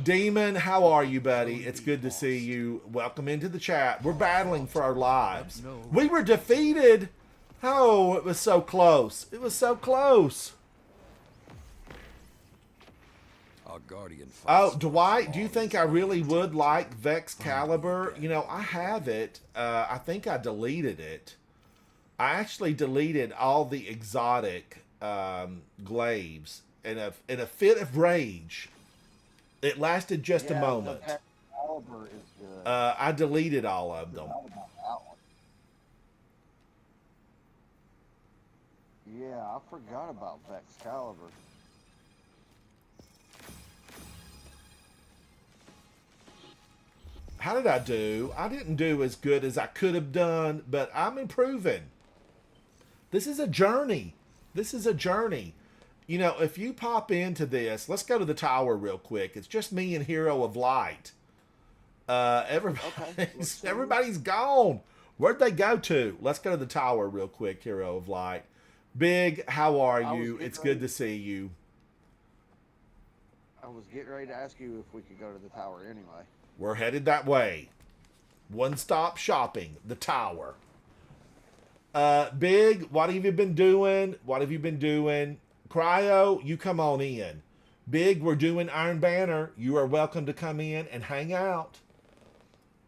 Demon, how are you, buddy? It's good to see you. Welcome into the chat. We're battling for our lives. We were defeated. Oh, it was so close. It was so close. Our guardian Oh, fights Dwight, for do you all think his I really enemies. would like Vex Caliber? You know, I have it. I think I deleted it. I actually deleted all the exotic glaives in a fit of rage. It lasted just a moment. The Excalibur is good. I deleted all of them. Forgot about that one. Yeah, I forgot about Excalibur. How did I do? I didn't do as good as I could have done, but I'm improving. This is a journey. This is a journey. You know, if you pop into this, let's go to the tower real quick. It's just me and Hero of Light. Everybody's gone. Where'd they go to? Let's go to the tower real quick, Hero of Light. Big, how are you? It's good to see you. I was getting ready to ask you if we could go to the tower anyway. We're headed that way. One-stop shopping, the tower. Big, what have you been doing? What have you been doing? Cryo, you come on in. Big, we're doing Iron Banner. You are welcome to come in and hang out.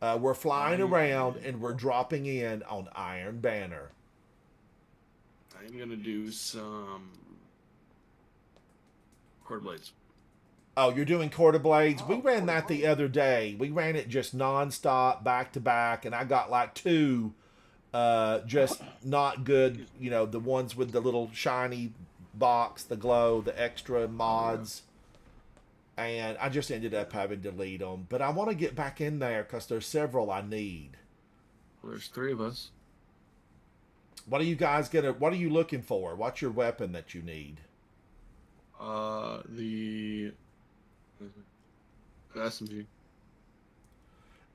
We're flying around and we're dropping in on Iron Banner. I'm gonna do some cord blades. Oh, you're doing Quarter Blades? We ran that the other day. We ran it just non-stop, back-to-back, and I got like two just not good, you know, the ones with the little shiny box, the glow, the extra mods. And I just ended up having to delete them. But I want to get back in there because there's several I need. Well, there's 3 of us. What are you guys what are you looking for? What's your weapon that you need? The SMG.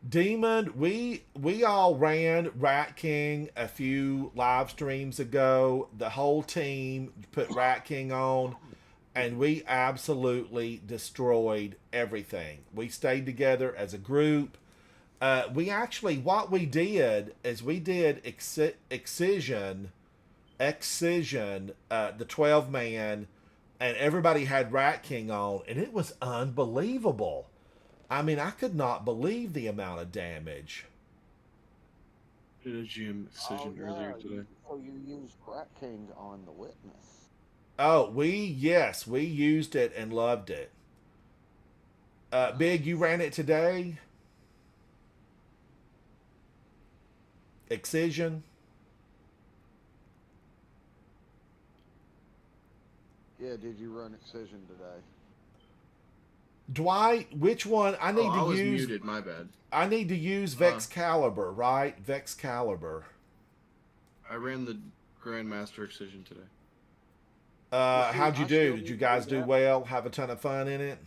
Demon, we all ran Rat King a few live streams ago. The whole team put Rat King on, and we absolutely destroyed everything. We stayed together as a group. We actually, what we did is we did Excision, the 12-man, and everybody had Rat King on, and it was unbelievable. I mean, I could not believe the amount of damage. Did a GM Excision earlier today. So you used Rat King on the Witness. Oh, we used it and loved it. Big, you ran it today? Excision? Yeah, did you run Excision today? Dwight, which one? I need Oh, I to was use. muted. My bad. I need to use Vexcalibur, right? Vexcalibur. I ran the Grandmaster Excision today. Well, see, How'd you I do? still Did need you to guys do that. well? Have a ton of fun in it?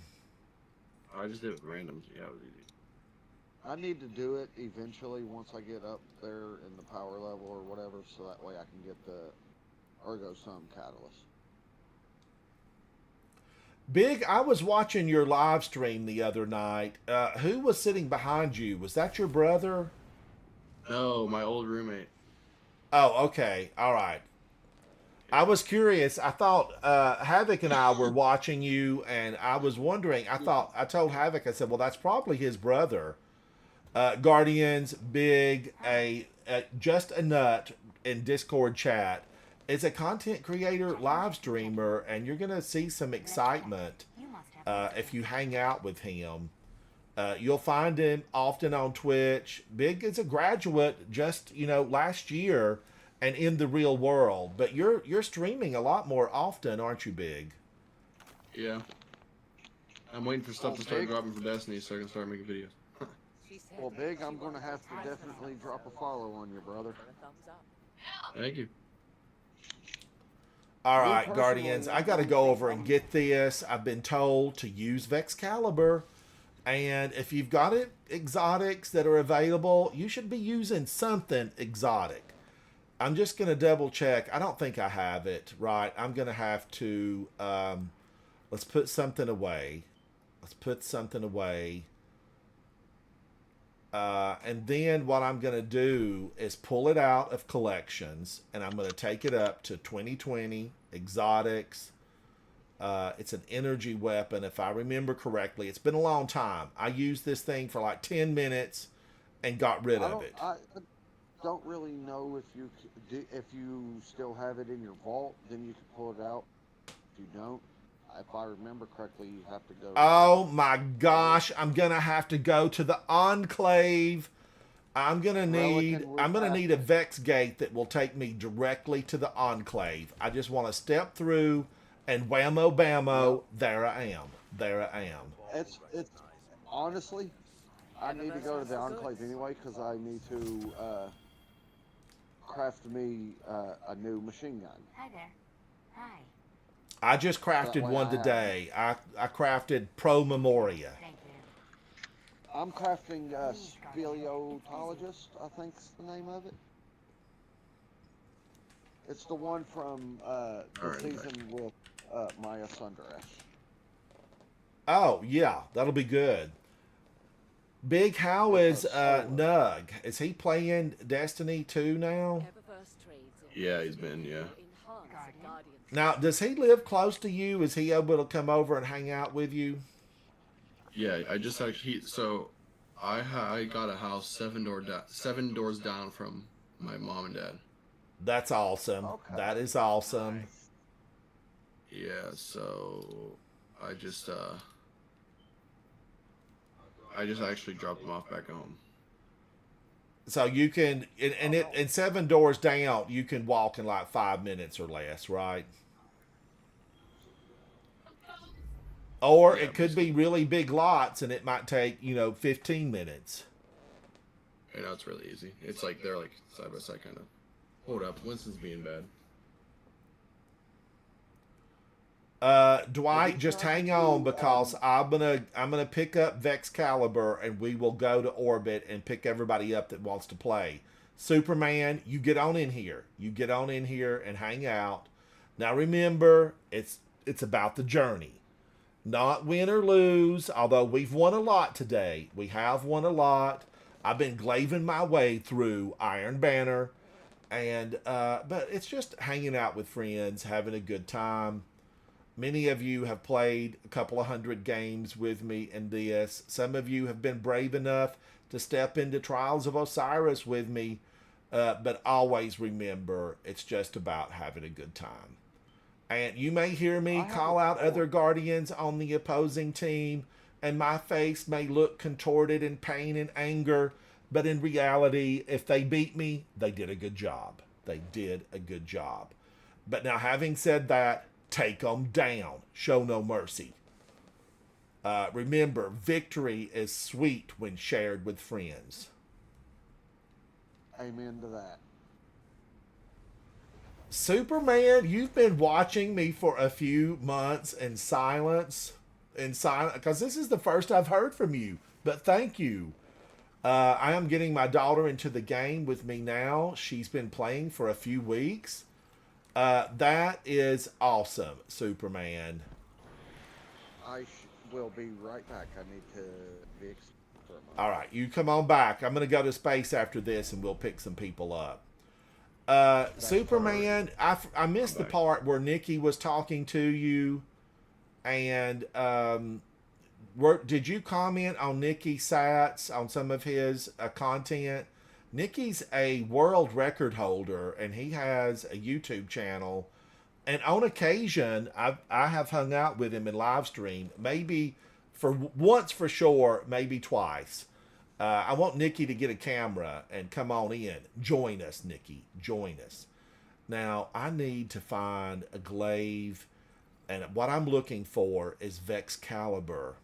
I just did it with random. Yeah, it was easy. I need to do it eventually once I get up there in the power level or whatever, so that way I can get the Ergo Sum Catalyst. Big, I was watching your live stream the other night. Who was sitting behind you? Was that your brother? No, my old roommate. Oh, okay. All right. I was curious. I thought Havoc and I were watching you, and I was wondering. I told Havoc, I said, well, that's probably his brother. Guardians, Big, just a nut in Discord chat, is a content creator, live streamer, and you're going to see some excitement You must have if you hang out with him. You'll find him often on Twitch. Big is a graduate just, last year and in the real world. But you're streaming a lot more often, aren't you, Big? Yeah. I'm waiting for stuff to start Big? dropping for Destiny so I can start making videos. Well, Big, I'm going to have to definitely drop a follow on you, brother. A thumbs up. Thank you. All Me right, personally, Guardians, I got to go over and get this. I've been told to use Vexcalibur. And if you've got exotics that are available, you should be using something exotic. I'm just going to double check. I don't think I have it. Right. I'm going to have to, let's put something away. And then what I'm going to do is pull it out of collections, and I'm going to take it up to 2020 exotics. It's an energy weapon, if I remember correctly. It's been a long time. I used this thing for like 10 minutes and got rid of it. I don't really know if you still have it in your vault, then you can pull it out. If you don't, if I remember correctly, you have to go. Oh my gosh, I'm gonna have to go to the Enclave. I'm gonna need a Vex gate that will take me directly to the Enclave. I just want to step through and whammo bammo, there I am. It's honestly, I need to go to the Enclave anyway because I need to craft me a new machine gun. Hi there. Hi. I just crafted one today. I crafted Pro Memoria. Thank you. I'm crafting Speleologist, I think's the name of it. It's the one from the Alright, season with Maya Sundaresh. Oh yeah, that'll be good. Big, how is Nug? Is he playing Destiny 2 now? Eververse trades in Yeah, he's been, yeah. enhance the Guardian. Now, does he live close to you? Is he able to come over and hang out with you? Yeah, I just actually, so I got a house 7 doors down from my mom and dad. That's awesome. Okay. That is awesome. Yeah, so I just actually dropped them off back home. So you can, and 7 doors down, you can walk in like 5 minutes or less, right? Or Yeah, it could be really big lots, and it might take 15 minutes. You know, it's really easy. It's like they're like side by side kind of. Hold up, Winston's being bad. Dwight, just hang on because I'm gonna pick up Vexcalibur and we will go to orbit and pick everybody up that wants to play. Superman, you get on in here. You get on in here and hang out. Now remember, it's about the journey. Not win or lose, although we've won a lot today. We have won a lot. I've been glaving my way through Iron Banner, and but it's just hanging out with friends, having a good time. Many of you have played a couple of 100 games with me in this. Some of you have been brave enough to step into Trials of Osiris with me, but always remember, it's just about having a good time. And you may hear me call out other Guardians on the opposing team, and my face may look contorted in pain and anger, but in reality, if they beat me, they did a good job. They did a good job. But now, having said that, take them down. Show no mercy. Remember, victory is sweet when shared with friends. Amen to that. Superman, you've been watching me for a few months in silence, because this is the first I've heard from you. But thank you. I am getting my daughter into the game with me now. She's been playing for a few weeks. That is awesome, Superman. Will be right back. I need to be for a moment. All right, you come on back. I'm going to go to space after this, and we'll pick some people up. Superman, I missed the part where Nikki was talking to you, and did you comment on Nikki Sats on some of his content? Nikki's a world record holder, and he has a YouTube channel. And on occasion, I have hung out with him in live stream, maybe for once for sure, maybe twice. I want Nikki to get a camera and come on in. Join us, Nikki. Join us. Now, I need to find a glaive, and what I'm looking for is Vexcalibur.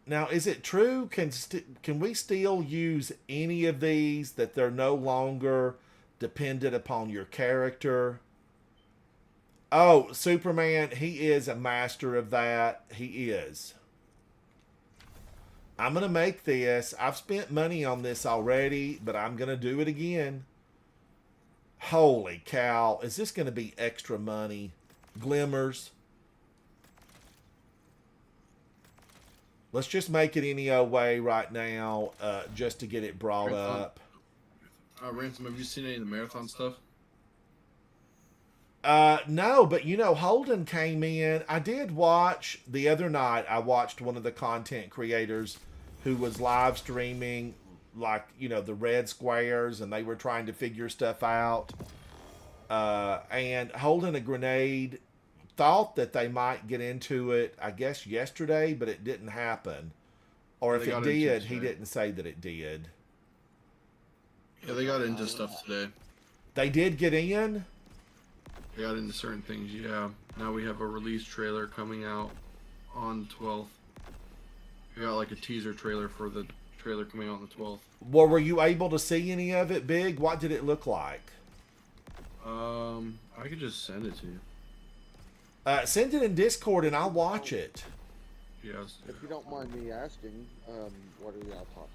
Now, is it true? Can we still use any of these, that they're no longer dependent upon your character? Oh, Superman, he is a master of that. He is. I'm going to make this. I've spent money on this already, but I'm going to do it again. Holy cow. Is this going to be extra money? Glimmers. Let's just make it any old way right now, just to get it brought up. Ransom, have you seen any of the marathon stuff? No, but Holden came in. I did watch the other night. I watched one of the content creators who was live streaming, like, the red squares, and they were trying to figure stuff out. And Holden a Grenade thought that they might get into it, I guess, yesterday, but it didn't happen. Or if it did, he didn't say that it did. Yeah, they got into stuff today. They did get in? They got into certain things, yeah. Now we have a release trailer coming out on the 12th. We got like a teaser trailer for the trailer coming out on the 12th. Well, were you able to see any of it, Big? What did it look like? I could just send it to you. Send it in Discord and I'll watch it. Yes. If you don't mind me asking, what are y'all talking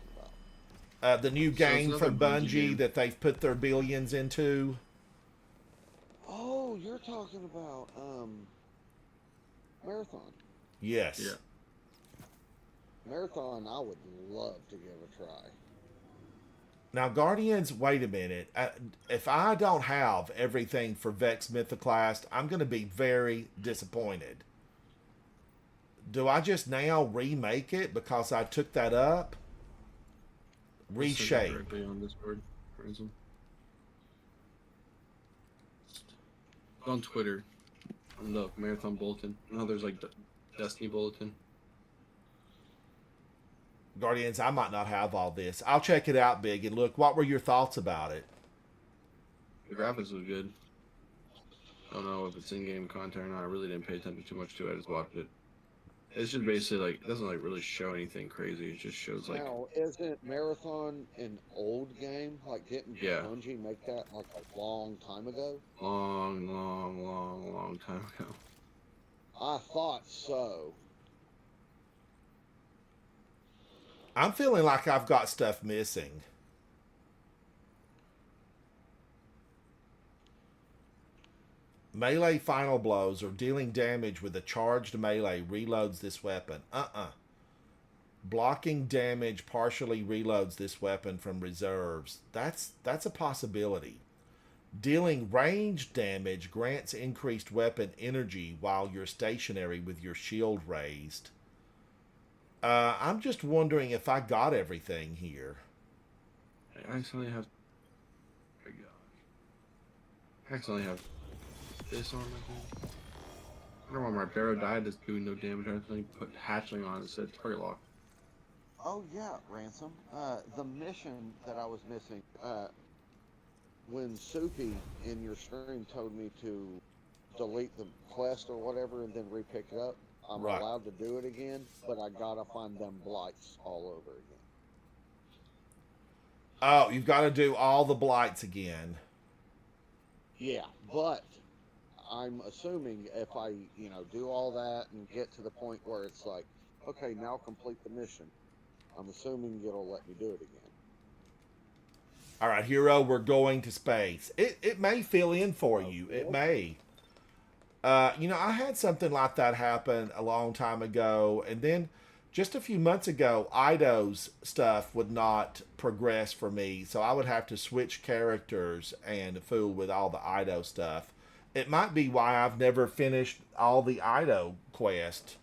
about? The new game it's from another Bungie game that they've put their billions into. Oh, you're talking about Marathon. Yes. Yeah. Marathon, I would love to give a try. Now, Guardians, wait a minute. If I don't have everything for Vex Mythoclast, I'm going to be very disappointed. Do I just now remake it because I took that up? Reshape. Directly on Discord, Ransom. On Twitter, on the Marathon Bulletin. I know there's like Destiny Bulletin. Guardians, I might not have all this. I'll check it out, Big. And look, what were your thoughts about it? The graphics was good. I don't know if it's in-game content or not. I really didn't pay attention too much to it. I just watched it. It's just basically like, it doesn't like really show anything crazy. It just shows like. Now, isn't Marathon an old game? Like, didn't Bungie make that like a long time ago? Long time ago. I thought so. I'm feeling like I've got stuff missing. Melee final blows or dealing damage with a charged melee reloads this weapon. Blocking damage partially reloads this weapon from reserves. That's a possibility. Dealing ranged damage grants increased weapon energy while you're stationary with your shield raised. I'm just wondering if I got everything here. I accidentally have. Oh my gosh. I accidentally have this on my thing. I don't know why my Barrow died that's doing no damage. I accidentally put hatchling on it instead of target lock. Oh yeah, Ransom. The mission that I was missing, when Soupy in your stream told me to delete the quest or whatever and then re-pick it up, I'm Right. allowed to do it again, but I gotta find them blights all over again. Oh, you've got to do all the blights again. Yeah, but I'm assuming if I, do all that and get to the point where it's like, okay, now complete the mission, I'm assuming it'll let me do it again. All right, hero, we're going to space. It may fill in for you. It may. I had something like that happen a long time ago, and then just a few months ago, Ido's stuff would not progress for me, so I would have to switch characters and fool with all the Ido stuff. It might be why I've never finished all the Ido quest.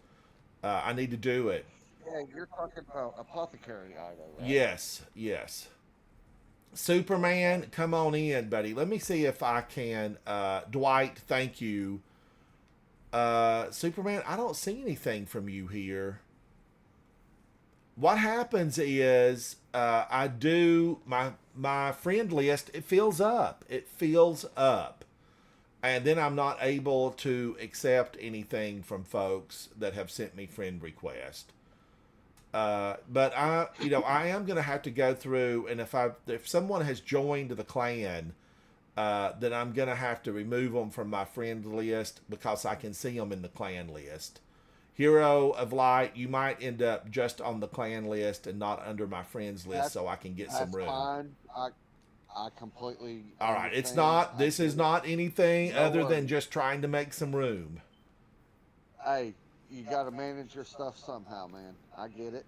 I need to do it. Yeah, you're talking about Apothecary Ido, right? Yes, yes. Superman, come on in, buddy. Let me see if I can. Dwight, thank you. Superman, I don't see anything from you here. What happens is I do my friend list. It fills up. It fills up, and then I'm not able to accept anything from folks that have sent me friend request. But I am going to have to go through, and if someone has joined the clan, then I'm going to have to remove them from my friend list because I can see them in the clan list. Hero of Light, you might end up just on the clan list and not under my friends list, so I can get some room. That's fine. I completely. All right, it's understand. not. This is not anything No other than worries. just trying to make some room. Hey, you got to manage your stuff somehow, man. I get it.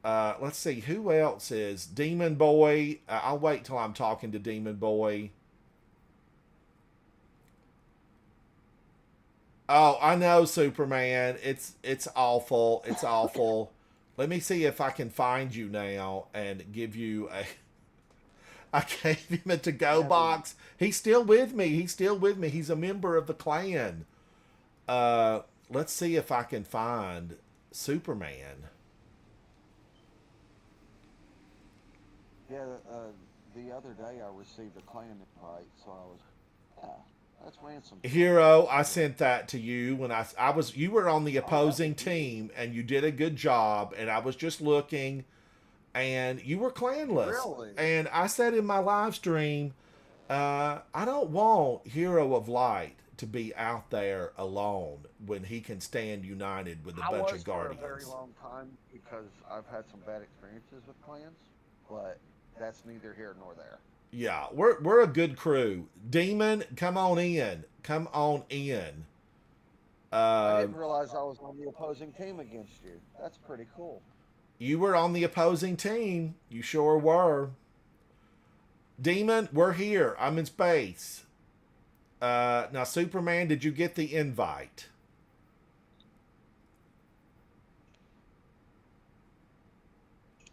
Let's see who else is Demon Boy. I'll wait till I'm talking to Demon Boy. Oh, I know, Superman. It's awful. It's awful. Let me see if I can find you now and give you a. I gave him a to-go box. He's still with me. He's still with me. He's a member of the clan. Let's see if I can find Superman. Yeah, the other day I received a clan invite, so I was, yeah, that's ransom. Hero, I sent that to you when I was you were on the opposing team and you did a good job, and I was just looking and you were clanless. Really? And I said in my live stream, I don't want Hero of Light to be out there alone when he can stand united with a bunch of guardians. For a very long time because I've had some bad experiences with clans, but that's neither here nor there. Yeah, we're a good crew. Demon, come on in. Come on in. I didn't realize I was on the opposing team against you. That's pretty cool. You were on the opposing team. You sure were. Demon, we're here. I'm in space. Now, Superman, did you get the invite?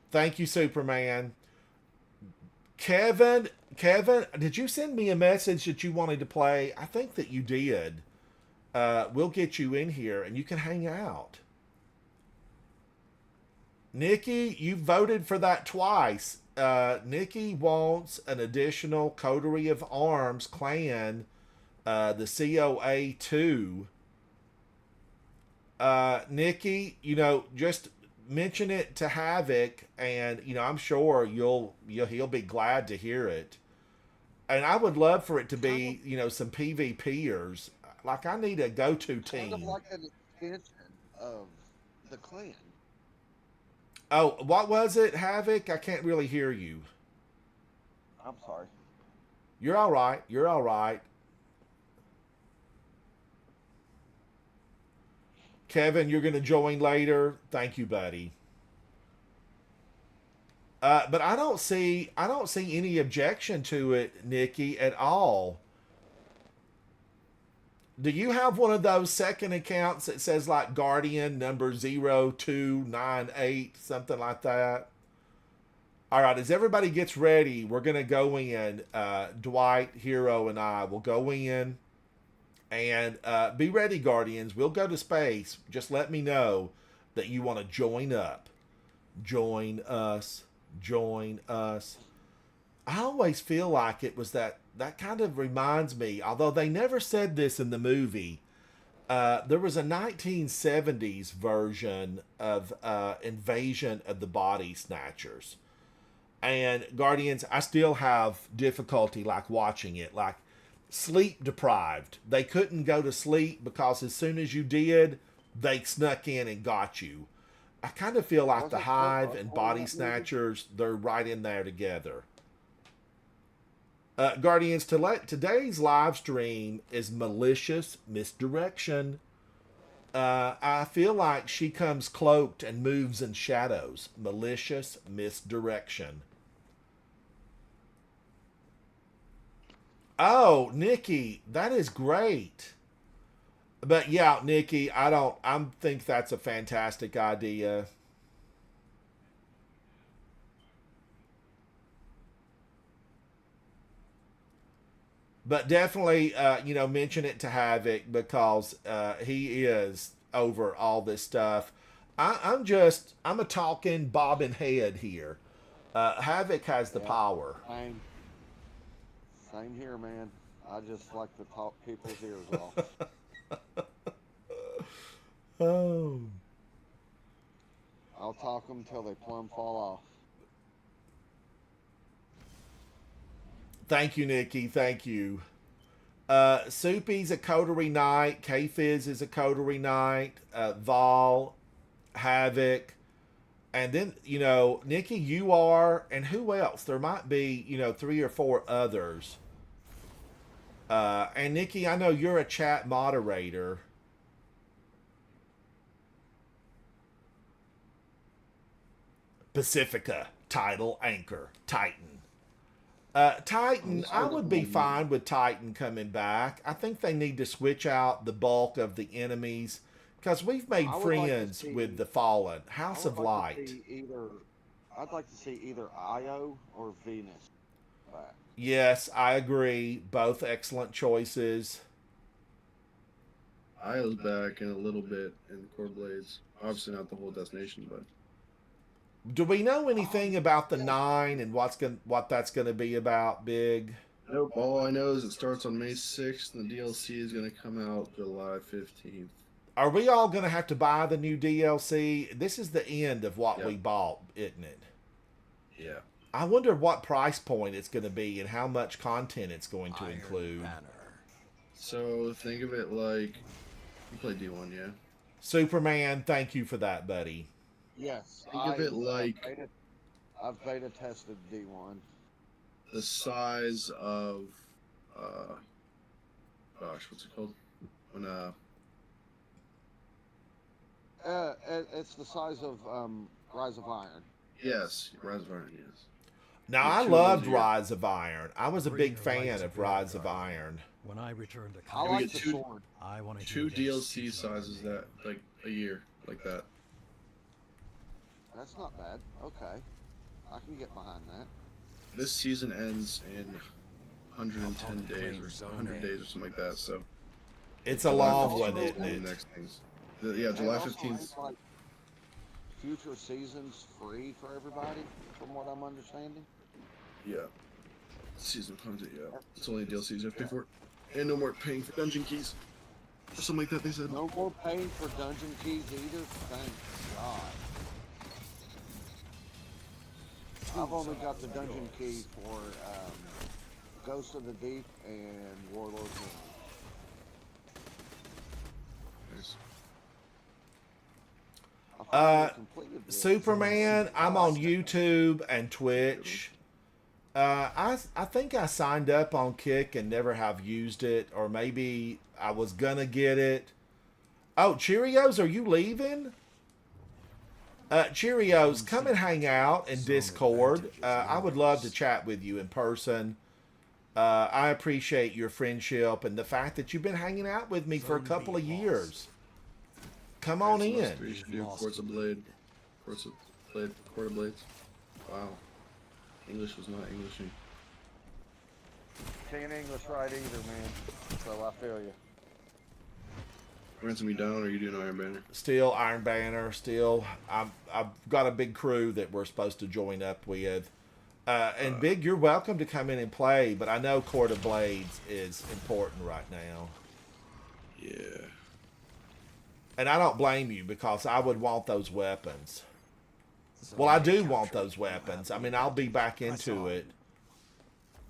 Thank you, Superman. Kevin, did you send me a message that you wanted to play? I think that you did. We'll get you in here and you can hang out. Nikki, you voted for that twice. Nikki wants an additional Coterie of Arms clan, the COA 2. Nikki, just mention it to Havoc, and I'm sure he'll be glad to hear it. And I would love for it to be some PvPers. Like, I need a go-to team. Kind of like an extension of the clan. Oh, what was it, Havoc? I can't really hear you. I'm sorry. You're all right. You're all right. Kevin, you're going to join later. Thank you, buddy. But I don't see any objection to it, Nikki, at all. Do you have one of those second accounts that says like Guardian number 0298, something like that? All right, as everybody gets ready, we're going to go in. Dwight, Hero, and I will go in. And be ready, Guardians. We'll go to space. Just let me know that you want to join up. Join us. Join us. I always feel like it was that that kind of reminds me, although they never said this in the movie, there was a 1970s version of Invasion of the Body Snatchers. And Guardians, I still have difficulty like watching it, like sleep deprived. They couldn't go to sleep because as soon as you did, they snuck in and got you. I kind of feel like the Hive and Body Snatchers, they're right in there together. Guardians, today's live stream is Malicious Misdirection. I feel like she comes cloaked and moves in shadows. Malicious Misdirection. Oh, Nikki, that is great. But yeah, Nikki, I think that's a fantastic idea. But definitely, mention it to Havoc because he is over all this stuff. I'm a talking bobbing head here. Havoc has the power. Same here, man. I just like to talk people's ears off. Oh. I'll talk them till they plumb fall off. Thank you, Nikki. Thank you. Soupy's a Coterie Knight. K-Fizz is a Coterie Knight. Vol, Havoc. And then, Nikki, you are, and who else? There might be, 3 or 4 others. And Nikki, I know you're a chat moderator. Pacifica, title, anchor, Titan. Titan, I would be fine with Titan coming back. I think they need to switch out the bulk of the enemies because we've made friends with the Fallen. House of Light. I'd like to see either Io or Venus back. Yes, I agree. Both excellent choices. Io's back in a little bit in the Core Blades. Obviously not the whole destination, but. Do we know anything about the 9 and what that's going to be about, Big? Nope. All I know is it starts on May 6th and the DLC is going to come out July 15th. Are we all going to have to buy the new DLC? This is the end of what we bought, isn't it? Yeah. I wonder what price point it's going to be and how much content it's going to include. So think of it like you play D1, yeah? Superman, thank you for that, buddy. Yes. Think of it like I've beta tested D1. The size of what's it called? When it's the size of Rise of Iron. Yes, Rise of Iron, yes. Now, I loved Rise of Iron. I was a big fan of Rise of Iron. When I return to I like the sword. I want to 2 DLC sizes that like a year like that. That's not bad. Okay. I can get behind that. This season ends in 110 days or 100 days or something like that, so it's a long one, isn't it? Next things. Yeah, July 15th. Like future seasons free for everybody, from what I'm understanding. Yeah. Season 100, yeah. It's only DLCs you have to pay for it. And no more paying for dungeon keys. Or something like that, they said. No more paying for dungeon keys either. Thank God. I've only got the dungeon key for Ghost of the Deep and Warlord Moon. Nice. Superman, I'm on YouTube and Twitch. I think I signed up on Kick and never have used it, or maybe I was gonna get it. Oh, Cheerios, are you leaving? Cheerios, come and hang out in Discord. I would love to chat with you in person. I appreciate your friendship and the fact that you've been hanging out with me for a couple of years. Come on in. We should do Quartz of Blade. Quartz of Blades. Wow. English was not Englishing. Can't English right either, man. So I feel you. Ransom, you down or are you doing Iron Banner? Still Iron Banner. Still, I've got a big crew that we're supposed to join up with. And Big, you're welcome to come in and play, but I know Court of Blades is important right now. Yeah. And I don't blame you, because I would want those weapons. Zone Well, I A do want captured. those You have weapons. the I mean, I'll be back Press into on. it.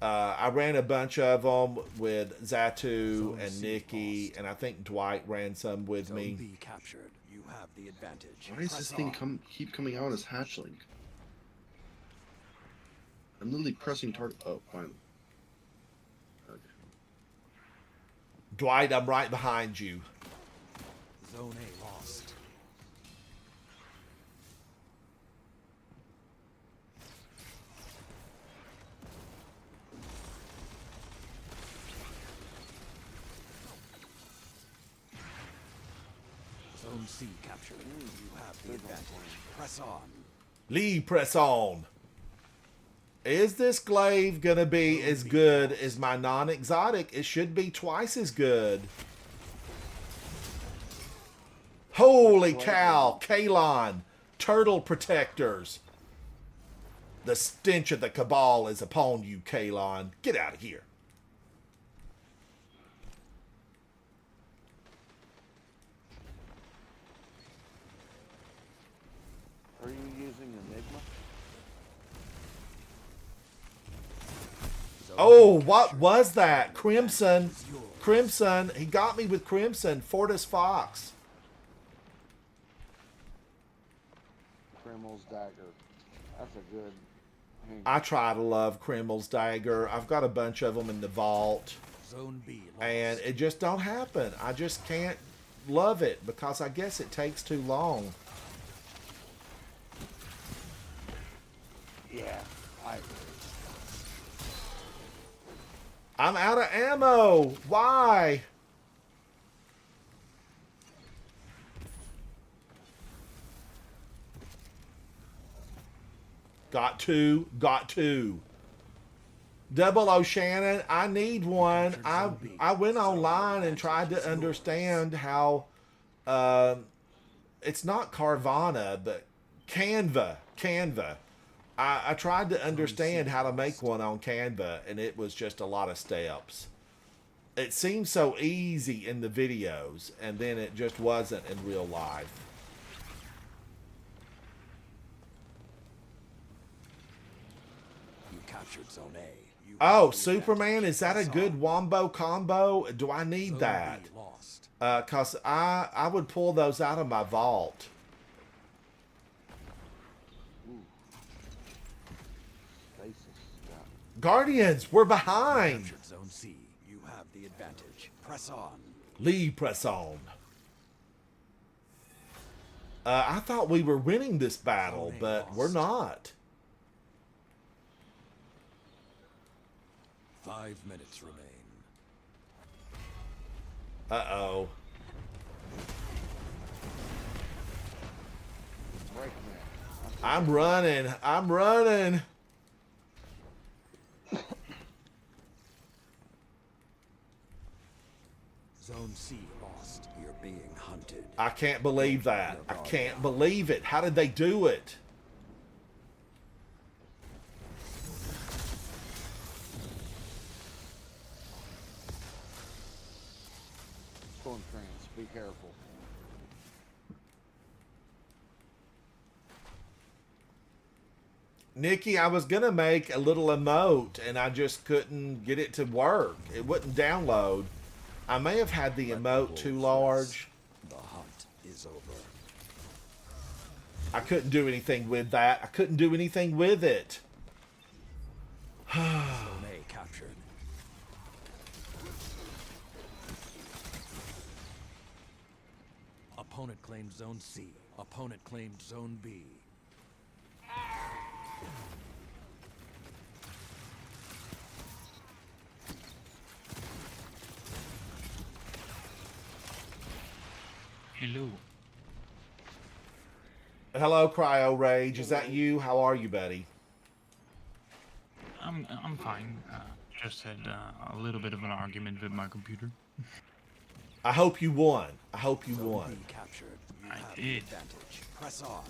I ran a bunch of them with Zatu Zone and C Nikki, lost. and I think Dwight ran some with Zone me. B captured. You have the advantage. Why does Press this thing on. keep coming out as hatchling? I'm literally pressing target. Oh, finally. Okay. Dwight, I'm right behind you. Zone A lost. Zone C captured. You have the advantage. Press on. Lee, press on. Is this glaive gonna be as good as my non-exotic? It should be twice as good. Holy cow, Kalon, turtle protectors. The stench of the Cabal is upon you, Kalon. Get out of here. Are you using Enigma? Zone Oh, B what captured. was that? Crimson. Is yours. Crimson. He got me with Crimson. Fortis Fox. Krimel's dagger. That's a good hand. I try to love Krimel's dagger. I've got a bunch of them in the vault. Zone B lost. And it just don't happen. I just can't love it because I guess it takes too long. Yeah, I agree. I'm out of ammo. Why? Got two. Got two. Double O Shannon, I need one. I went online and tried to understand how it's not Carvana, but Canva. I tried to understand how to make one on Canva, and it was just a lot of steps. It seemed so easy in the videos, and then it just wasn't in real life. You captured Zone A. You Oh, have the Superman, advantage. is that a Press good on. wombo combo? Do I need Zone that? B lost. Cause I would pull those out of my vault. Basis. Yeah. Guardians, we're behind. Captured Zone C. You have the advantage. Press on. Lee, press on. I thought we were winning this battle, but we're not. 5 minutes remain. Uh-oh. Breaking that. I'm running. I'm running. Zone C lost. You're being hunted. I can't believe that. I can't believe it. How did they do it? Storm Trance, be careful. Nikki, I was going to make a little emote, and I just couldn't get it to work. It wouldn't download. I may have had the Let emote the too wolves large. rest. The hunt is over. I couldn't do anything with that. I couldn't do anything with it. Zone A captured. Opponent claimed Zone C. Opponent claimed Zone B. Hello. Hello, Cryo Rage. Is that you? How are you, buddy? I'm fine. Just had a little bit of an argument with my computer. I hope you won. I hope you Zone won. B captured. You I have the did. advantage. Press on.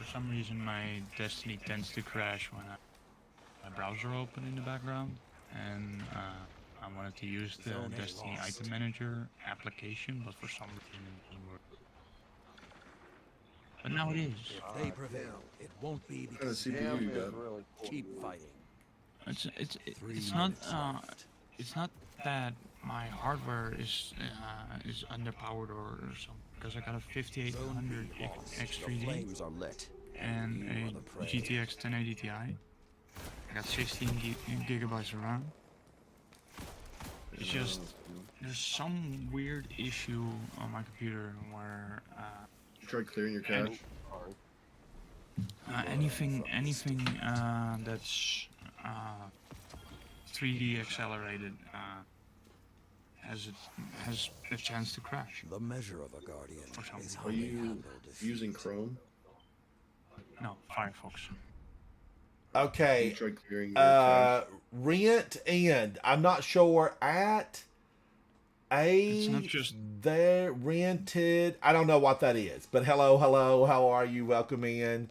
for some reason my Destiny tends to crash when I my browser open in the background, and I wanted to use the Zone A Destiny lost. Item Manager application, but for some reason it didn't work. But now it is. If they prevail, it won't be What kind of because CPU Him you is got? really cool. keep fighting. It's 3 not minutes left. it's not that my hardware is underpowered or something, because I got a 5800 Zone B lost. The X3D flames are lit. and You are the a prey. GTX 1080 Ti. I got 16 gigabytes of RAM. It's just there's some weird issue on my computer where You tried clearing your cache? anything that's 3D accelerated has a chance to crash. The measure of a guardian For some is reason. how Are they you handle defeat. using Chrome? No, Firefox. You Okay. tried clearing your cache? Rent and I'm not sure at It's not a just they're rented. I don't know what that is, but hello, how are you? Welcome in.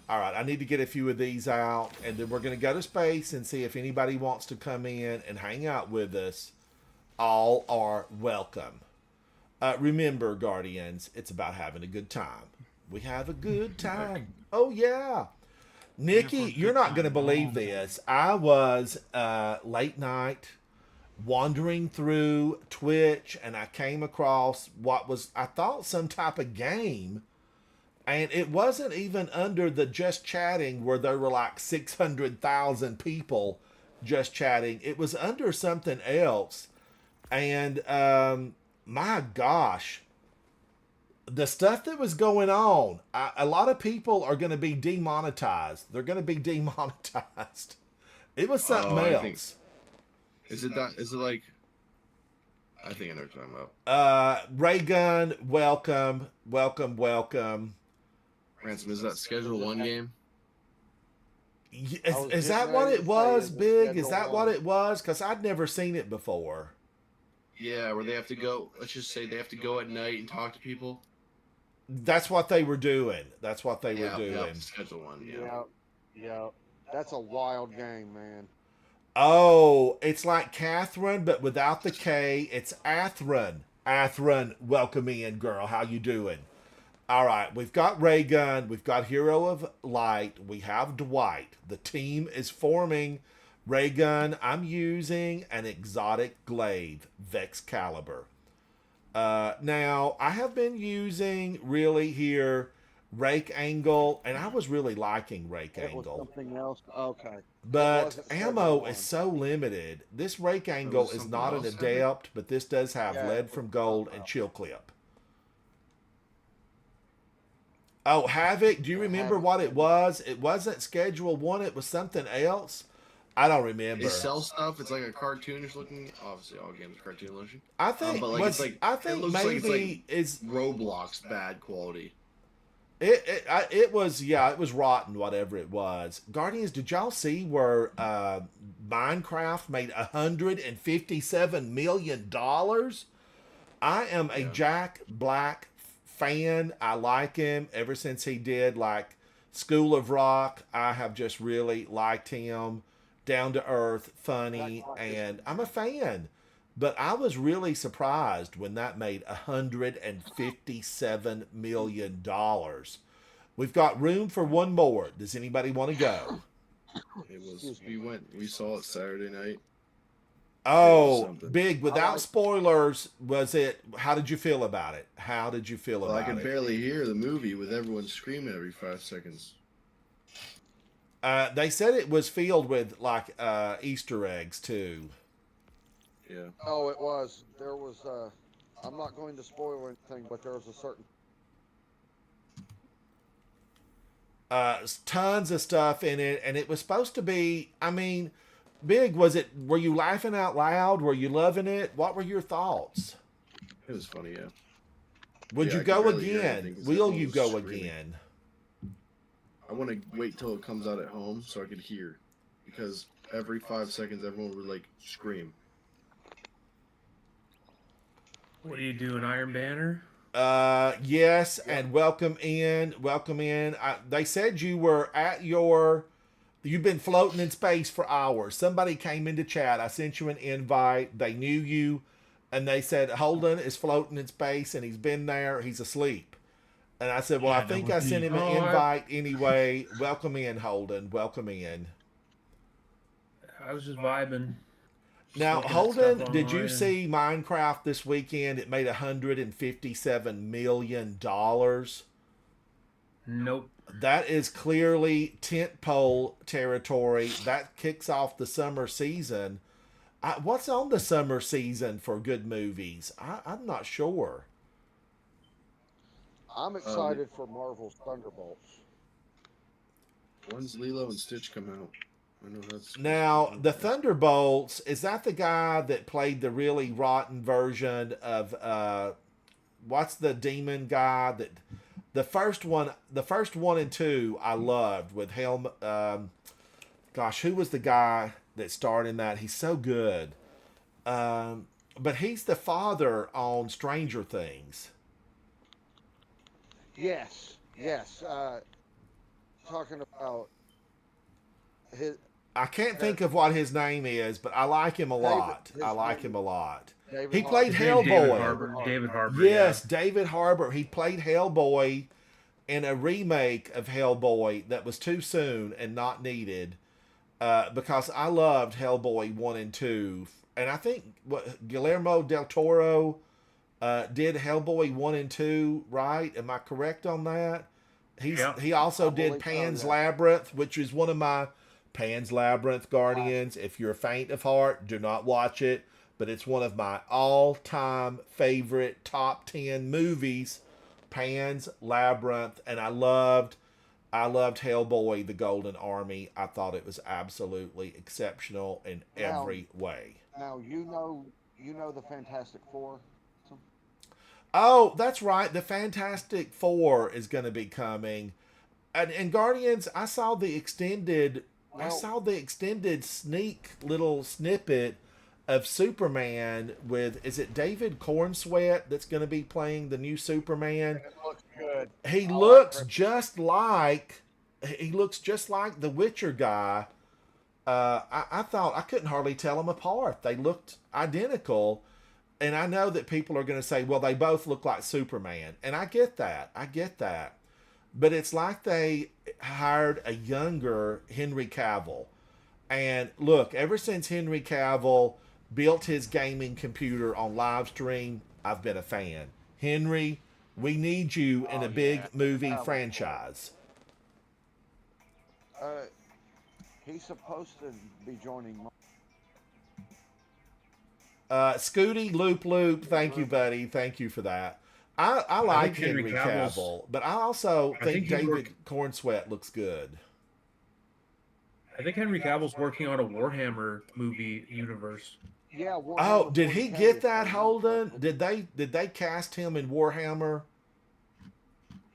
All right, I need to get a few of these out, and then we're going to go to space and see if anybody wants to come in and hang out with us. All are welcome. Remember, Guardians, it's about having a good time. We have a good time. Oh, yeah. Nikki, Yeah, for a you're good not going to time. believe Oh. this. I was late night wandering through Twitch, and I came across what was, I thought, some type of game. And it wasn't even under the just chatting where there were like 600,000 people just chatting. It was under something else. And my gosh, the stuff that was going on, a lot of people are going to be demonetized. They're going to be demonetized. It was something I else. think- Is it that? Is it like? I think I know what you're talking about. Ray Gun, welcome. Ransom, is that Schedule 1 game? Is that what it was, Big? Is that what it was? Because I'd never seen it before. Yeah, where they have to go. Let's just say they have to go at night and talk to people. That's what they were doing. That's what they were doing. Yeah, Schedule 1. Yeah. Yeah. That's a wild game, man. Oh, it's like Catherine, but without the K. It's Atherin. Atherin, welcome in, girl. How you doing? All right, we've got Ray Gun. We've got Hero of Light. We have Dwight. The team is forming. Ray Gun, I'm using an exotic glaive, Vex Caliber. Now, I have been using, really here, Rake Angle, and I was really liking Rake It was Angle. something else. Okay. But wasn't Schedule ammo 1. is so limited. This Rake Angle is something not an else, adept, but this does have Yeah, lead it from was gold something and else. chill clip. Oh, Havoc, do you remember Havoc. what it was? It wasn't Schedule 1, it was something else. I don't remember. They sell stuff. It's like a cartoonish looking. Obviously, all games are cartoon looking. I think but like, was, it's like I it think looks like it's maybe like is Roblox bad quality. it was, yeah, it was rotten, whatever it was. Guardians, did y'all see where Minecraft made $157 million? I am a Yeah. Jack Black fan. I like him ever since he did like School of Rock. I have just really liked him. Down to earth, funny, and I'm a fan. But I was really surprised when that made $157 million. We've got room for one more. Does anybody want to go? It was. We saw it Saturday night. Oh, something. Big, without spoilers, was it? How did you feel about it? How did you feel Well, I about could it? barely hear the movie with everyone screaming every 5 seconds. They said it was filled with like Easter eggs too. Yeah. Oh, it was. There was. I'm not going to spoil anything, but there was a certain. Tons of stuff in it, and it was supposed to be. I mean, Big, was it? Were you laughing out loud? Were you loving it? What were your thoughts? It was funny, yeah. Would Yeah, you I could go barely hear again? anything 'cause Will everyone you was go screaming. again? I want to wait till it comes out at home so I could hear, because every 5 seconds everyone would like scream. What do you do, an Iron Banner? Yes, and welcome in. Welcome in. They said you were at your. You've been floating in space for hours. Somebody came into chat. I sent you an invite. They knew you, and they said Holden is floating in space, and he's been there. He's asleep. And I said, well, Yeah, I that think was I sent me. him an invite anyway. Welcome in, Holden. Welcome in. I was just vibing. Just Now, looking at Holden, stuff did you online. see Minecraft this weekend? It made $157 million. Nope. That is clearly tentpole territory. That kicks off the summer season. What's on the summer season for good movies? I'm not sure. I'm excited for Marvel's Thunderbolts. When's Lilo and Stitch come out? I know that's Now, the Thunderbolts, is that the guy that played the really rotten version of what's the demon guy that the first one and two I loved with gosh, who was the guy that starred in that? He's so good. But he's the father on Stranger Things. Yes. Talking about his. I can't think of what his name is, but I like him a lot. I like him a lot. He played Hellboy. David Harbour. Yes, David Harbour. He played Hellboy in a remake of Hellboy that was too soon and not needed, because I loved Hellboy 1 and 2. And I think Guillermo del Toro did Hellboy 1 and 2, right? Am I correct on that? He also did Pan's Labyrinth, which is one of my Pan's Labyrinth Guardians. If you're faint of heart, do not watch it. But it's one of my all-time favorite top 10 movies, Pan's Labyrinth. And I loved Hellboy, The Golden Army. I thought it was absolutely exceptional in every way. Now you know the Fantastic Four. Oh, that's right. The Fantastic Four is going to be coming, and Guardians. I saw the extended sneak little snippet of Superman with, is it David Cornsweet that's going to be playing the new Superman? It looks good. He looks just like the Witcher guy. I thought I couldn't hardly tell them apart. They looked identical. And I know that people are going to say, well, they both look like Superman. And I get that. But it's like they hired a younger Henry Cavill. And look, ever since Henry Cavill built his gaming computer on live stream, I've been a fan. Henry, we need you in a big movie franchise. He's supposed to be joining. Scooty Loop, thank you, buddy. Thank you for that. I like Henry Cavill, but I also think David Cornsweet looks good. I think Henry Cavill's working on a Warhammer movie universe. Yeah. Warhammer. Oh, did he get that, Holden? Did they cast him in Warhammer?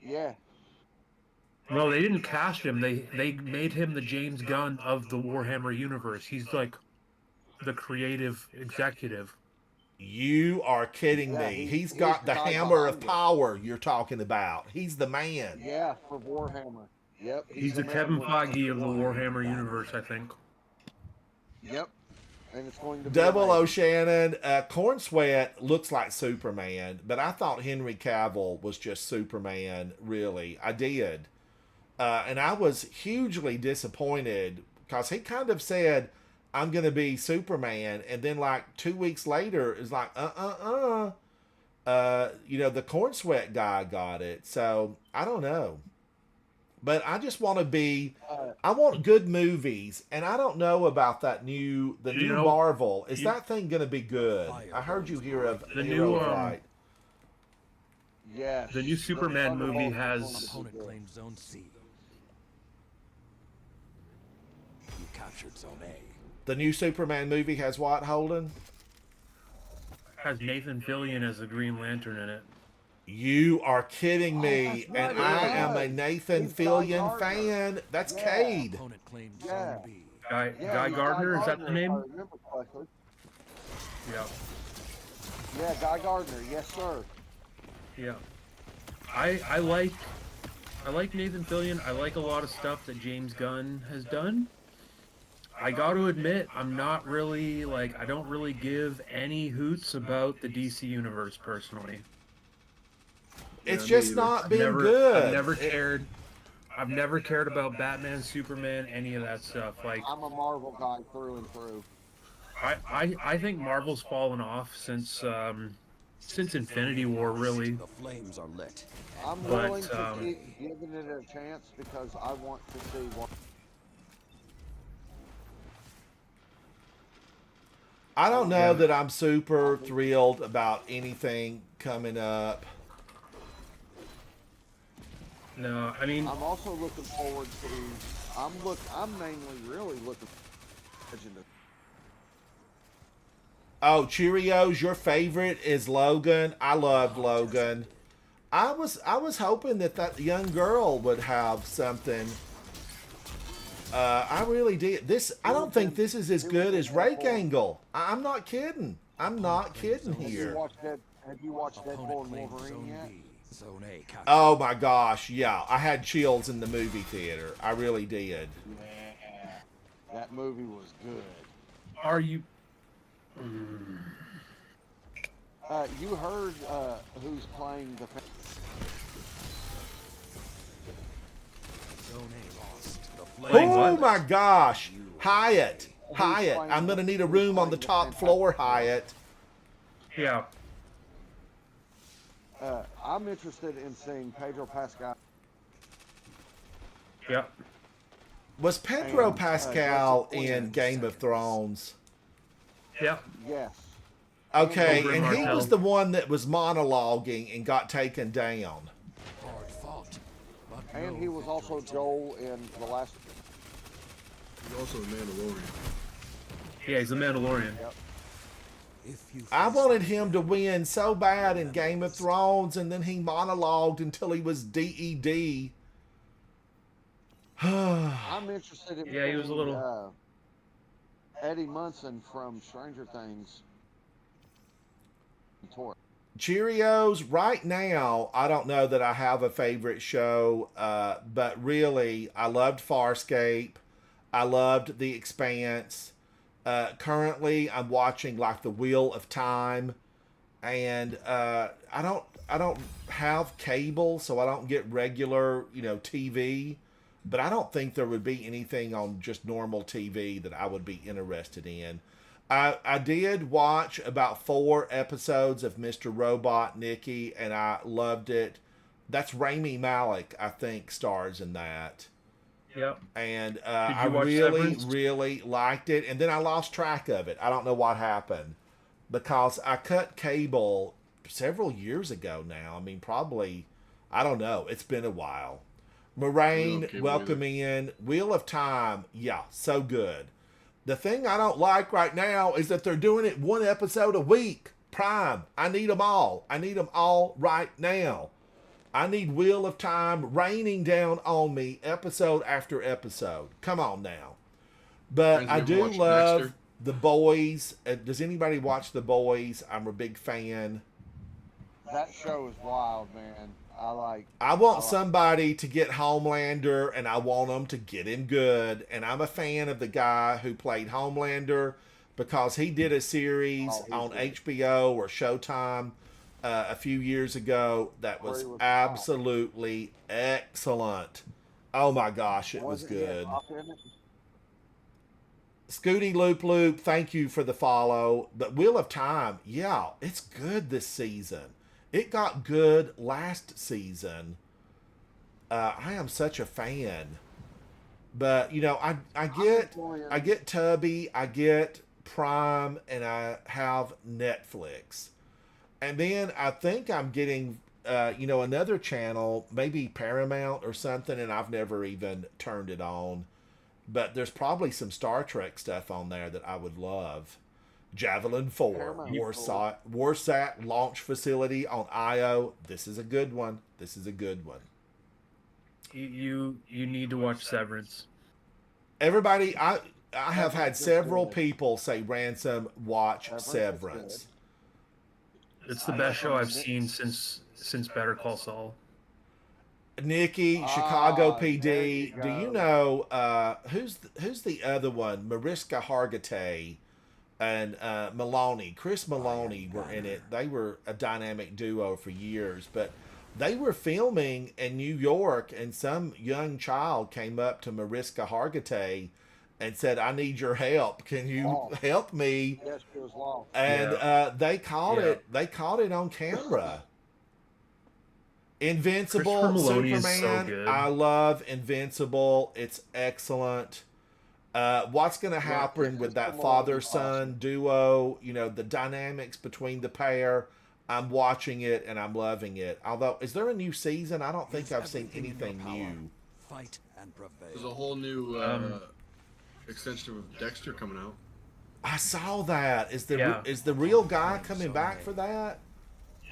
Yeah. No, they didn't cast him. They made him the James Gunn of the Warhammer universe. He's like the creative executive. You are kidding me. He's got the hammer of power you're talking about. He's the man. Yeah, for Warhammer. Yep. He's the Kevin Feige of the Warhammer universe, I think. Yep. And it's going to be Double O'Shannon. Cornsweet looks like Superman, but I thought Henry Cavill was just Superman, really. I did. And I was hugely disappointed because he kind of said, I'm going to be Superman. And then like 2 weeks later, it's like, the Cornsweet guy got it. So I don't know. But I just want to I want good movies. And I don't know about the new Marvel. Is that thing going to be good? I heard you hear of the Hero new, Flight. Yes. The new Superman movie has... Opponent claims Zone C. You captured Zone A. The new Superman movie has what, Holden? has Nathan Fillion as the Green Lantern in it. You are kidding me, that's and right, I it am a was. Nathan He's Guy Fillion Gardner. fan. That's Yeah. Cade. Opponent claims Yeah. Zone B. Guy he's Gardner, is that the Gardner, name? if I remember correctly. Yeah. Yeah, Guy Gardner. Yes, sir. Yeah. I like Nathan Fillion. I like a lot of stuff that James Gunn has done. I got to admit, I'm not really like, I don't really give any hoots about the DC universe personally. It's Yeah, me just either. not been Never, good. I've never cared. I've never cared about Batman, Superman, any of that stuff. Like, I'm a Marvel guy through and through. I think Marvel's fallen off since Infinity War, really. The flames are lit. I'm But, willing to keep giving it a chance because I want to see what. I don't know Yeah. that I'm super thrilled about anything coming up. No, I mean, I'm also looking forward to. I'm mainly really looking for Legend of. Oh, Cheerios, your favorite is Logan. I loved Logan. I was hoping that young girl would have something. I really did. I don't think this is as good as Rake Angle. I'm not kidding. I'm not kidding here. Have you watched Deadpool and Opponent claims Wolverine Zone yet? B. Zone A captured. Oh my gosh, yeah. I had chills in the movie theater. I really did. Yeah, that movie was good. are you? You heard who's playing the. Zone A lost. The Playing Oh what? my gosh. Hyatt. I'm going to need a room on the top floor, Hyatt. Yeah. I'm interested in seeing Pedro Pascal. Yeah. Was Pedro And, Pascal Jesse in Plemons. Game of Thrones? Yeah. Yes. Okay, Oberyn and he Martell. was the one that was monologuing and got taken down. hard fought. But And no he was also victory. Joel in the last. He's also the Mandalorian. Yeah, he's a Mandalorian. If you I face wanted the him to win so bad in Game of Thrones, and then he monologued until he was DED. I'm interested in. Yeah, he was a seeing, little- Eddie Munson from Stranger Things. Tour. Cheerios, right now, I don't know that I have a favorite show, but really, I loved Farscape. I loved The Expanse. Currently, I'm watching like The Wheel of Time, and I don't have cable, so I don't get regular, TV. But I don't think there would be anything on just normal TV that I would be interested in. I did watch about 4 episodes of Mr. Robot Nikki, and I loved it. That's Rami Malek, I think, stars in that. Yep. And you I watch really, Severance? really liked it. And then I lost track of it. I don't know what happened because I cut cable several years ago now. I mean, probably, I don't know. It's been a while. Moraine, Okay, welcome in. Wheel of Time, yeah, so good. The thing I don't like right now is that they're doing it 1 episode a week. Prime. I need them all. I need them all right now. I need Wheel of Time raining down on me episode after episode. Come on now. But Friends, I you do ever watch love Dexter? The Boys. Does anybody watch The Boys? I'm a big fan. That show is wild, man. I want somebody to get Homelander, and I want them to get him good. And I'm a fan of the guy who played Homelander because he did a series on HBO or Showtime a few years ago that Where was he was absolutely excellent. Oh my gosh, it was Wasn't he a good. cop in it? Scooty Loop Loop, thank you for the follow. But Wheel of Time, yeah, it's good this season. It got good last season. I am such a fan. But I get Tubby, I get Prime, and I have Netflix. And then I think I'm getting another channel, maybe Paramount or something, and I've never even turned it on. But there's probably some Star Trek stuff on there that I would love. Javelin 4, Paramount. Warsat launch facility on IO. This is a good one. You need to watch Severance. Everybody, I have had Severance is several good. people say, Ransom, watch Severance is Severance. It's the best show I've seen since Better Call Saul. Nikki, Chicago there PD. you Do you go. know who's the other one? Mariska Hargitay and Maloney. Chris Maloney were in it. They were a dynamic duo for years, but they were filming in New York, and some young child came up to Mariska Hargitay and said, "I need your help. Can you help me?" Yes, it was long. And Yeah. they caught Yeah. it. They caught it on camera. Invincible, Christopher Maloney is so Superman. good. I love Invincible. It's excellent. What's going to happen with that father-son duo? You know, the dynamics between the pair. I'm watching it and I'm loving it. Although, is there a new season? I don't think I've seen anything new. Fight and prevail. There's a whole new extension of Dexter coming out. I saw that. Is the Yeah. is the real guy coming back for that?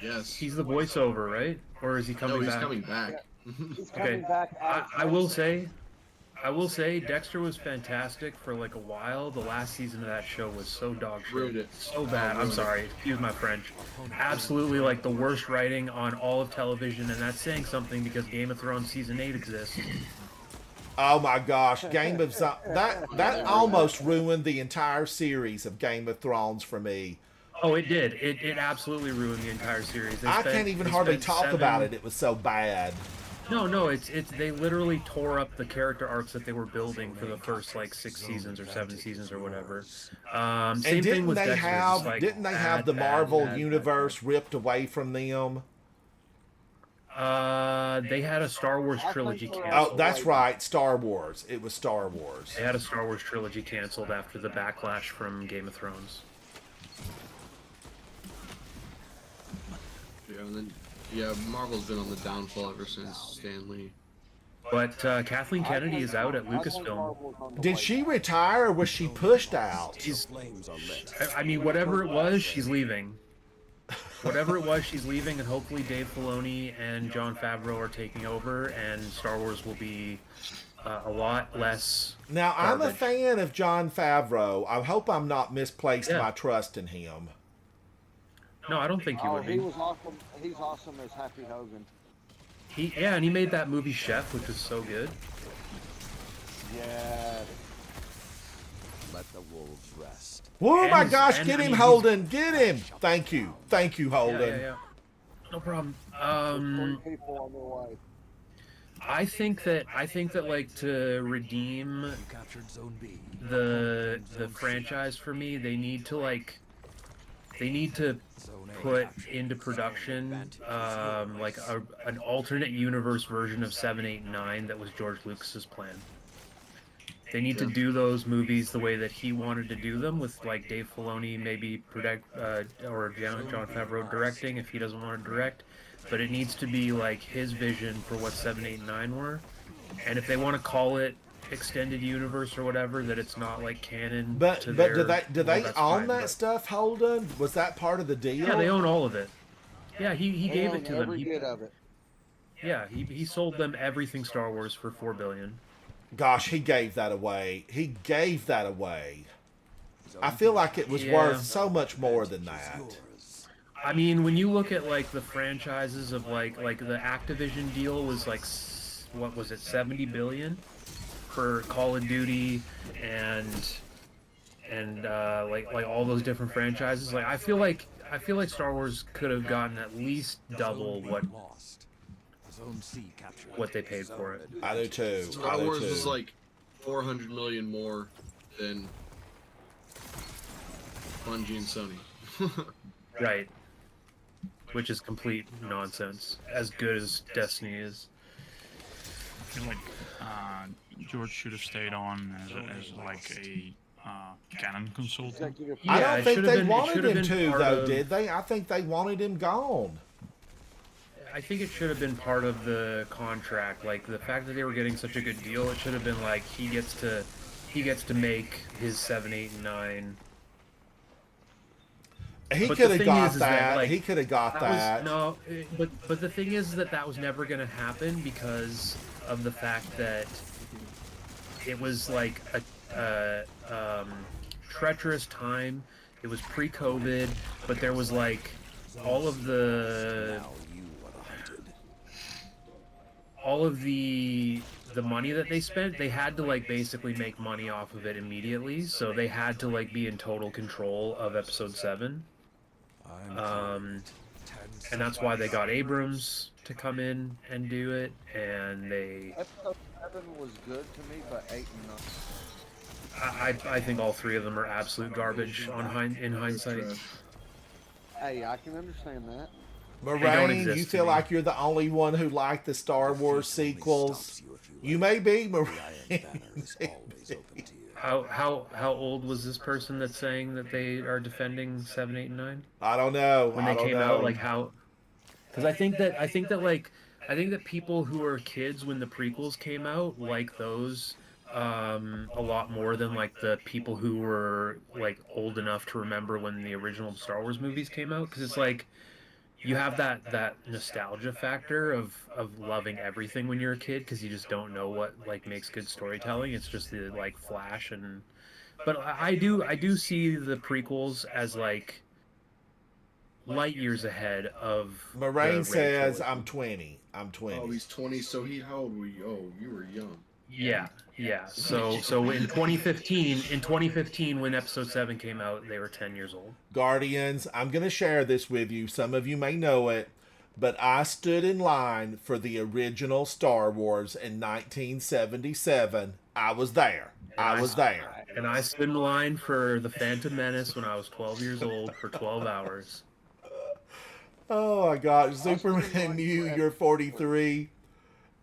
Yes. He's the voiceover, right? Or is he coming No, he's back? coming back. He's coming Okay. back. I will say Dexter was fantastic for like a while. The last season of that show was so dog Ruined shit. it. So bad. I'm ruined it. sorry. Excuse my French. Absolutely like the worst writing on all of television, and that's saying something because Game of Thrones season 8 exists. Oh my gosh, Game of that almost ruined the entire series of Game of Thrones for me. Oh, it did. It absolutely ruined the entire series. I can't even hardly talk about it. It was so bad. No, it's they literally tore up the character arcs that they were building for the first like 6 seasons or 7 seasons or whatever. Same And thing didn't with they Dexter, have just, like, didn't they have bad, the bad, Marvel bad, universe ripped away from them? They had a Star Wars trilogy so. canceled. Oh, that's right, Star Wars. It was Star Wars. They had a Star Wars trilogy canceled after the backlash from Game of Thrones. Yeah, and then Marvel's been on the downfall ever since Stan Lee. But Kathleen Kennedy is out at Lucasfilm. Did she retire or was she pushed out? She's, Flames are lit. I mean, whatever it was, she's leaving. Whatever it was, she's leaving, and hopefully Dave Filoni and Jon Favreau are taking over, and Star Wars will be a lot less. Now, I'm a garbage. fan of Jon Favreau. I hope I'm not misplaced Yeah. my trust in him. No, I don't think you Oh, would he be. was awesome. He's awesome as Happy Hogan. And he made that movie Chef, which is so good. Yeah. Let the wolves rest. Oh And my he's- gosh, and get I him, mean, Holden. Get him. Thank you, Holden. Yeah. No problem. 3 people on their way. I think that like to redeem You captured Zone B. the franchise for me, they need to Zone A put captured. into production Advantage. like an alternate universe version of 7, 8, and 9 that was George Lucas's plan. They need to do those movies the way that he wanted to do them, with like Dave Filoni maybe or Jon Favreau directing if he doesn't want to direct. But it needs to be like his vision for what 7, 8, and 9 were. And if they want to call it extended universe or whatever, that it's not like canon. But to do their, they that's own fine, that but- stuff, Holden? Was that part of the deal? Yeah, they own all of it. Yeah, he gave And it to them. every bit of it. He sold them everything Star Wars for $4 billion. Gosh, he gave that away. He gave that away. Zone I feel B like it was Yeah. worth so much more than that. yours. I mean, when you look at like the franchises of like the Activision deal was like what was it, 70 billion for Call of Duty and like all those different franchises. Like I feel like Star Wars could have gotten at least double Zone B what lost. Zone C captured. they paid for it. I do too. Star I do Wars too. was like 400 million more than Bungie and Sony. Right. Which is complete nonsense. As good as Destiny is. I feel like George should have stayed on as like a canon consultant. Executive. I Yeah, don't it think should have they been- it wanted should have him been to, part though, of- did they? I think they wanted him gone. I think it should have been part of the contract. Like the fact that they were getting such a good deal, it should have been like he gets to make his 7, 8, and 9. He But could the have thing got is that, that. like, He could have got that. But the thing is that was never going to happen because of the fact that it was like a treacherous time. It was pre-COVID, but there was like all of the Now you are the hunted. all of the money that they spent, they had to like basically make money off of it immediately, so they had to like be in total control of episode 7. And that's why they got Abrams to come in and do it, and they Episode 7 was good to me, but 8 and 9. I think all 3 of them are absolute garbage in hindsight. Hey, I can understand that. Moraine, exist you to feel me. like you're the only one who liked the Star Wars sequels. You may be, Moraine. The Iron Banner is always open to you. How old was this person that's saying that they are defending 7, 8, and 9? I don't know. When I they don't came know. out, like how? Because I think that people who were kids when the prequels came out like those a lot more than like the people who were like old enough to remember when the original Star Wars movies came out. Because it's like you have that nostalgia factor of loving everything when you're a kid because you just don't know what like makes good storytelling. It's just the like flash and. But I do see the prequels as like light years ahead of. Moraine the says, trilogy. I'm 20. I'm 20. Oh, he's 20, so how old were you? Oh, you were young. Yeah. So in 2015, when episode 7 came out, they were 10 years old. Guardians, I'm going to share this with you. Some of you may know it, but I stood in line for the original Star Wars in 1977. I was there. I was there. And I stood in line for the Phantom Menace when I was 12 years old for 12 hours. Oh my gosh, Superman knew you're 43.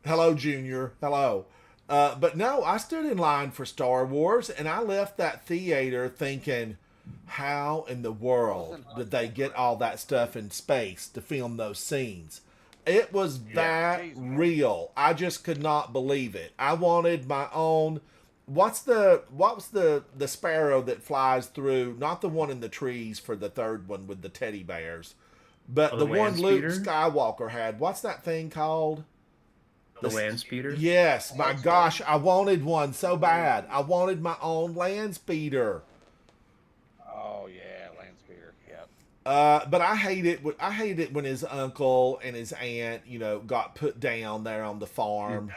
Hello, Junior. Hello. But no, I stood in line for Star Wars, and I left that theater thinking, how in the world did they get all that stuff in space to film those scenes? It was that real. I just could not believe it. I wanted my own. What was the sparrow that flies through? Not the one in the trees for the third one with the teddy bears, but the one Luke Skywalker had. What's that thing called? The land speeder? Yes, my gosh, I wanted one so bad. I wanted my own land speeder. Oh yeah, land speeder. Yep. But I hate it. I hate it when his uncle and his aunt, got put down there on the farm.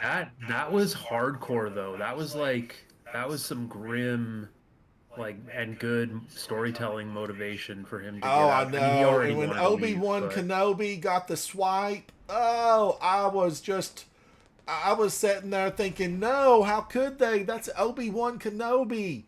That was hardcore though. That was some grim, like, and good storytelling motivation for him to. Oh, get out. I know. I mean, he already and when wanted to Obi-Wan leave, but- Kenobi got the swipe, I was sitting there thinking, no, how could they? That's Obi-Wan Kenobi.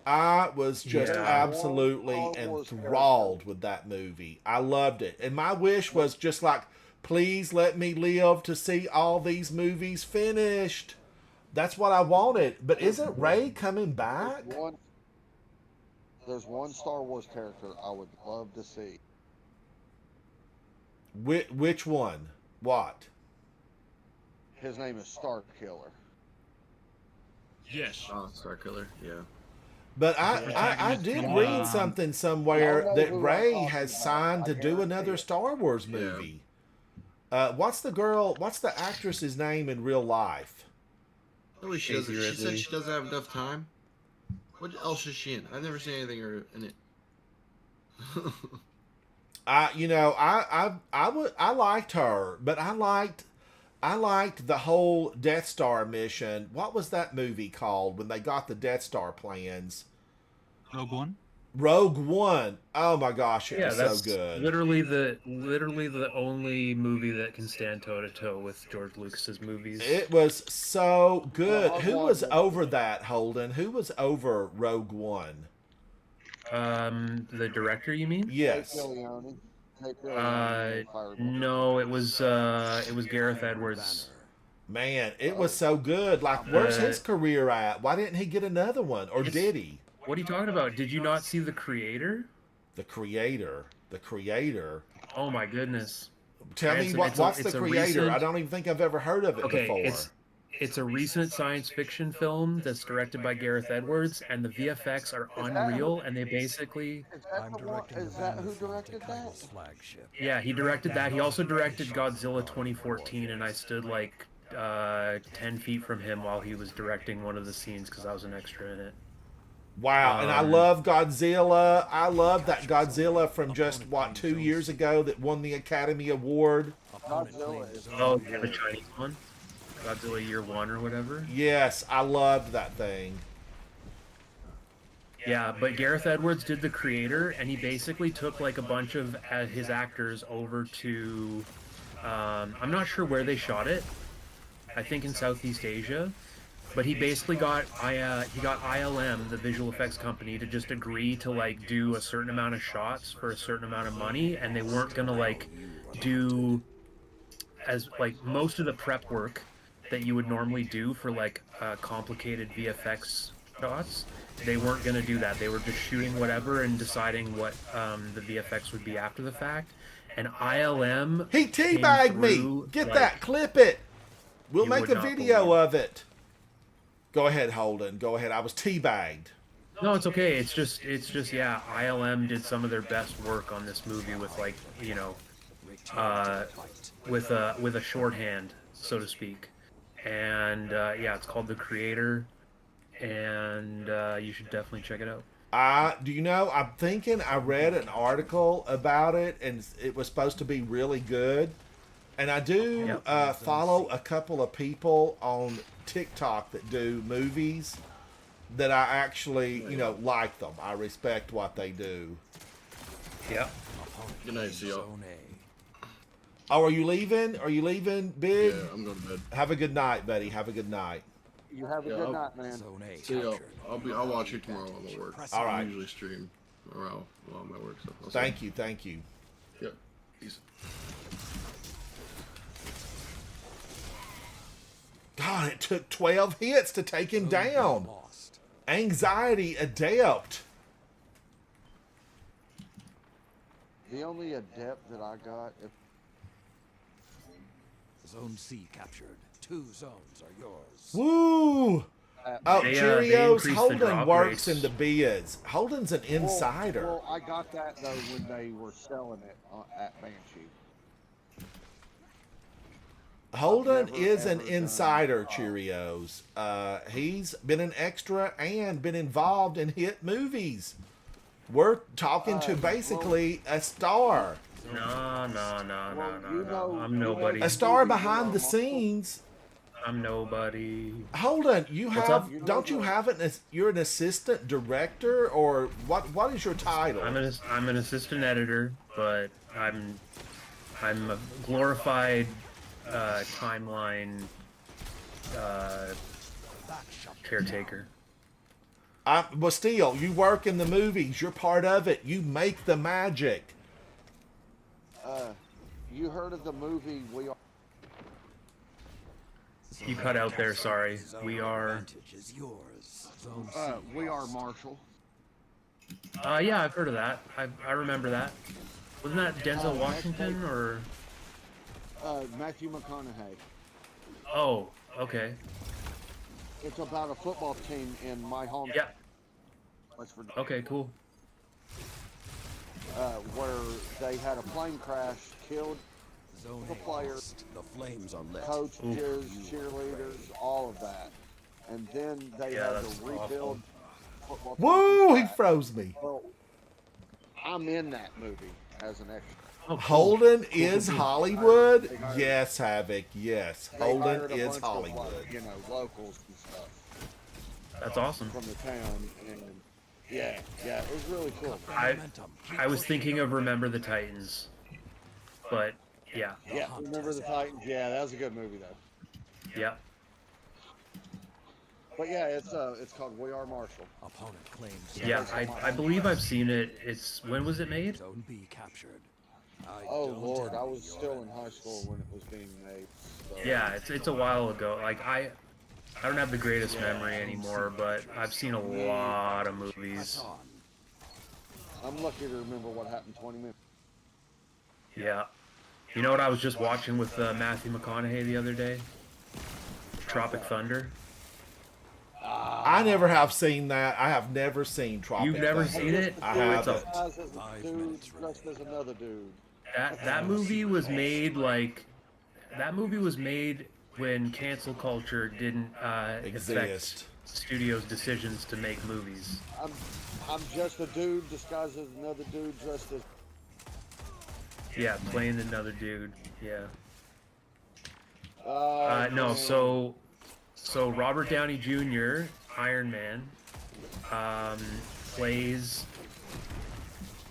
I was just absolutely enthralled with that movie. I loved it. And my wish was just like, please let me live to see all these movies finished. That's what I wanted. But isn't Rey coming back? There's one Star Wars character I would love to see. Which one? What? His name is Starkiller. Yes. Oh, Starkiller, yeah. But I did read something somewhere that Rey has signed to do another Star Wars movie. What's the actress's name in real life? Oh, she said she doesn't have enough time. What else is she in? I've never seen anything in it. I liked her, but I liked the whole Death Star mission. What was that movie called when they got the Death Star plans? Rogue One. Rogue One. Oh my gosh, it was that's so good. Literally the only movie that can stand toe to toe with George Lucas's movies. It was so good. Who was over that, Holden? Who was over Rogue One? The director, you mean? Yes. No, it was Gareth Edwards. Man, it was so good. Like, where's his career at? Why didn't he get another one? Or did he? What are you talking about? Did you not see The Creator? The Creator. Oh my goodness. Tell me what's The Creator? I don't even think I've ever heard of it before. It's a recent science fiction film that's directed by Gareth Edwards, and the VFX are unreal, and they basically... Is that who directed that? Yeah, he directed that. He also directed Godzilla 2014, and I stood like 10 feet from him while he was directing one of the scenes because I was an extra in it. Wow, and I love Godzilla. I love that Godzilla from just, what, 2 years ago that won the Academy Award? Godzilla is Oh, yeah, the Chinese one, Godzilla Year One or whatever. Yes, I loved that thing. Yeah, but Gareth Edwards did the creator, and he basically took like a bunch of his actors over to. I'm not sure where they shot it. I think in Southeast Asia, but he basically got he got ILM, the visual effects company, to just agree to like do a certain amount of shots for a certain amount of money, and they weren't gonna like do as like most of the prep work that you would normally do for like complicated VFX shots. They weren't gonna do that. They were just shooting whatever and deciding what the VFX would be after the fact. And ILM He teabagged me. Get like, that. Clip it. We'll you make would a not video believe. of it. Go ahead, Holden. Go ahead. I was teabagged. No, it's okay. It's just yeah. ILM did some of their best work on this movie with like with a shorthand, so to speak. And yeah, it's called The Creator, and you should definitely check it out. Do you know, I'm thinking I read an article about it, and it was supposed to be really good. And I do follow a couple of people on TikTok that do movies that I actually, like them. I respect what they do. Yeah. Good night, see y'all. Oh, are you leaving? Are you leaving, Big? Yeah, I'm going to bed. Have a good night, buddy. Have a good night. You have a good night, man. See y'all. I'll watch you tomorrow while I'm at work. All right. I usually stream around while I'm at work. So Thank you. Yep. Peace. God, it took 12 hits to take him down. Anxiety adept. The only adept that I got, Zone C captured. 2 zones are yours. Woo! Oh, They Cheerios. increased the Holden drop works rates. in the biz. Holden's an insider. Well, I got that though when they were selling it at Banshee. Holden I've never, is an ever done, insider, Cheerios. He's been an extra and been involved in hit movies. We're talking to basically a star. No. you know- I'm nobody. A star behind the scenes. I'm nobody. Holden, you What's have, up? don't you have you're an assistant director, or what is your title? I'm an assistant editor, but I'm a glorified timeline caretaker. Well, still, you work in the movies. You're part of it. You make the magic. You heard of the movie We Are? You cut out there, sorry. We are. Advantage is yours. Zone C We Are lost. Marshall. Yeah, I've heard of that. I remember that. Wasn't that Denzel Washington or? Matthew McConaughey. Oh, okay. It's about a football team in my home. Yeah. West Virginia. Okay, cool. Where they had a plane crash, killed Zone the A players, lost. The flames are lit. coaches, cheerleaders, all of that. And then they Yeah, had that's to rebuild football. Woo! He team. froze me. Well, I'm in that movie as an extra. Oh, cool. Holden is Hollywood. They hired- Yes, Havoc. Yes, They Holden hired a is bunch of, Hollywood. like, locals and stuff That's awesome. from the town, and yeah, it was really cool. I was thinking of Remember the Titans, but yeah, Yeah, Remember the Titans? Yeah, that was a good movie though. yeah. But yeah, it's called We Are Marshall. Opponent claims. Yeah, I believe I've seen it. When was it made? Zone B captured. I Oh don't Lord, I envy was your still in enemies. high school when it was being made. So. Yeah, it's a while ago. Like I don't have the greatest memory anymore, but I've seen a lot of movies. I'm lucky to remember what happened 20 minutes. Yeah. You know what I was just watching with Matthew McConaughey the other day? Tropic Thunder. I never have seen that. I have never seen Tropic You've never Thunder. seen it? I It's a- haven't. Guys, as a dude dressed as another dude. That movie was made when cancel culture didn't affect Exist. studio's decisions to make movies. I'm just a dude disguised as another dude dressed as. Yeah, playing another dude. Yeah. No, man. so Robert Downey Jr., Iron Man, plays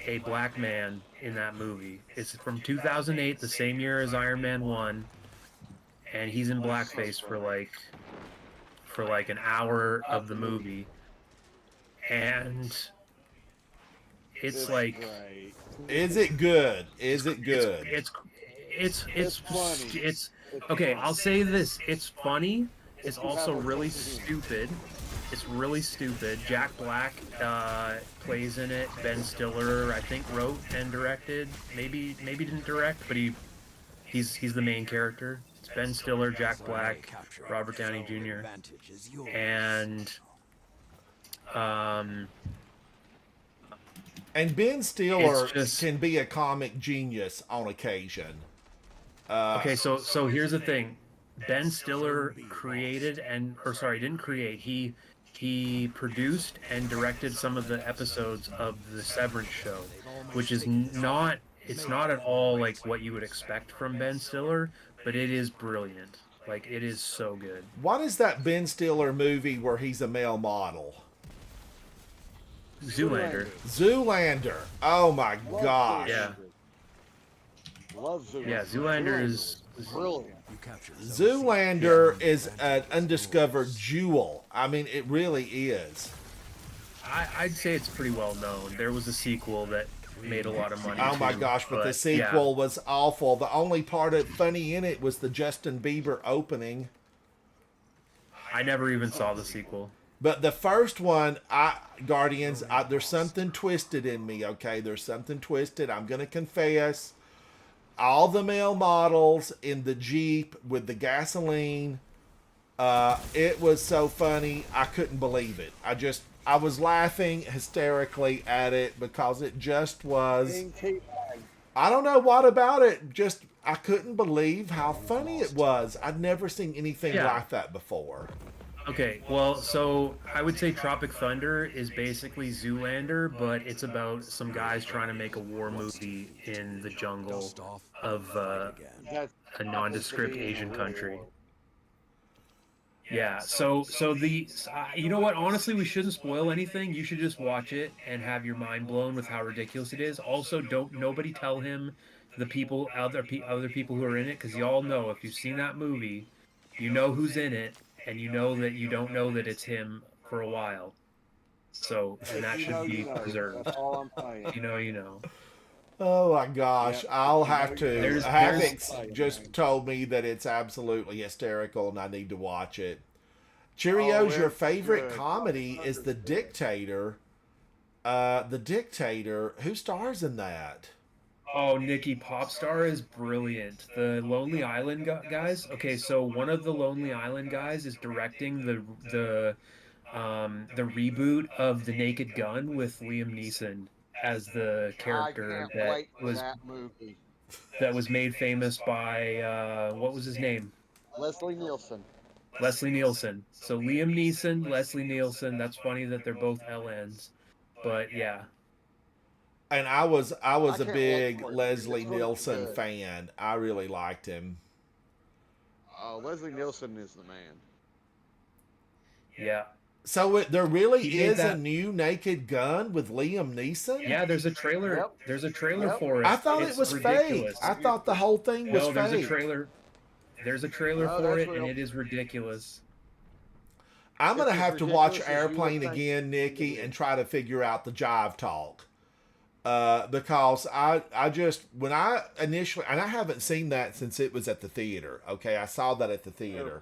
a black man in that movie. It's from 2008, the same year as Iron Man 1, and he's in blackface for like an hour of the movie. And it's like great. Is it good? Is it good? it's funny. It's okay. I'll say this: it's funny. It's also really stupid. It's really stupid. Jack Black plays in it. Ben Stiller, I think, wrote and directed. Maybe didn't direct, but he's the main character. It's Ben Stiller, Jack Black, Robert Downey Jr. and And Ben Stiller It's just- can be a comic genius on occasion. Okay, so here's the thing. Ben Stiller created didn't create. He produced and directed some of the episodes of the Severance show, which is not at all like what you would expect from Ben Stiller, but it is brilliant. Like, it is so good. What is that Ben Stiller movie where he's a male model? Zoolander. Zoolander. Oh my gosh. Yeah. Love Zoolander. Yeah, Zoolander is brilliant. Zoolander is an undiscovered jewel. I mean, it really is. I'd say it's pretty well known. There was a sequel that made a lot of money. Oh my too, gosh, but the yeah. sequel was awful. The only part of funny in it was the Justin Bieber opening. I never even saw the sequel. But the first one, Guardians, there's something twisted in me, okay? There's something twisted. I'm going to confess. All the male models in the Jeep with the gasoline, it was so funny. I couldn't believe it. I was laughing hysterically at it because it just was... I don't know what about it. Just, I couldn't believe how funny it was. I'd never seen anything like that before. Okay, well, so I would say Tropic Thunder is basically Zoolander, but it's about some guys trying to make a war movie in the jungle of a nondescript Asian country. Yeah, so the you know what? Honestly, we shouldn't spoil anything. You should just watch it and have your mind blown with how ridiculous it is. Also, nobody tell him the other people who are in it, because y'all know if you've seen that movie, you know who's in it. And you know that you don't know that it's him for a while. So, and that should be preserved. That's all I'm saying. You know. Oh my gosh, Yep. I'll have to. There's- Havix just told me that it's absolutely hysterical and I need to watch it. Cheerios, your it's favorite good. comedy is The Dictator. The Dictator, who stars in that? Oh, Nikki Popstar is brilliant. The Lonely Island guys. Okay, so one of the Lonely Island guys is directing the reboot of The Naked Gun with Liam Neeson as the character I can't wait for was that movie. made famous by what was his name? Leslie Nielsen. Leslie Nielsen. So Liam Neeson, Leslie Nielsen. That's funny that they're both LNs, but yeah. And I was a can't big wait for it. Leslie It's gonna be Nielsen good. fan. I really liked him. Leslie Nielsen is the man. Yeah. So there really He made is a that- new Naked Gun with Liam Neeson? Yeah, there's a trailer. Yep. There's a trailer Yep. for it. I thought It's it was ridiculous. fake. I thought the whole thing was No, there's fake. a trailer. There's a trailer No, for that's it, and real. it is ridiculous. I'm going to It's as have to watch ridiculous as you would Airplane think. again, Nikki, and try to figure out the jive talk. Because I just, when I initially, and I haven't seen that since it was at the theater. Okay, I saw that at the theater.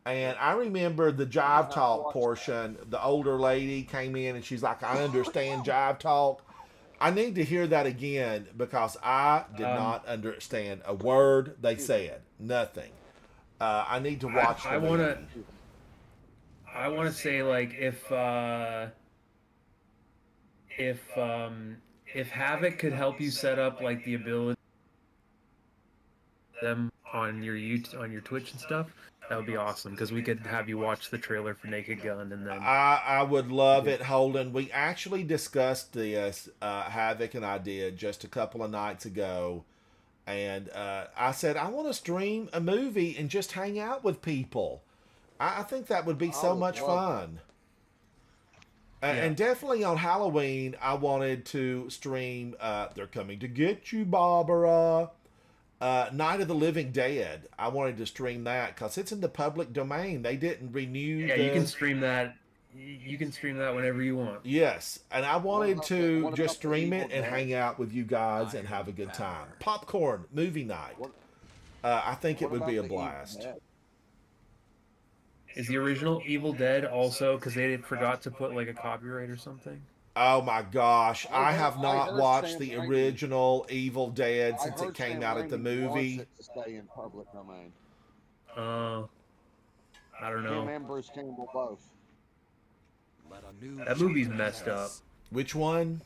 And I remember the jive talk portion. The older lady came in and she's like, I understand jive talk. I need to hear that again because I did not understand a word they said. Nothing. I need to watch I the want movie. to. I want to say, like, if Havoc could help you set up like the ability them on your Twitch and stuff, That would be awesome because we could have you watch the trailer for Naked Gun and then. I would love it, Holden. We actually discussed this, Havoc and I did just a couple of nights ago. And I said, I want to stream a movie and just hang out with people. I think that would be so much fun. And definitely on Halloween, I wanted to stream They're Coming to Get You, Barbara. Night of the Living Dead. I wanted to stream that because it's in the public domain. They didn't renew. Yeah, you can stream that. You can stream that whenever you want. Yes, and I wanted to just stream it and hang out with you guys and have a good time. Popcorn movie night. I think it would be a blast. Is the original Evil Dead also because they forgot to put like a copyright or something? Oh my gosh, I have not watched the original Evil Dead since it came out at the movie. It to stay in public domain. I don't know. Him and Bruce Campbell both. That movie's messed up. Which one?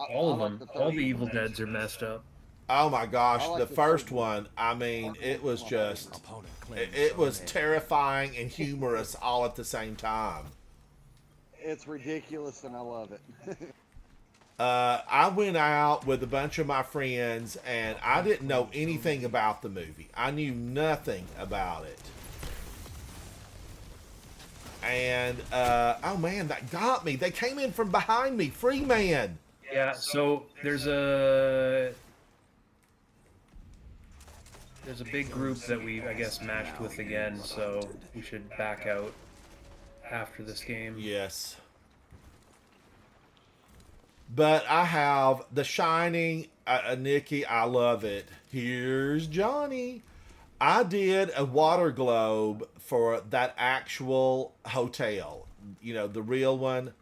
All of them. All the Evil Deads are messed up. Oh my gosh, the first one, I mean, it was just, it was terrifying and humorous all at the same time. It's ridiculous and I love it. I went out with a bunch of my friends and I didn't know anything about the movie. I knew nothing about it. And, oh man, that got me. They came in from behind me. Free man. Yeah, so there's a big group that we, I guess, matched with again, so we should back out after this game. Yes. But I have The Shining, Nikki, I love it. Here's Johnny. I did a water globe for that actual hotel. You know, the real one.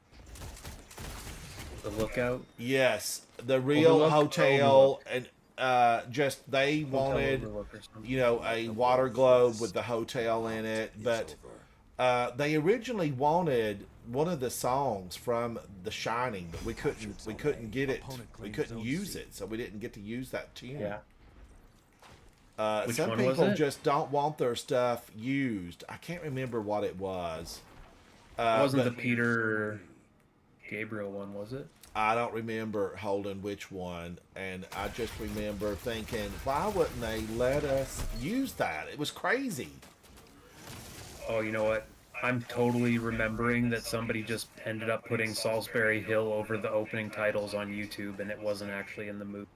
The Lookout? Yes, the real hotel. And just they wanted, you know, a water globe with the hotel in it. But they originally wanted one of the songs from The Shining, but we couldn't get it. We couldn't use it, so we didn't get to use that tune. Yeah. Some people just don't want their stuff used. I can't remember what it was. It wasn't the Peter Gabriel one, was it? I don't remember holding which one, and I just remember thinking, why wouldn't they let us use that? It was crazy. Oh, you know what? I'm totally remembering that somebody just ended up putting Salisbury Hill over the opening titles on YouTube, and it wasn't actually in the movie.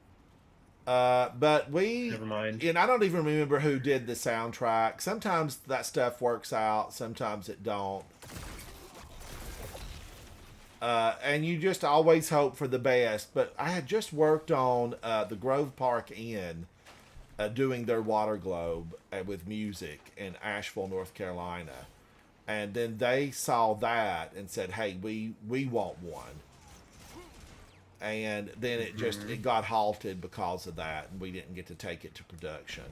But we, never mind. And I don't even remember who did the soundtrack. Sometimes that stuff works out, sometimes it don't. And you just always hope for the best. But I had just worked on the Grove Park Inn, doing their water globe with music in Asheville, North Carolina. And then they saw that and said, hey, we want one. And then it just it got halted because of that, and we didn't get to take it to production.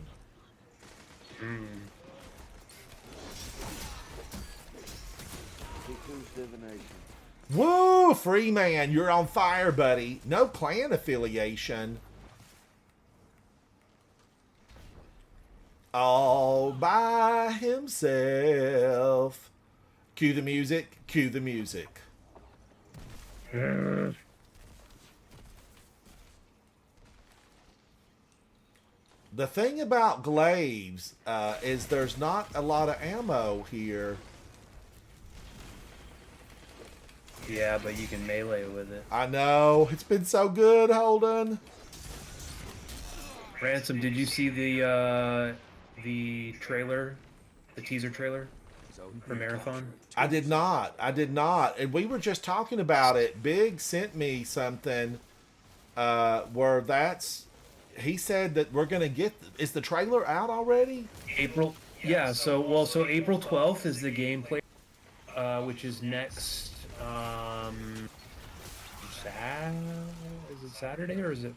Woo, free man, you're on fire, buddy. No clan affiliation. All by himself. Cue the music. Cue the music. The thing about glaives is there's not a lot of ammo here. Yeah, but you can melee with it. I know. It's been so good, Holden. Ransom, did you see the trailer, the teaser trailer for Marathon? I did not. And we were just talking about it. Big sent me something where he said that we're going to get... Is the trailer out already? April... Yeah, so April 12th is the gameplay, which is next... Is it Saturday or is it...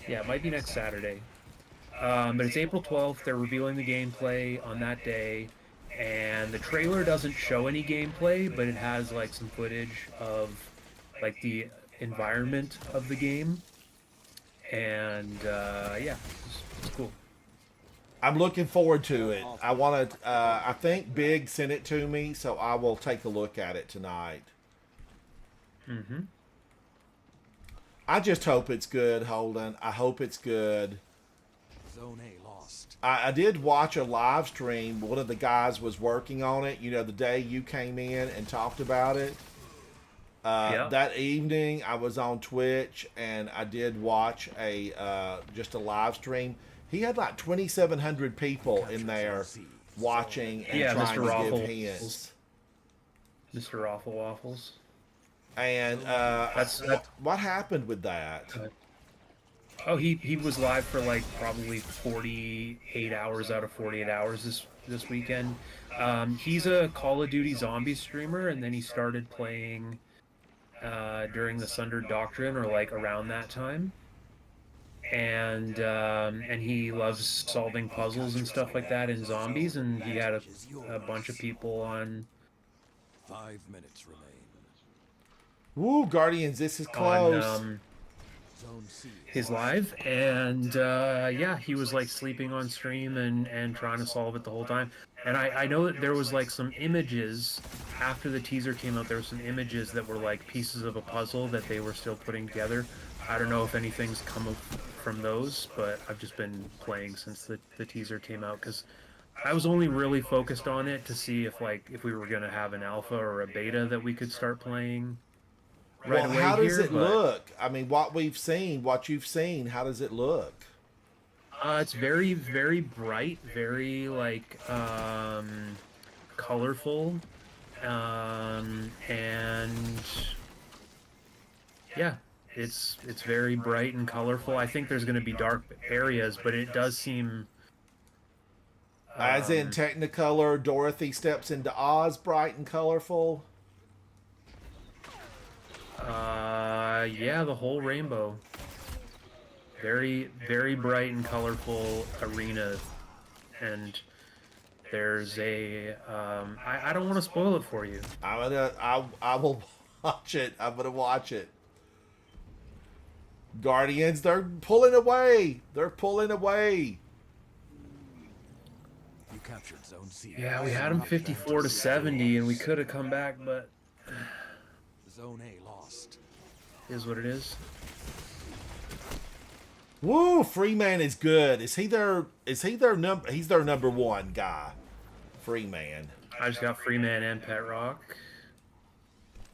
Yeah, it might be next Saturday. But it's April 12th. They're revealing the gameplay on that day. And the trailer doesn't show any gameplay, but it has like some footage of like the environment of the game. And yeah, it's cool. I'm looking forward to it. Awesome. I want to. I think Big sent it to me, so I will take a look at it tonight. Mm-hmm. I just hope it's good, Holden. I hope it's good. Zone A lost. I did watch a live stream. One of the guys was working on it. You know, the day you came in and talked about it. That evening, I was on Twitch and I did watch a just a live stream. He had like 2,700 people in there watching and trying Mr. to give Raffles. hints. Mr. Awful Waffles. And what happened with that? Oh, he was live for like probably 48 hours out of 48 hours this weekend. He's a Call of Duty zombie streamer, and then he started playing during the Sunder Doctrine, or like around that time. And he loves solving puzzles and stuff like that in zombies, and he had a bunch of people on. 5 minutes remain. Woo, Guardians, this is close. Zone C. His live, and yeah, he was like sleeping on stream and trying to solve it the whole time. And I know that there was like some images after the teaser came out. There were some images that were like pieces of a puzzle that they were still putting together. I don't know if anything's come from those, but I've just been playing since the teaser came out, because I was only really focused on it to see if we were gonna have an alpha or a beta that we could start playing. Right Well, away how does here, it but, look? I mean, what you've seen, how does it look? It's very, very bright, very like colorful, and yeah, it's very bright and colorful. I think there's going to be dark areas, but it does seem As in Technicolor, Dorothy Steps into Oz, bright and colorful. Yeah, the whole rainbow. Very, very bright and colorful arena, and there's a I don't want to spoil it for you. I will watch it. I'm gonna watch it. Guardians, they're pulling away. They're pulling away. You captured Zone C. Yeah, we had him 54 to 70, and we could have come back, but Zone A lost. is what it is. Woo, Freeman is good. Is he their number? He's their number one guy. Freeman. I just got Freeman and Pet Rock.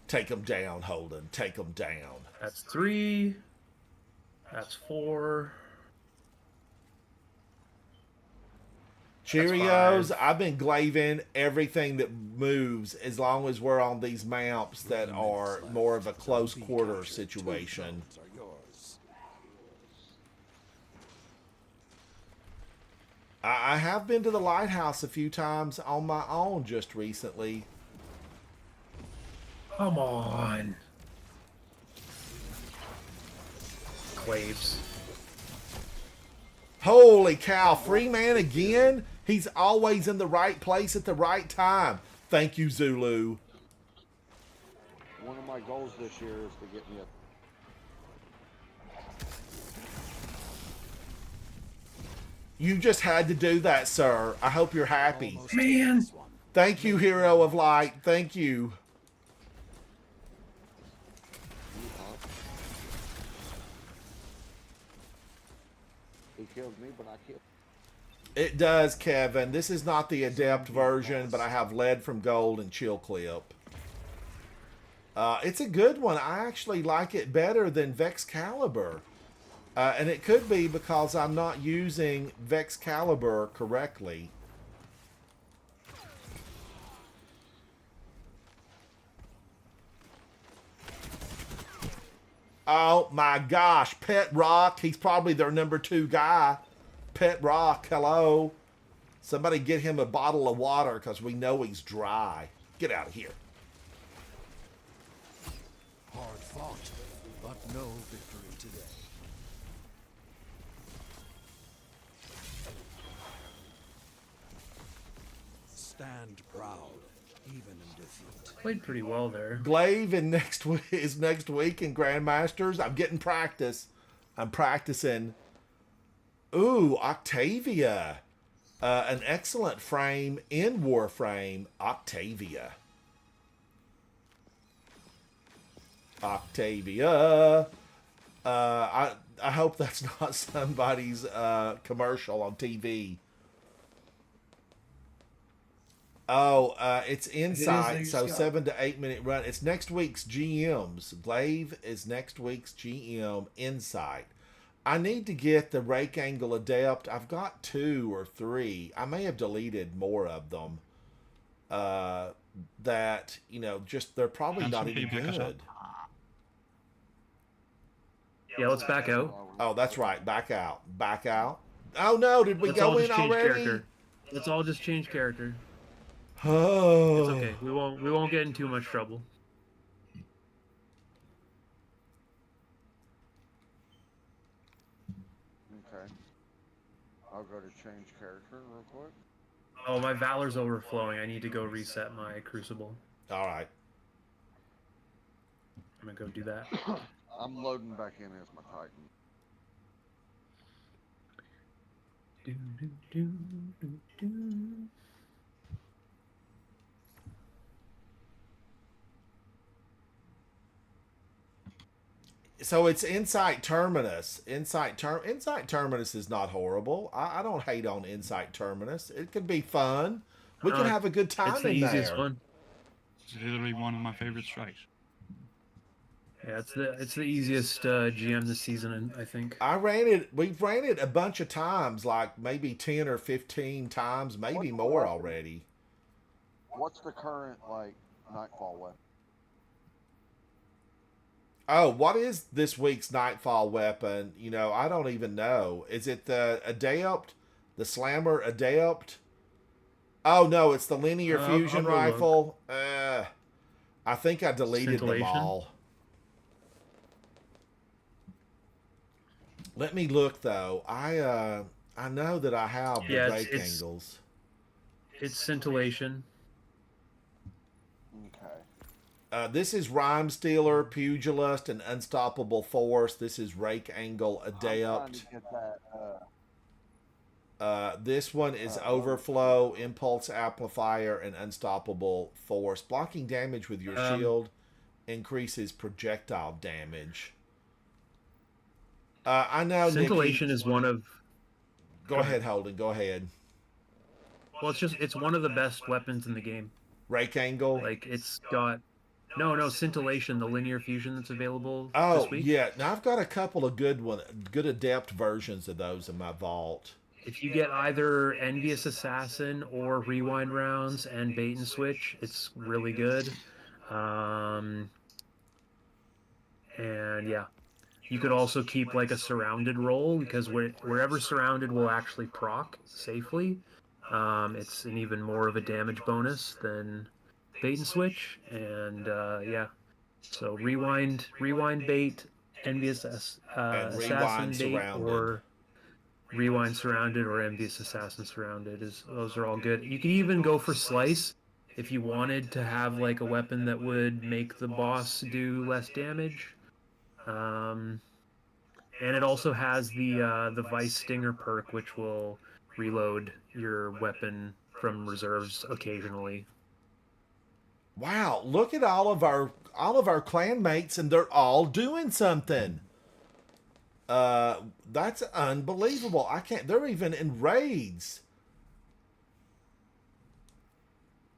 Take him down, Holden. Take him down. That's 3. That's 4. Cheerios, That's I've been glaving everything that moves as long as we're on these maps that are more of a close quarter situation. Zones are yours. I have been to the lighthouse a few times on my own just recently. Come on. Claves. Holy cow, Freeman again? He's always in the right place at the right time. Thank you, Zulu. One of my goals this year is to get me a. You just had to do that, sir. I hope you're happy. Almost taken Man. this one. Thank you, Hero of Light. Thank you. He killed me, but I killed. It does, Kevin. This is not the Adept version, but I have Lead from Gold and Chill Clip. It's a good one. I actually like it better than Vexcalibur. And it could be because I'm not using Vexcalibur correctly. Oh my gosh, Pet Rock. He's probably their number 2 guy. Pet Rock, hello. Somebody get him a bottle of water because we know he's dry. Get out of here. Hard fought, but no victory today. Stand proud, even in defeat. Played pretty well there. Glaive in is next week in Grandmasters. I'm getting practice. I'm practicing. Ooh, Octavia. An excellent frame in Warframe, Octavia. Octavia. I hope that's not somebody's commercial on TV. Oh, it's Insight, so 7 to 8 minute run. It's next week's GMs. Glaive is next week's GM Insight. I need to get the Rake Angle Adept. I've got 2 or 3. I may have deleted more of them. That, you know, just they're probably Can not somebody even back us up? good. Yeah, let's back out. Oh, that's right. Back out. Back out. Oh no, did we Let's go all in just change already? character. Let's all just change character. Oh. It's okay. We won't get in too much trouble. Okay. I'll go to change character real quick. Oh, my valor's overflowing. I need to go reset my crucible. All right. I'm gonna go do that. I'm loading back in as my Titan. Do, do, do, do, do. So it's Insight Terminus. Insight Terminus is not horrible. I don't hate on Insight Terminus. It could be fun. We could have a good time It's the in easiest there. one. It's literally one of my favorite strikes. Yeah, it's the easiest GM this season, I think. We've ran it a bunch of times, like maybe 10 or 15 times, maybe more already. What's the current, like, Nightfall weapon? Oh, what is this week's Nightfall weapon? You know, I don't even know. Is it the Adept? The Slammer Adept? Oh, no, it's the Linear Fusion I'll go Rifle. I think I deleted them Scintillation? all. Let me look, though. I know that I have the Yeah, break it's- angles. It's scintillation. Okay. This is Rhyme Stealer, Pugilist, and Unstoppable Force. This is Rake Angle I'm trying Adept. to get that, This one is Overflow, Impulse Amplifier, and Unstoppable Force. Blocking damage with your shield increases projectile damage. I know, Scintillation Nikki. is one of. Go ahead, Holden. Go ahead. Well, it's one of the best weapons in the game. Rake Angle. Like it's got. No, scintillation, the linear fusion that's available Oh, this week. yeah. Now, I've got a couple of good Adept versions of those in my vault. If you get either Envious Assassin or Rewind Rounds and Bait and Switch, it's really good. And yeah, you could also keep like a surrounded roll because wherever surrounded will actually proc safely. It's an even more of a damage bonus than Bait and Switch, and yeah. So rewind bait, Envious Assassin Rewind bait, surrounded. or Rewind Surrounded or Envious Assassin Surrounded. Those are all good. You could even go for Slice if you wanted to have like a weapon that would make the boss do less damage. And it also has the Vice Stinger perk, which will reload your weapon from reserves occasionally. Wow, look at all of our clanmates, and they're all doing something. That's unbelievable. I can't. They're even in raids.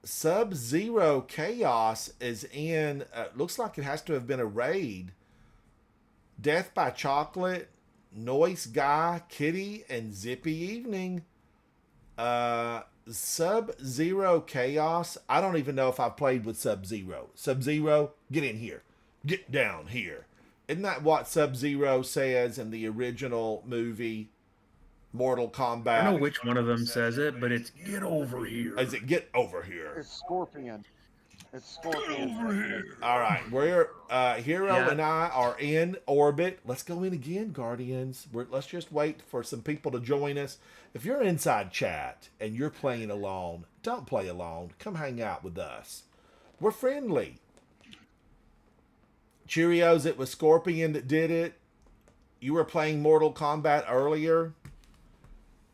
Sub-Zero Chaos is in. Looks like it has to have been a raid. Death by Chocolate, Noise Guy, Kitty, and Zippy Evening. Sub-Zero Chaos. I don't even know if I've played with Sub-Zero. Sub-Zero, get in here. Get down here. Isn't that what Sub-Zero says in the original movie, Mortal Kombat? I don't know which one of them says it, but it's "Get over here." Is it "Get over here"? It's Scorpion. It's Scorpion. Over here. All right, we're Hero Yeah. and I are in orbit. Let's go in again, Guardians. Let's just wait for some people to join us. If you're inside chat and you're playing alone, don't play alone. Come hang out with us. We're friendly. Cheerios, it was Scorpion that did it. You were playing Mortal Kombat earlier.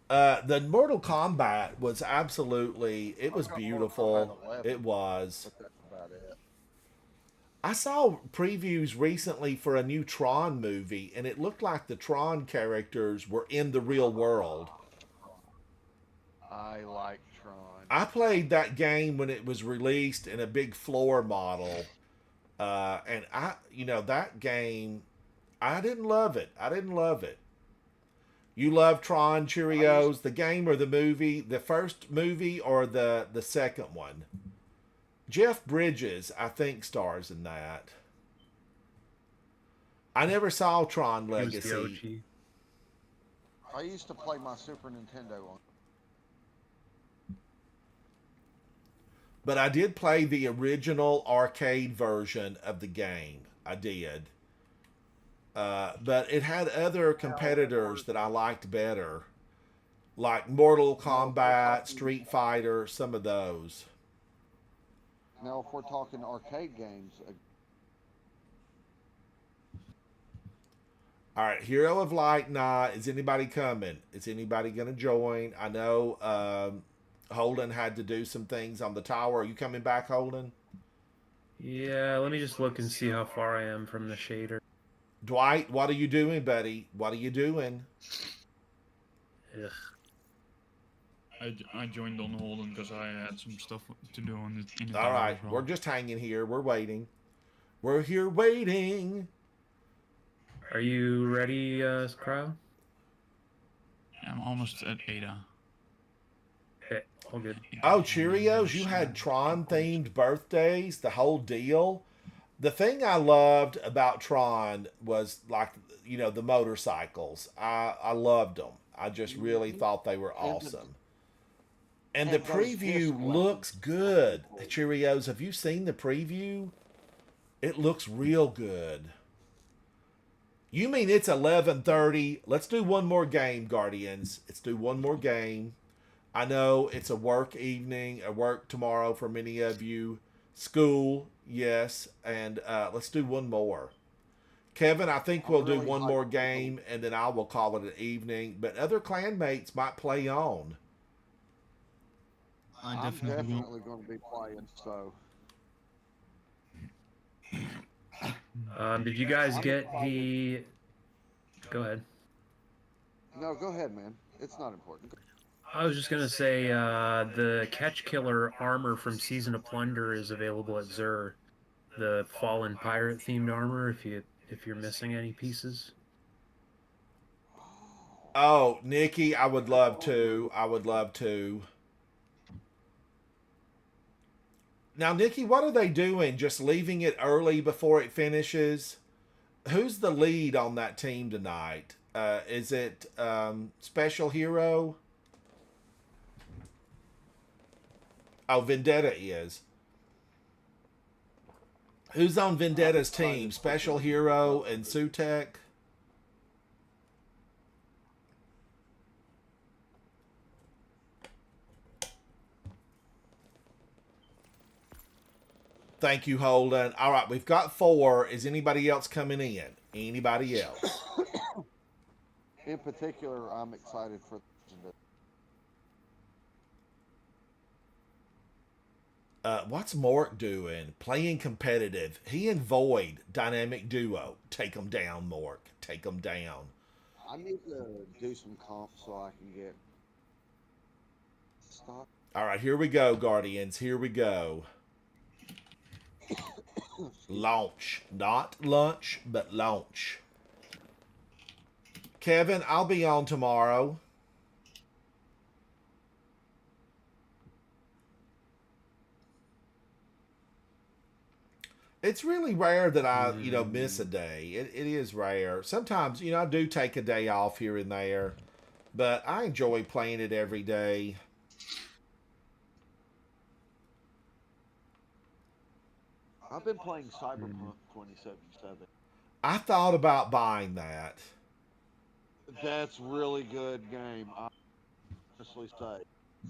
The Mortal Kombat was absolutely, it was I've got Mortal Kombat beautiful. 11, It was. but that's about it. I saw previews recently for a new Tron movie, and it looked like the Tron characters were in the real world. I like Tron. I played that game when it was released in a big floor model, and that game, I didn't love it. I didn't love it. You love Tron Cheerios, the game or the movie, the first movie or the second one? Jeff Bridges, I think, stars in that. I never saw Tron He was the Legacy. OG. I used to play my Super Nintendo on. But I did play the original arcade version of the game. I did. But it had other competitors that I liked better, like Mortal Kombat, Street Fighter, some of those. Now, if we're talking arcade games, All right, Hero of Light Night. Is anybody coming? Is anybody going to join? I know Holden had to do some things on the tower. Are you coming back, Holden? Yeah, let me just look and see how far I am from the shader. Dwight, what are you doing, buddy? What are you doing? Ugh. I joined on Holden because I had some stuff to do in the All tower right, as well. we're just hanging here. We're waiting. We're here waiting. Are you ready, Cryo? I'm almost at Ada. Okay, all good. Oh, Cheerios, you had Tron-themed birthdays, the whole deal. The thing I loved about Tron was, like, the motorcycles. I loved them. I just really thought they were awesome. And the preview looks good. Cheerios, have you seen the preview? It looks real good. You mean it's 11:30? Let's do one more game, Guardians. Let's do one more game. I know it's a work evening, a work tomorrow for many of you. School, yes. And let's do one more. Kevin, I think we'll do one more game, and then I will call it an evening. But other clanmates might play on. I'm definitely going to be playing, so. Did you guys get the... Go ahead. No, go ahead, man. It's not important. I was just gonna say, the Catch Killer armor from Season of Plunder is available at Zur. The Fallen Pirate themed armor, if you're missing any pieces. Oh, Nikki, I would love to. I would love to. Now, Nikki, what are they doing? Just leaving it early before it finishes? Who's the lead on that team tonight? Is it Special Hero? Oh, Vendetta is. Who's on Vendetta's team? Special Hero and Sutek? Thank you, Holden. All right, we've got 4. Is anybody else coming in? Anybody else? In particular, I'm excited for What's Mork doing? Playing competitive. He and Void, dynamic duo. Take them down, Mork. Take them down. I need to do some comps so I can get stock. All right, here we go, Guardians. Here we go. Launch. Not lunch, but launch. Kevin, I'll be on tomorrow. It's really rare that I, miss a day. It is rare. Sometimes, I do take a day off here and there, but I enjoy playing it every day. I've been playing Cyberpunk 2077. I thought about buying that. That's really good game. I honestly say,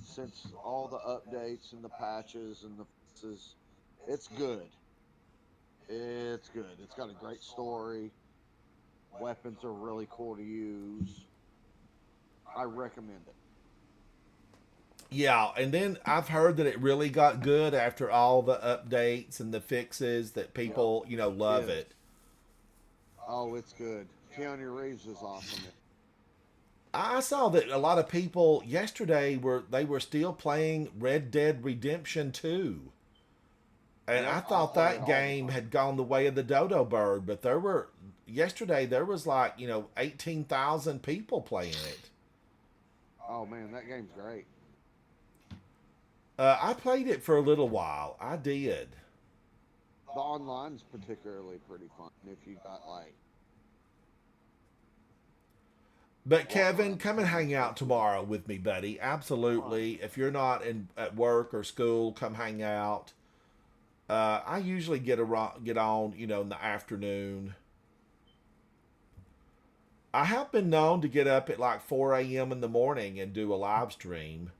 since all the updates and the patches and the fixes, it's good. It's good. It's got a great story. Weapons are really cool to use. I recommend it. Yeah, and then I've heard that it really got good after all the updates and the fixes that people, love Yes. it. Oh, it's good. Keanu Reeves is awesome. I saw that a lot of people yesterday were still playing Red Dead Redemption 2. And I Yep, I thought play it that all game the time. had gone the way of the dodo bird, but yesterday there was like, 18,000 people playing it. Oh man, that game's great. I played it for a little while. I did. The online's particularly pretty fun if you got like. But Kevin, come and hang out tomorrow with me, buddy. Absolutely. If you're not at work or school, come hang out. I usually get on, in the afternoon. I have been known to get up at like 4 a.m. in the morning and do a live stream.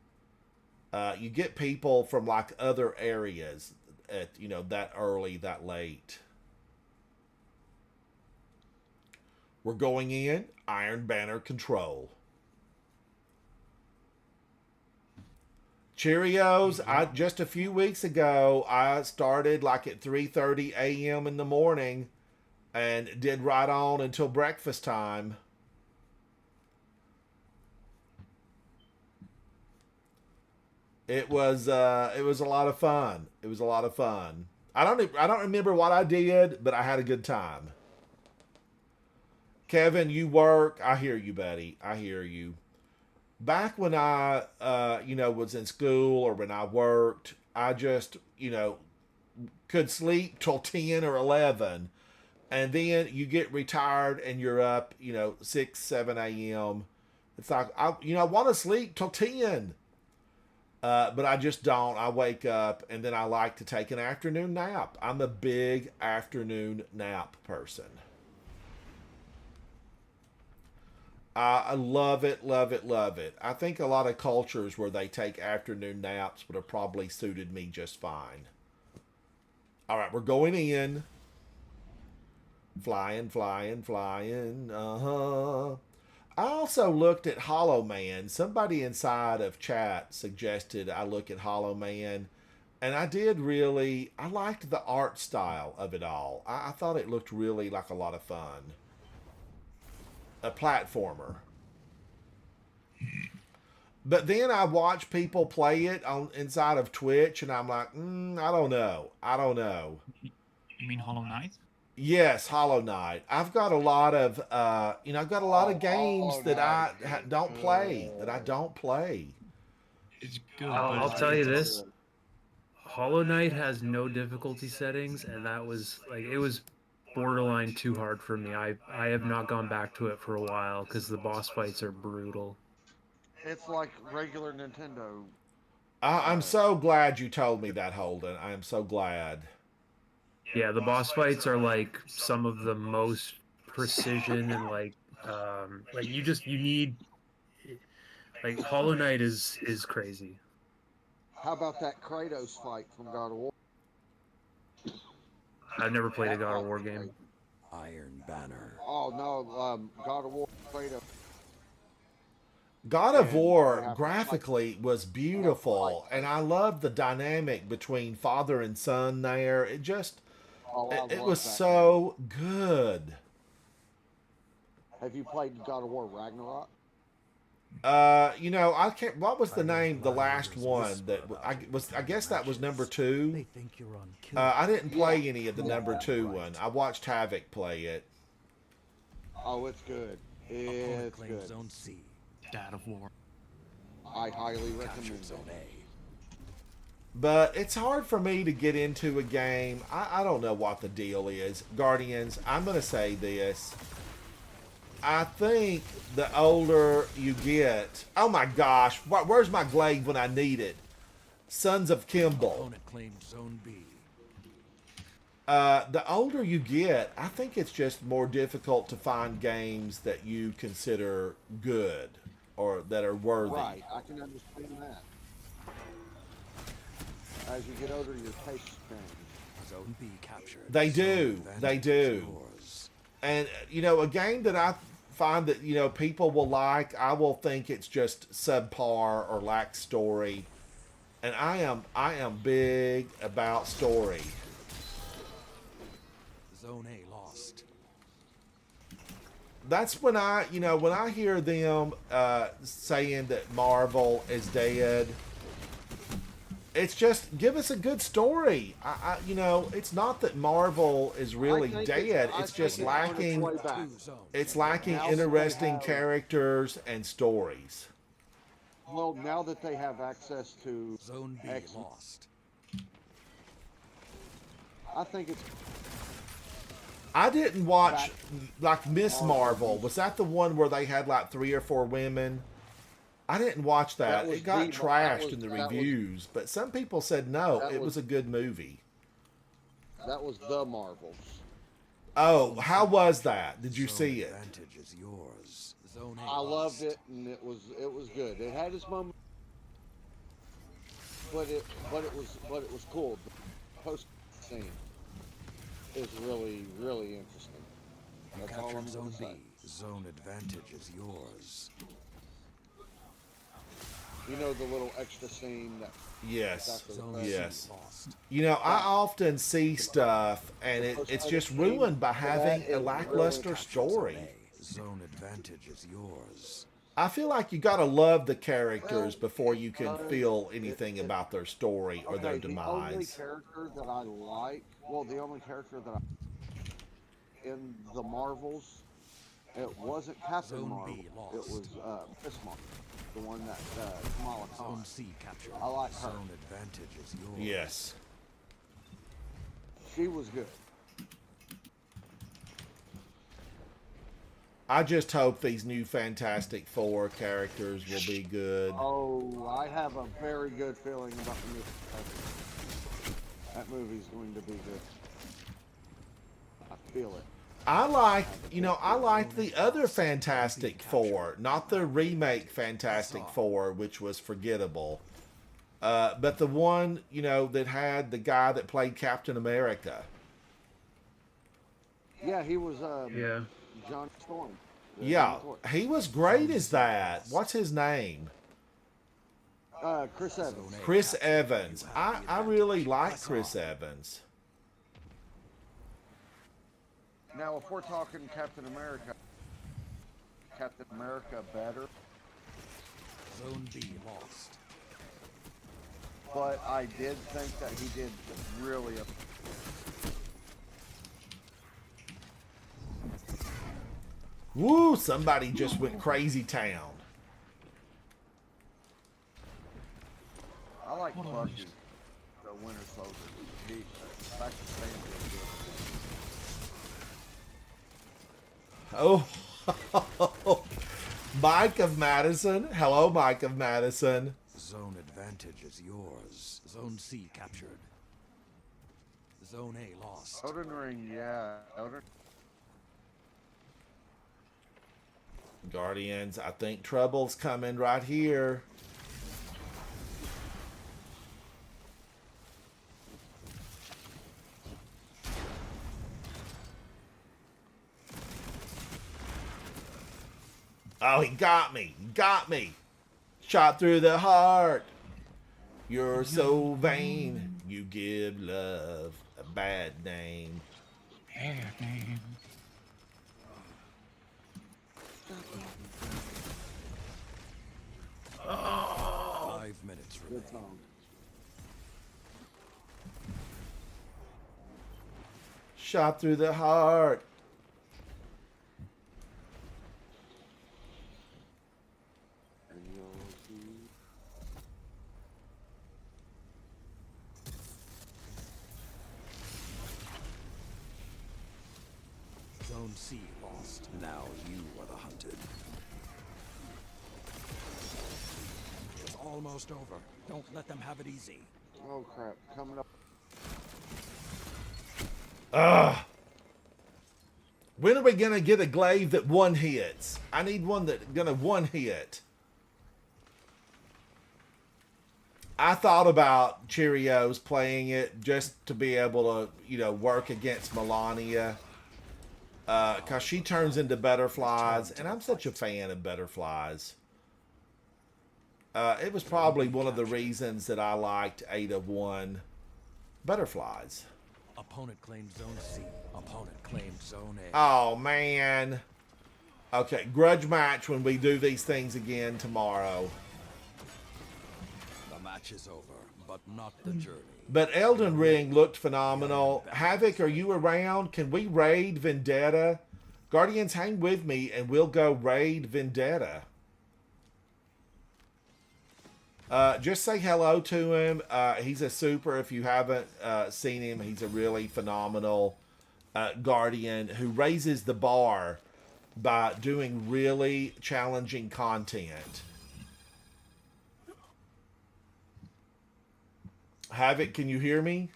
You get people from like other areas at, that early, that late. We're going in Iron Banner Control. Cheerios. Just a few weeks ago, I started like at 3:30 a.m. in the morning and did right on until breakfast time. It was a lot of fun. It was a lot of fun. I don't remember what I did, but I had a good time. Kevin, you work. I hear you, buddy. I hear you. Back when I was in school or when I worked, I just, could sleep till 10 or 11. And then you get retired and you're up, 6, 7 a.m. It's like, I want to sleep till 10. But I just don't. I wake up and then I like to take an afternoon nap. I'm a big afternoon nap person. I love it, love it, love it. I think a lot of cultures where they take afternoon naps would have probably suited me just fine. All right, we're going in. Flying, flying, flying. Uh-huh. I also looked at Hollow Man. Somebody inside of chat suggested I look at Hollow Man. And I liked the art style of it all. I thought it looked really like a lot of fun. A platformer. But then I watch people play it inside of Twitch, and I'm like, I don't know. You mean Hollow Knight? Yes, Hollow Knight. I've got a lot of, games that I don't play. It's good. I'll but tell you this: Hollow Knight has no difficulty settings, and that was like it was borderline too hard for me. I have not gone back to it for a while because the boss fights are brutal. It's like regular Nintendo. I'm so glad you told me that, Holden. I am so glad. Yeah, the boss fights are like some of the most precision and you need like Hollow Knight is crazy. How about that Kratos fight from God of War? I've never played a God of War game. Iron Banner. Oh no, God of War Kratos. God of And War they have graphically was beautiful, and I loved the dynamic between father and son there. It just, Oh, I it love was that so good. Have you played God of War Ragnarok? I can't. What was the name? The last one that I guess that was number 2. They think you're on kill. I didn't play any of the number 2 one. I watched Havoc play it. Oh, it's good. Opponent It's claims good. Zone C. God of War. I highly recommend Captured it. Zone A. But it's hard for me to get into a game. I don't know what the deal is. Guardians, I'm going to say this. I think the older you get... Oh my gosh, where's my glaive when I need it? Sons of Kimball. Opponent claims Zone B. The older you get, I think it's just more difficult to find games that you consider good or that are worthy. Right, I can understand that. As you get older, your tastes change. Zone B captured. They do. Zone They advantage do. is yours. And, a game that I find that, you know, people will like, I will think it's just subpar or lacks story. And I am big about story. Zone A lost. That's when when I hear them saying that Marvel is dead, it's just give us a good story. It's not that Marvel is really dead. It's just lacking. It's lacking interesting characters and stories. Well, now that they have access to Zone B X, lost. I think it's. I didn't watch like Miss Marvel. Was that the one where they had like 3 or 4 women? I didn't watch that. It got trashed in the reviews, but some people said no, it was a good movie. That was the Marvels. Oh, how was that? Did you see it? Advantage is yours. Zone A I lost. loved it, and it was good. It had its moment, but it was cool. The post scene is really interesting. You That's all I'm captured gonna Zone say. B. Zone advantage is yours. You know the little extra scene that. Yes. after the Zone credits? Yes. C lost. You know, I often see stuff, and it's just ruined by having a lackluster story. Zone advantage is yours. I feel like you got to love the characters before you can feel anything about their story or their The only demise. character that I like, the only character that I in the Marvels, it wasn't Captain Zone Marvel. B lost. It was Miss Marvel, the one that Kamala Khan. Zone C captured. I like her. Zone advantage is yours. Yes. She was good. I just hope these new Fantastic Four characters will be good. Oh, I have a very good feeling about the movie. That movie's going to be good. I feel it. I like the other Fantastic Four, not the remake Fantastic Four, which was forgettable. But the one, that had the guy that played Captain America. Yeah, he was Yeah. John Storm. Yeah, he was great as that. What's his name? Chris Evans. Chris Evans. I really like Chris Evans. Now, if we're talking Captain America better, Zone B lost. but I did think that he did really a. Woo, somebody just went crazy town. I like Bucky, the Winter Soldier. He, back to Stanley was Oh, Mike of Madison. Hello, Mike of Madison. Zone advantage is yours. Zone C captured. Zone A lost. good. Elden Ring, yeah. Guardians, I think trouble's coming right here. Oh, he got me. He got me. Shot through the heart. You're so vain. You give love a bad name. Bad name. Oh. 5 minutes Good remaining. song. Shot through the heart. And you'll see. Zone C lost. Now you are the hunted. It's almost over. Don't let them have it easy. Oh crap! Coming up. Ugh. When are we gonna get a glaive that one hits? I need one that's gonna one hit. I thought about Cheerios playing it just to be able to, work against Melania. Because she turns into butterflies, and I'm such a fan of butterflies. It was probably one of the reasons that I liked 8 of 1 butterflies. Opponent claimed zone C. Opponent claimed zone A. Oh, man. Okay, grudge match when we do these things again tomorrow. The match is over, but not the journey. But Elden Ring looked phenomenal. Havoc, are you around? Can we raid Vendetta? Guardians, hang with me and we'll go raid Vendetta. Just say hello to him. He's a super. If you haven't seen him, he's a really phenomenal Guardian who raises the bar by doing really challenging content. Havoc, can you hear me?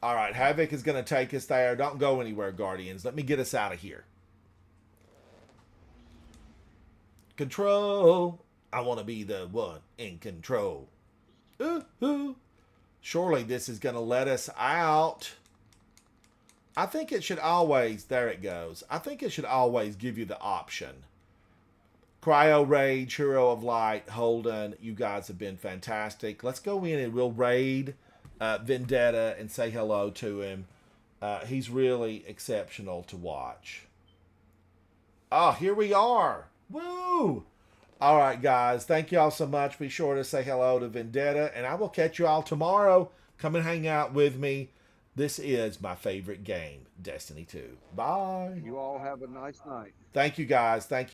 All right, Havoc is going to take us there. Don't go anywhere, Guardians. Let me get us out of here. Control. I want to be the one in control. Ooh. Surely this is going to let us out. I think it should always, there it goes. I think it should always give you the option. Cryo Rage, Hero of Light, Holden, you guys have been fantastic. Let's go in and we'll raid Vendetta and say hello to him. He's really exceptional to watch. Oh, here we are. Woo! All right, guys. Thank you all so much. Be sure to say hello to Vendetta, and I will catch you all tomorrow. Come and hang out with me. This is my favorite game, Destiny 2. Bye. You all have a nice night. Thank you, guys. Thank you.